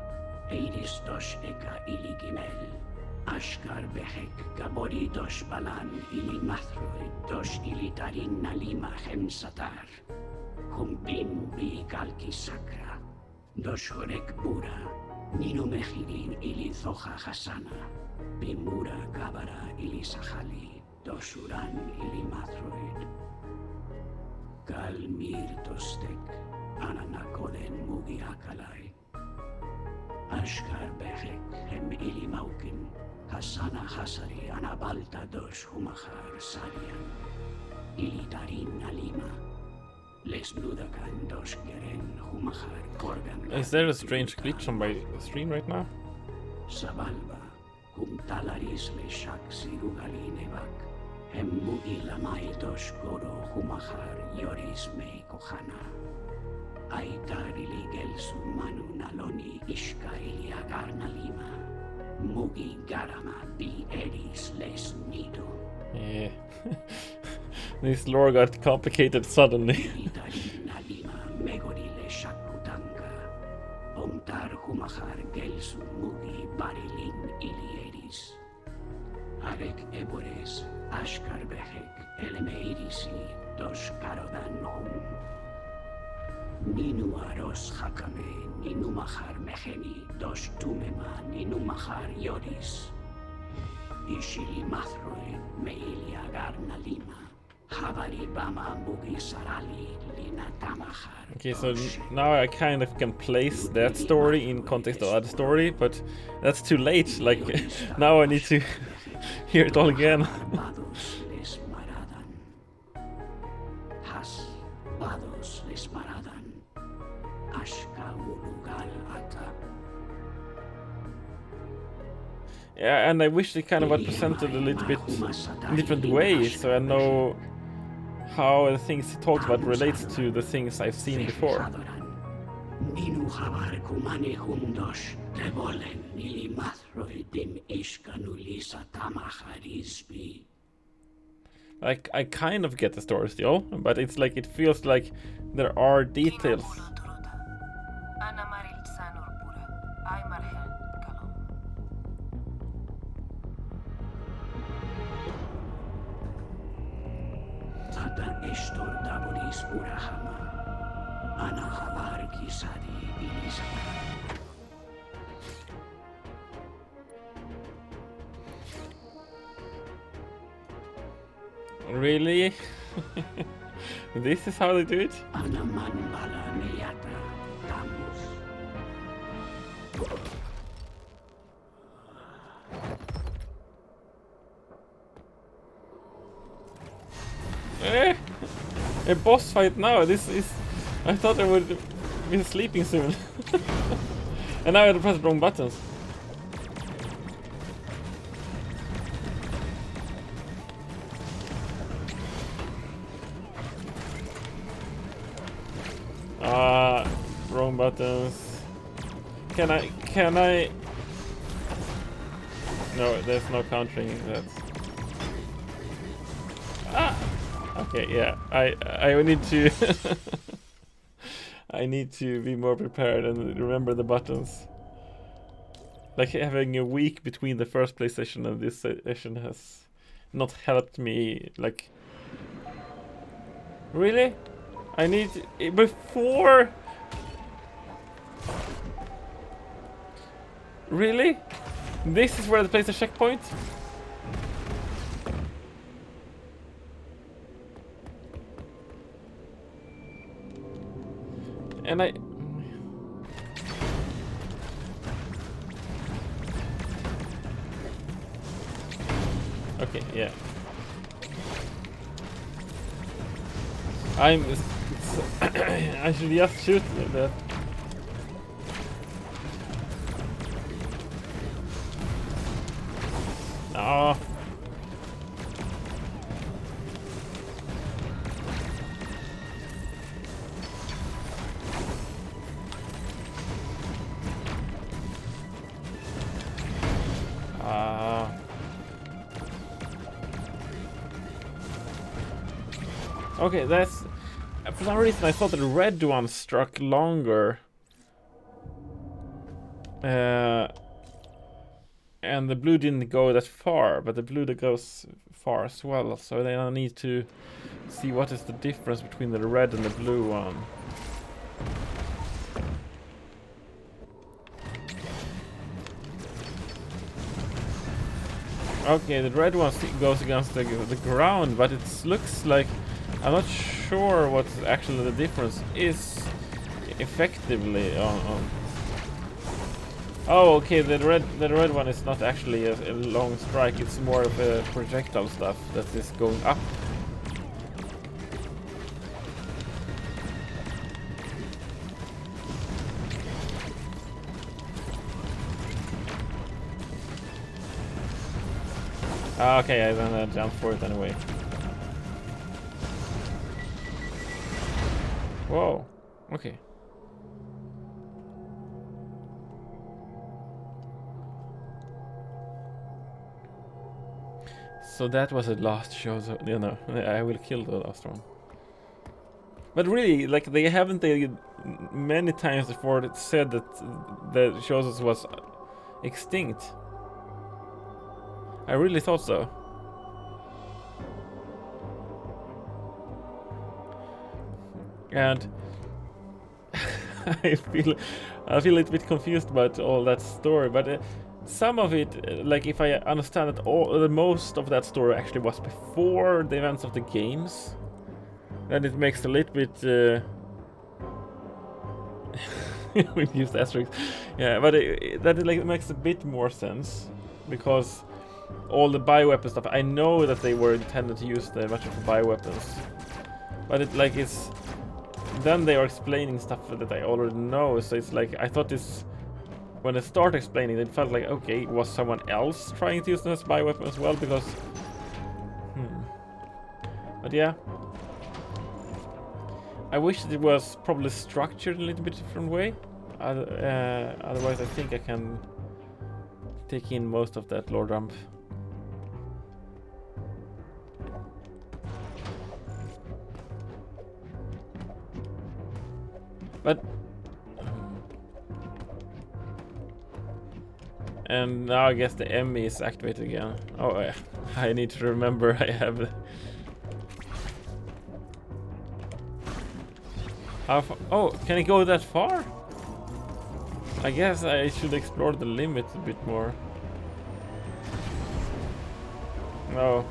Eiris Dosh Eka ili Gimel. Ashkar Behek Gabori Dosh Balan ili Mathroid Dosh ili Tarin Nalima Hemsatar Humbim Bi Kalki Sakra Dosh Horek Bura Ninu Mehirin ili Zoha Hasana Bimura Kabara ili Sahali Dosh Uran ili Mathroid Kalmir Tostek Ananakoden Mugi Akalai Ashkar Behek Hem ili Maukin Hasana Hasari Anabalta Dosh Humahar Sarian Ilitarin Alima Les Nudakan Dosh Geren Humahar Korgan. Is there a strange glitch on my stream right now? Sabalba Humtalaris Le Shak Sirugali Nevak Hemmugi Lamai Dosh Goro Humahar Yoris Me Kohana Aitar Iligel Sumanu Naloni Ishka Iliagarna Lima Mugi Garama Bi Eris Les Nido. Yeah. This lore got complicated suddenly. Nalima Megori Le Shakutanka Omtar Humahar Gelsu Mugi Barilin Ilieris Arek Ebores Ashkar Behek Elemeirisi Dos Karodan Hum Ninu Aros Hakame Ninu Mahar Meheni Dos Tumema Ninu Mahar Yoris Ishili Mathroid Meilia Garna Lima Habari Bama Mugi Sarali Lina Tamahar. Okay, so now I kind of can place that story in context of other story, but that's too late. Like now I need to hear it all again. Yeah, and I wish they kind of was presented a little bit in different ways, so I know how the things he talks about relates to the things I've seen before. Like, I kind of get the story still, but it's like it feels like there are details. Really? This is how they do it? A boss fight now. This is... I thought I would be sleeping soon. And now I had to press the wrong buttons. Wrong buttons. Can I... No, there's no countering that. Okay, yeah. I need to... I need to be more prepared and remember the buttons. Like, having a week between the first play session and this session has not helped me, like... Really? I need... Before... Really? This is where they place a checkpoint? And I... Okay, yeah. I should just shoot that. No. Okay, that's... For some reason I thought the red one struck longer. And the blue didn't go that far, but the blue that goes far as well. So then I need to see what is the difference between the red and the blue one. Okay, the red one goes against the ground, but it looks like... I'm not sure what actually the difference is effectively on... Oh, okay, the red one is not actually a long strike, it's more of a projectile stuff that is going up. Okay, I then jump for it anyway. Whoa, okay. So that was the last show, so, you know, I will kill the last one. But really, like, they haven't many times before said that the Shozos was extinct. I really thought so. And I feel a little bit confused about all that story, but some of it, like, if I understand that most of that story actually was before the events of the games, then it makes a little bit we used asterisks. Yeah, but that like makes a bit more sense, because all the bioweapon stuff, I know that they were intended to use the much of the bioweapons, but it's then they are explaining stuff that I already know, so it's like I thought this when I started explaining, it felt like, okay, was someone else trying to use them as bioweapon as well? Because, but yeah, I wish it was probably structured in a little bit different way. Otherwise, I think I can take in most of that lore dump. But and now I guess the ME is activated again. Oh, I need to remember I have. How far? Oh, can it go that far? I guess I should explore the limit a bit more. No.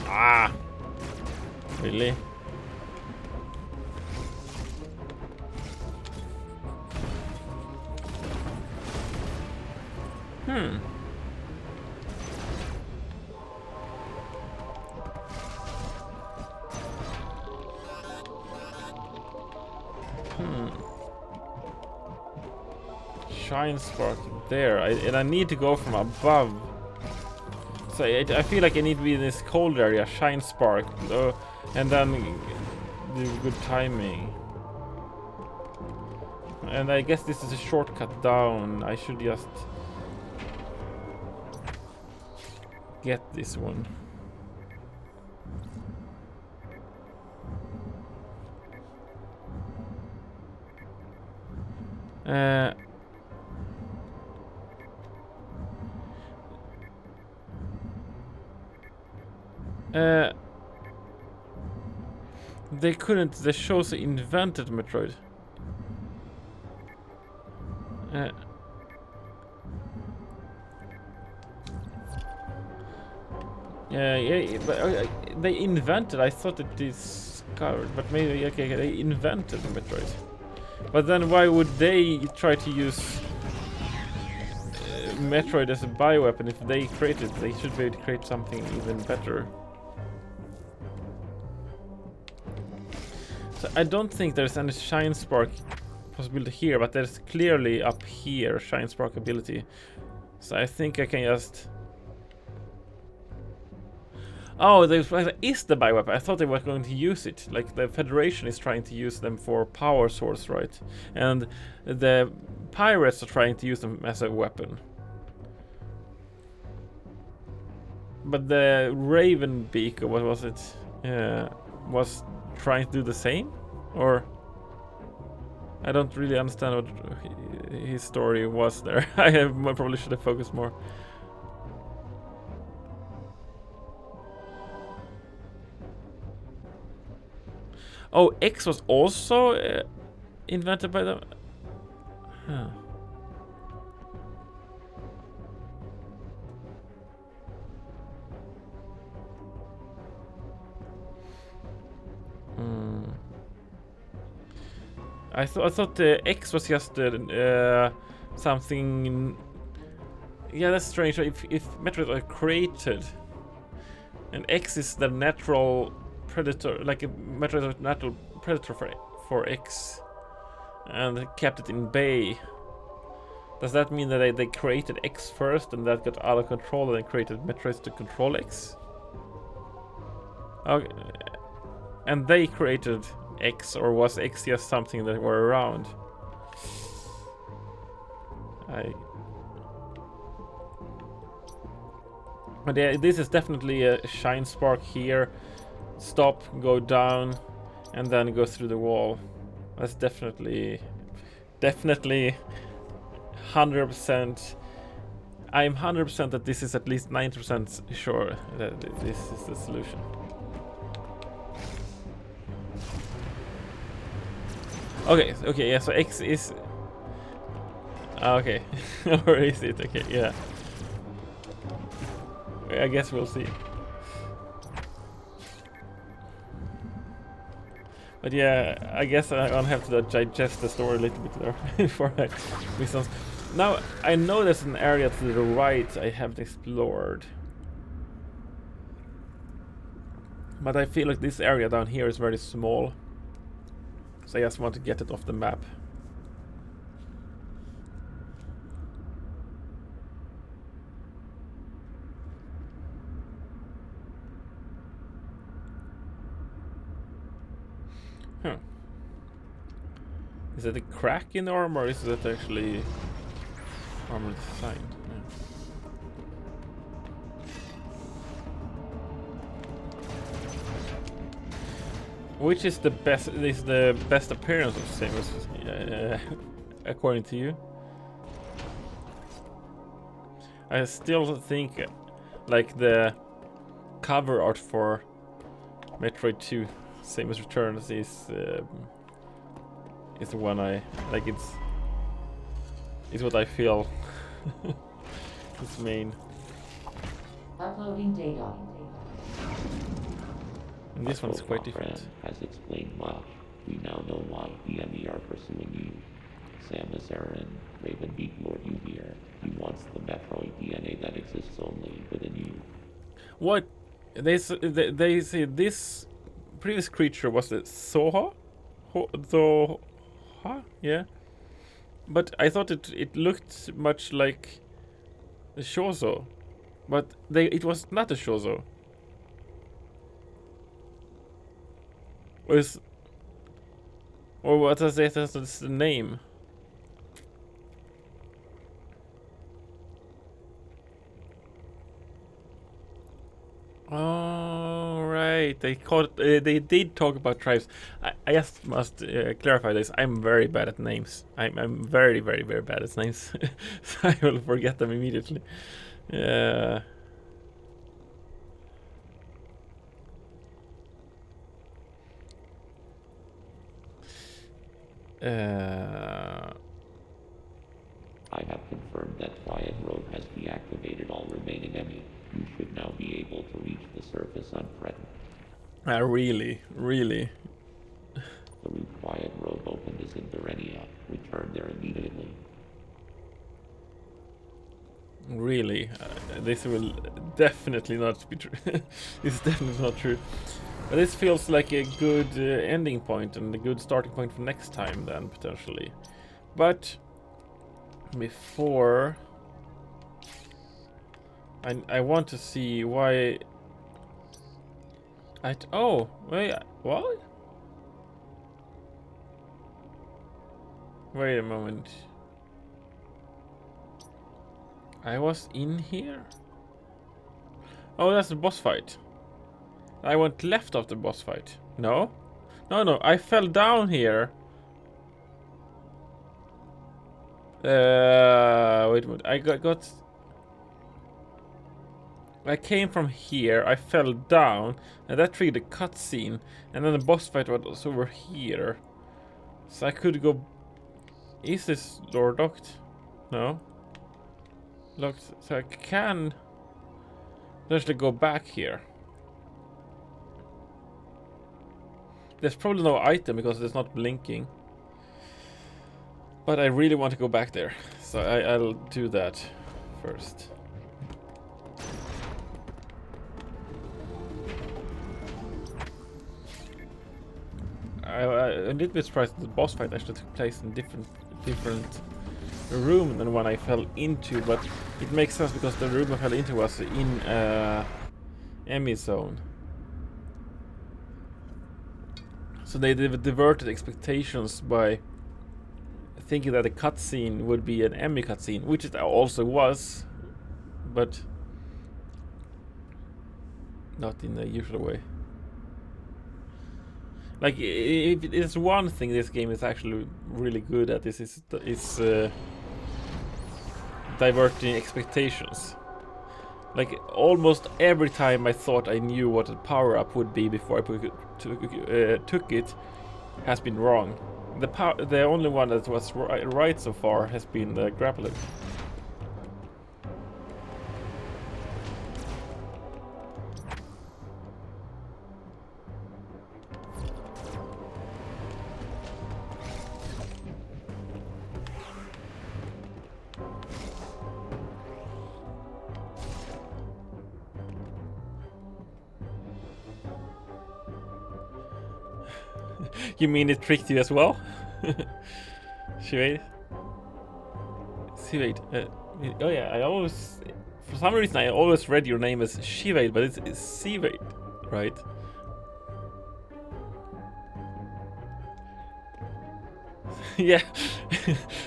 Ah! Really? Shine spark there, and I need to go from above. So I feel like I need to be in this cold area, shine spark, and then do good timing. And I guess this is a shortcut down. I should just get this one. They couldn't. The shows invented Metroid. Yeah, but they invented. I thought it discovered, but maybe okay, they invented Metroid. But then why would they try to use Metroid as a bioweapon if they created? They should be able to create something even better. So I don't think there's any shine spark possibility here, but there's clearly up here shine spark ability. So I think I can just. Oh, is the bioweapon. I thought they were going to use it. Like the Federation is trying to use them for power source, right? And the pirates are trying to use them as a weapon. But the Raven Beak, or what was it? Was trying to do the same? Or I don't really understand what his story was there. I probably should have focused more. Oh, X was also invented by them? Huh. I thought X was just something. Yeah, that's strange. If Metroid are created, and X is the natural predator, like a Metroid is natural predator for X, and kept it in bay. Does that mean that they created X first, and that got out of control, and then created Metroids to control X? Okay. And they created X, or was X just something that were around? But yeah, this is definitely a shine spark here. Stop, go down, and then go through the wall. That's definitely 100%. I'm 100% that this is at least 90% sure that this is the solution. Okay, yeah, so X is. Okay, or is it? Okay, yeah. I guess we'll see. But yeah, I guess I'll have to digest the story a little bit there before I miss some. Now, I know there's an area to the right I haven't explored. But I feel like this area down here is very small. So I just want to get it off the map. Huh. Is it a crack in the armor, or is it actually armor design? Yeah. Which is the best? Is the best appearance of Samus, according to you? I still think, like the cover art for Metroid 2, Samus Returns, is the one I like. It's what I feel is main. Uploading data. And this one is quite different. Has explained much. We now know why the enemy are pursuing you. Samus Aran, Ravenbeak lured you here. He wants the Metroid DNA that exists only within you. What? They say this previous creature was the Soha? Huh? Yeah. But I thought it looked much like the Shozo. But it was not a Shozo. Or what is it as the name? Oh, right. They did talk about tribes. I just must clarify this. I'm very bad at names. I'm very, very, very bad at names. So I will forget them immediately. Yeah. I have confirmed that Quiet Road has deactivated all remaining enemies. You should now be able to reach the surface unthreatened. Really? The route Quiet Road opened is in Berenia. Return there immediately. Really? This will definitely not be true. This is definitely not true. But this feels like a good ending point and a good starting point for next time then, potentially. But before... I want to see why... Oh, wait, what? Wait a moment. I was in here? Oh, that's the boss fight. I went left of the boss fight. No? No, I fell down here. Wait a minute. I came from here, I fell down, and that triggered a cutscene, and then the boss fight was over here. So I could go... Is this door locked? No? Locked, so I can actually go back here. There's probably no item because it's not blinking. But I really want to go back there, so I'll do that first. I'm a little bit surprised that the boss fight actually took place in different room than one I fell into, but it makes sense because the room I fell into was in Emmy zone. So they diverted expectations by thinking that the cutscene would be an Emmy cutscene, which it also was, but not in the usual way. Like, if it's one thing this game is actually really good at, this is diverting expectations. Like, almost every time I thought I knew what a power-up would be before I took it, has been wrong. The only one that was right so far has been the grappling. You mean it tricked you as well? Shivade? Shivade. Oh yeah, I always... For some reason I always read your name as Shivade, but it's Shivade, right? Yeah.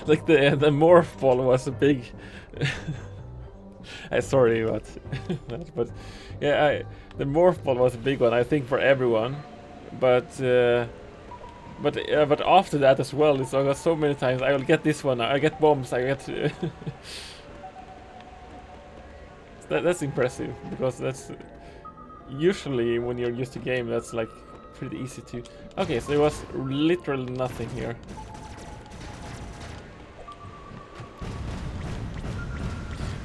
Like the morph ball was a big... sorry about that, but yeah, the morph ball was a big one, I think, for everyone. But after that as well, it's I got so many times. I will get this one. I get bombs. I get. That's impressive, because that's usually when you're used to game, that's like pretty easy to. Okay, so there was literally nothing here.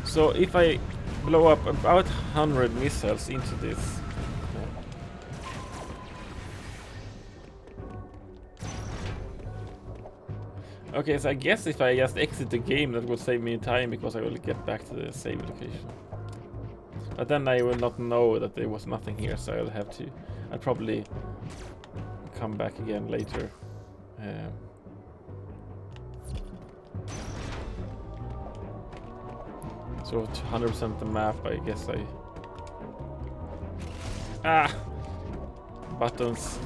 So if I blow up about 100 missiles into this. Okay, so I guess if I just exit the game, that will save me time, because I will get back to the save location. But then I will not know that there was nothing here, so I'll have to... I'll probably come back again later. So to 100% the map, I guess I... Ah! Buttons.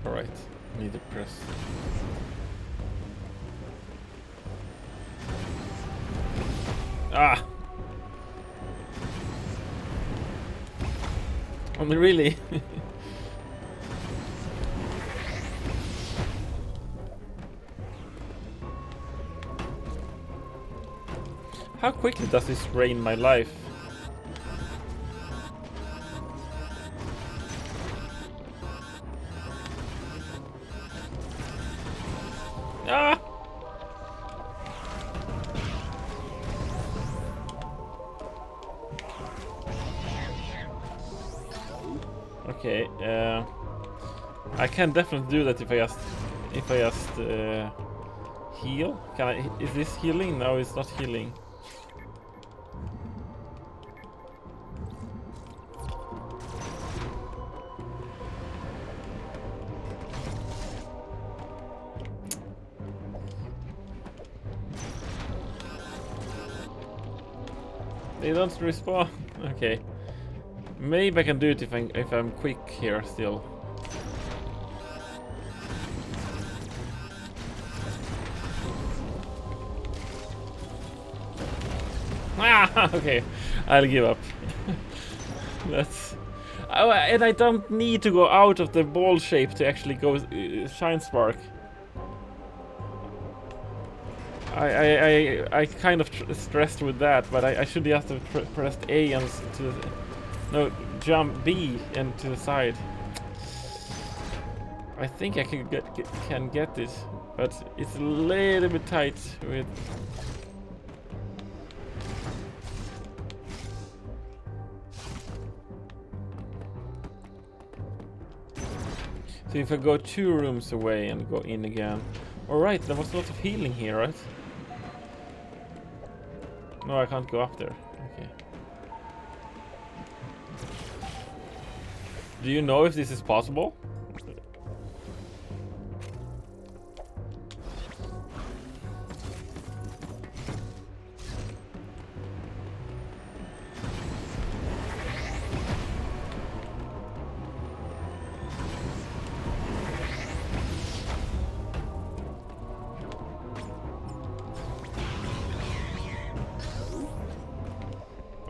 Alright, need to press. Ah! I mean, really? How quickly does this drain my life? Ah! Okay, I can definitely do that if I just heal. Can I? Is this healing? No, it's not healing. They don't respawn. Okay. Maybe I can do it if I'm quick here still. Ah, okay. I'll give up. That's. Oh, and I don't need to go out of the ball shape to actually go shine spark. I kind of stressed with that, but I should just have pressed A and no, jump B and to the side. I think I can get it, but it's a little bit tight with. So if I go 2 rooms away and go in again. Alright, there was a lot of healing here, right? No, I can't go up there. Okay. Do you know if this is possible?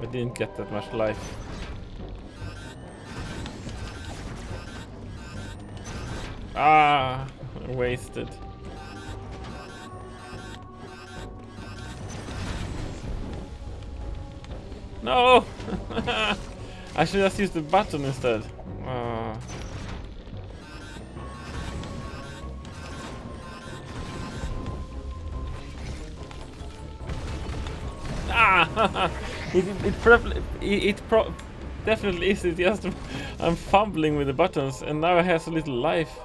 I didn't get that much life. Ah, wasted. No! I should just use the button instead. Ah! it definitely is. It just I'm fumbling with the buttons, and now I have so little life.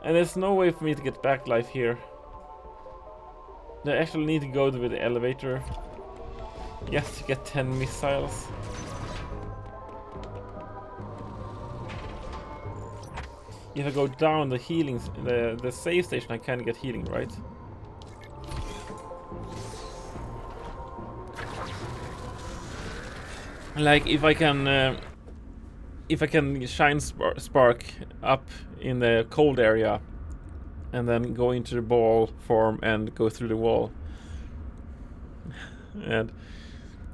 And there's no way for me to get back life here. I actually need to go with the elevator. Yes, you get 10 missiles. If I go down the healing, the save station, I can get healing, right? Like if I can shine spark up in the cold area, and then go into the ball form and go through the wall. And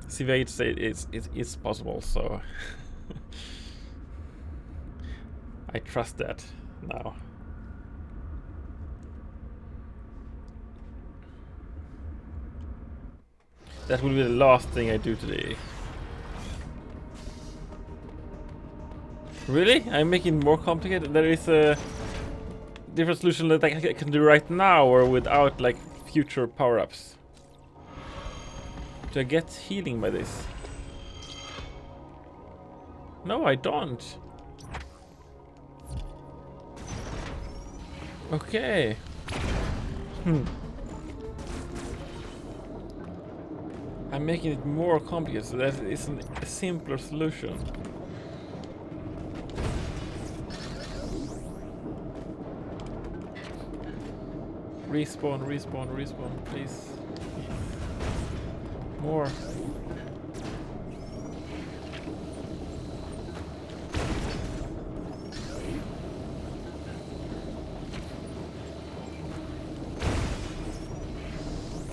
CV8 say it's possible, so I trust that now. That will be the last thing I do today. Really? I'm making it more complicated? There is a different solution that I can do right now or without like future power-ups. Do I get healing by this? No, I don't. Okay. I'm making it more complicated, so that is a simpler solution. Respawn, respawn, respawn, please. More.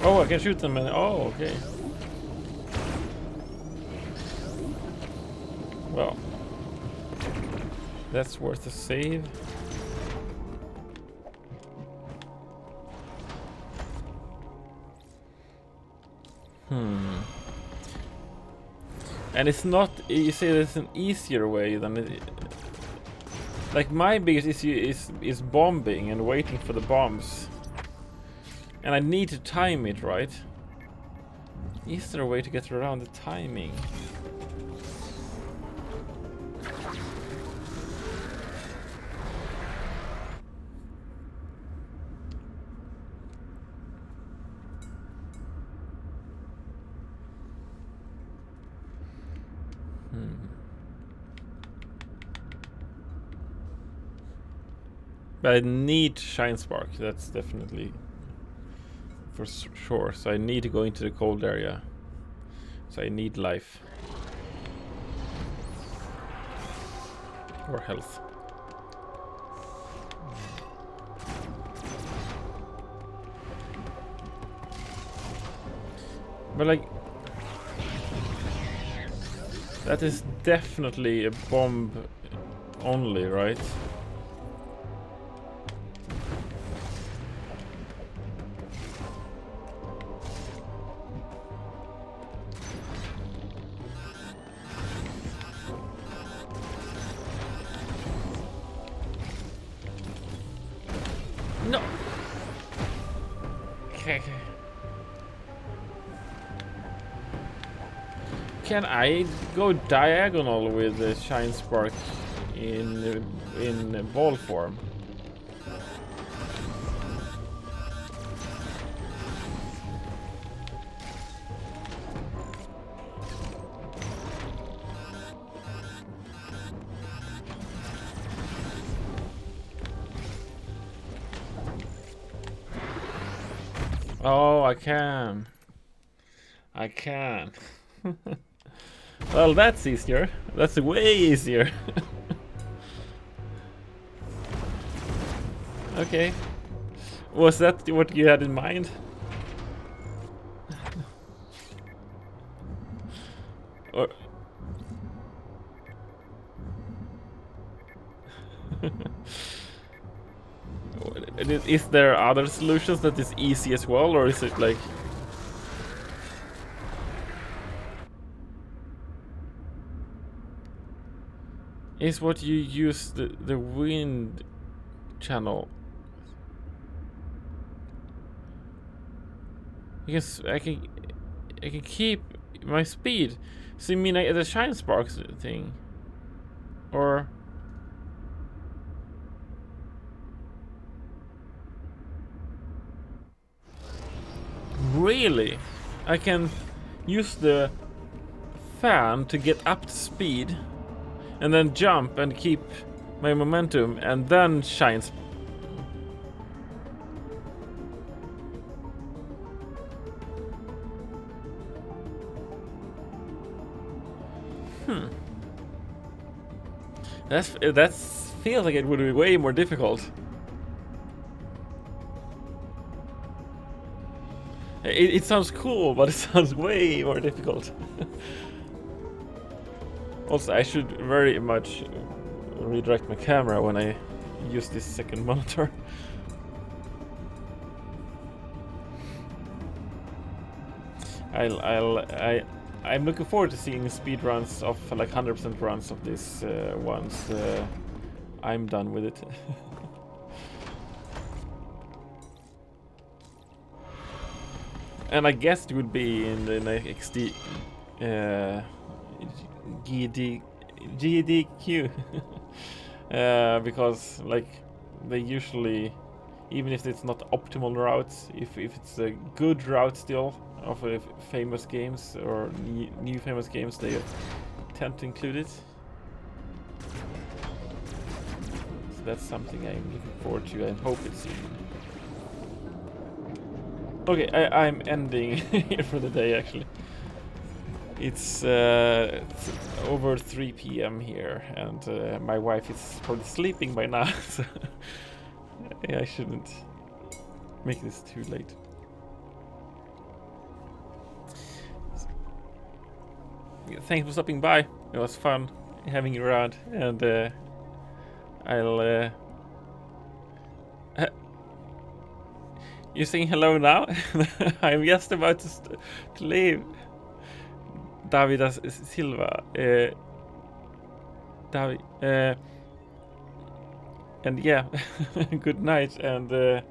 Oh, I can shoot them and oh, okay. Well, that's worth a save. And it's not, you say there's an easier way than it. Like my biggest issue is bombing and waiting for the bombs. And I need to time it, right? Is there a way to get around the timing? But I need Shine Spark, that's definitely for sure. So I need to go into the cold area. So I need life. Or health. But like, that is definitely a bomb only, right? No. Okay. Can I go diagonal with the Shine Spark in ball form? Oh, I can. I can. Well, that's easier. That's way easier. Okay. Was that what you had in mind? Or is there other solutions that is easy as well, or is it like? Is what you use the wind channel? Because I can keep my speed. So you mean the Shine Sparks thing, or? Really? I can use the fan to get up to speed, and then jump and keep my momentum, and then shine. That feels like it would be way more difficult. It sounds cool, but it sounds way more difficult. Also, I should very much redirect my camera when I use this second monitor. I'm looking forward to seeing speed runs of like 100% runs of this once I'm done with it. And I guess it would be in the XD GDQ because like they usually, even if it's not optimal routes, if it's a good route still of famous games or new famous games, they tend to include it. So that's something I'm looking forward to and hope it's soon. Okay, I'm ending here for the day actually. It's over 3 p.m. here, and my wife is probably sleeping by now, so I shouldn't make this too late. Thanks for stopping by. It was fun having you around, and I'll. You're saying hello now? I'm just about to leave. David Silva. David. And yeah, good night. And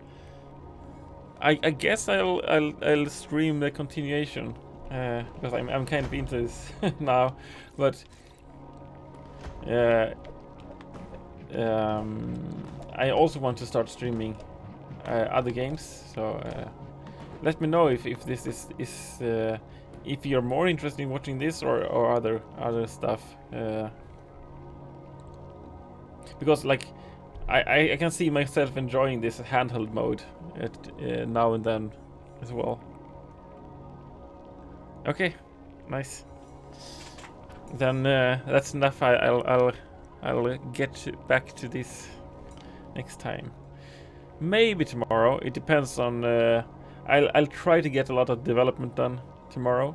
I guess I'll stream the continuation because I'm kind of into this now, but I also want to start streaming other games. So let me know if this is if you're more interested in watching this or other stuff. Because like I can see myself enjoying this handheld mode at now and then as well. Okay, nice. Then that's enough. I'll get back to this next time. Maybe tomorrow. It depends on. I'll try to get a lot of development done tomorrow,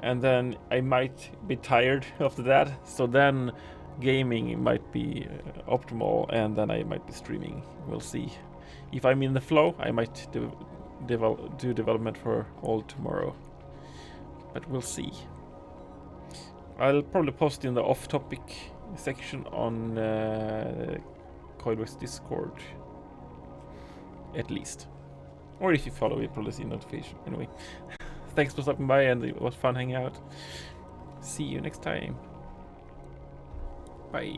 and then I might be tired after that. So then gaming might be optimal, and then I might be streaming. We'll see. If I'm in the flow, I might do development for all tomorrow, but we'll see. I'll probably post in the off-topic section on Coilworks Discord, at least. Or if you follow, you'll probably see a notification. Anyway, thanks for stopping by, and it was fun hanging out. See you next time. Bye.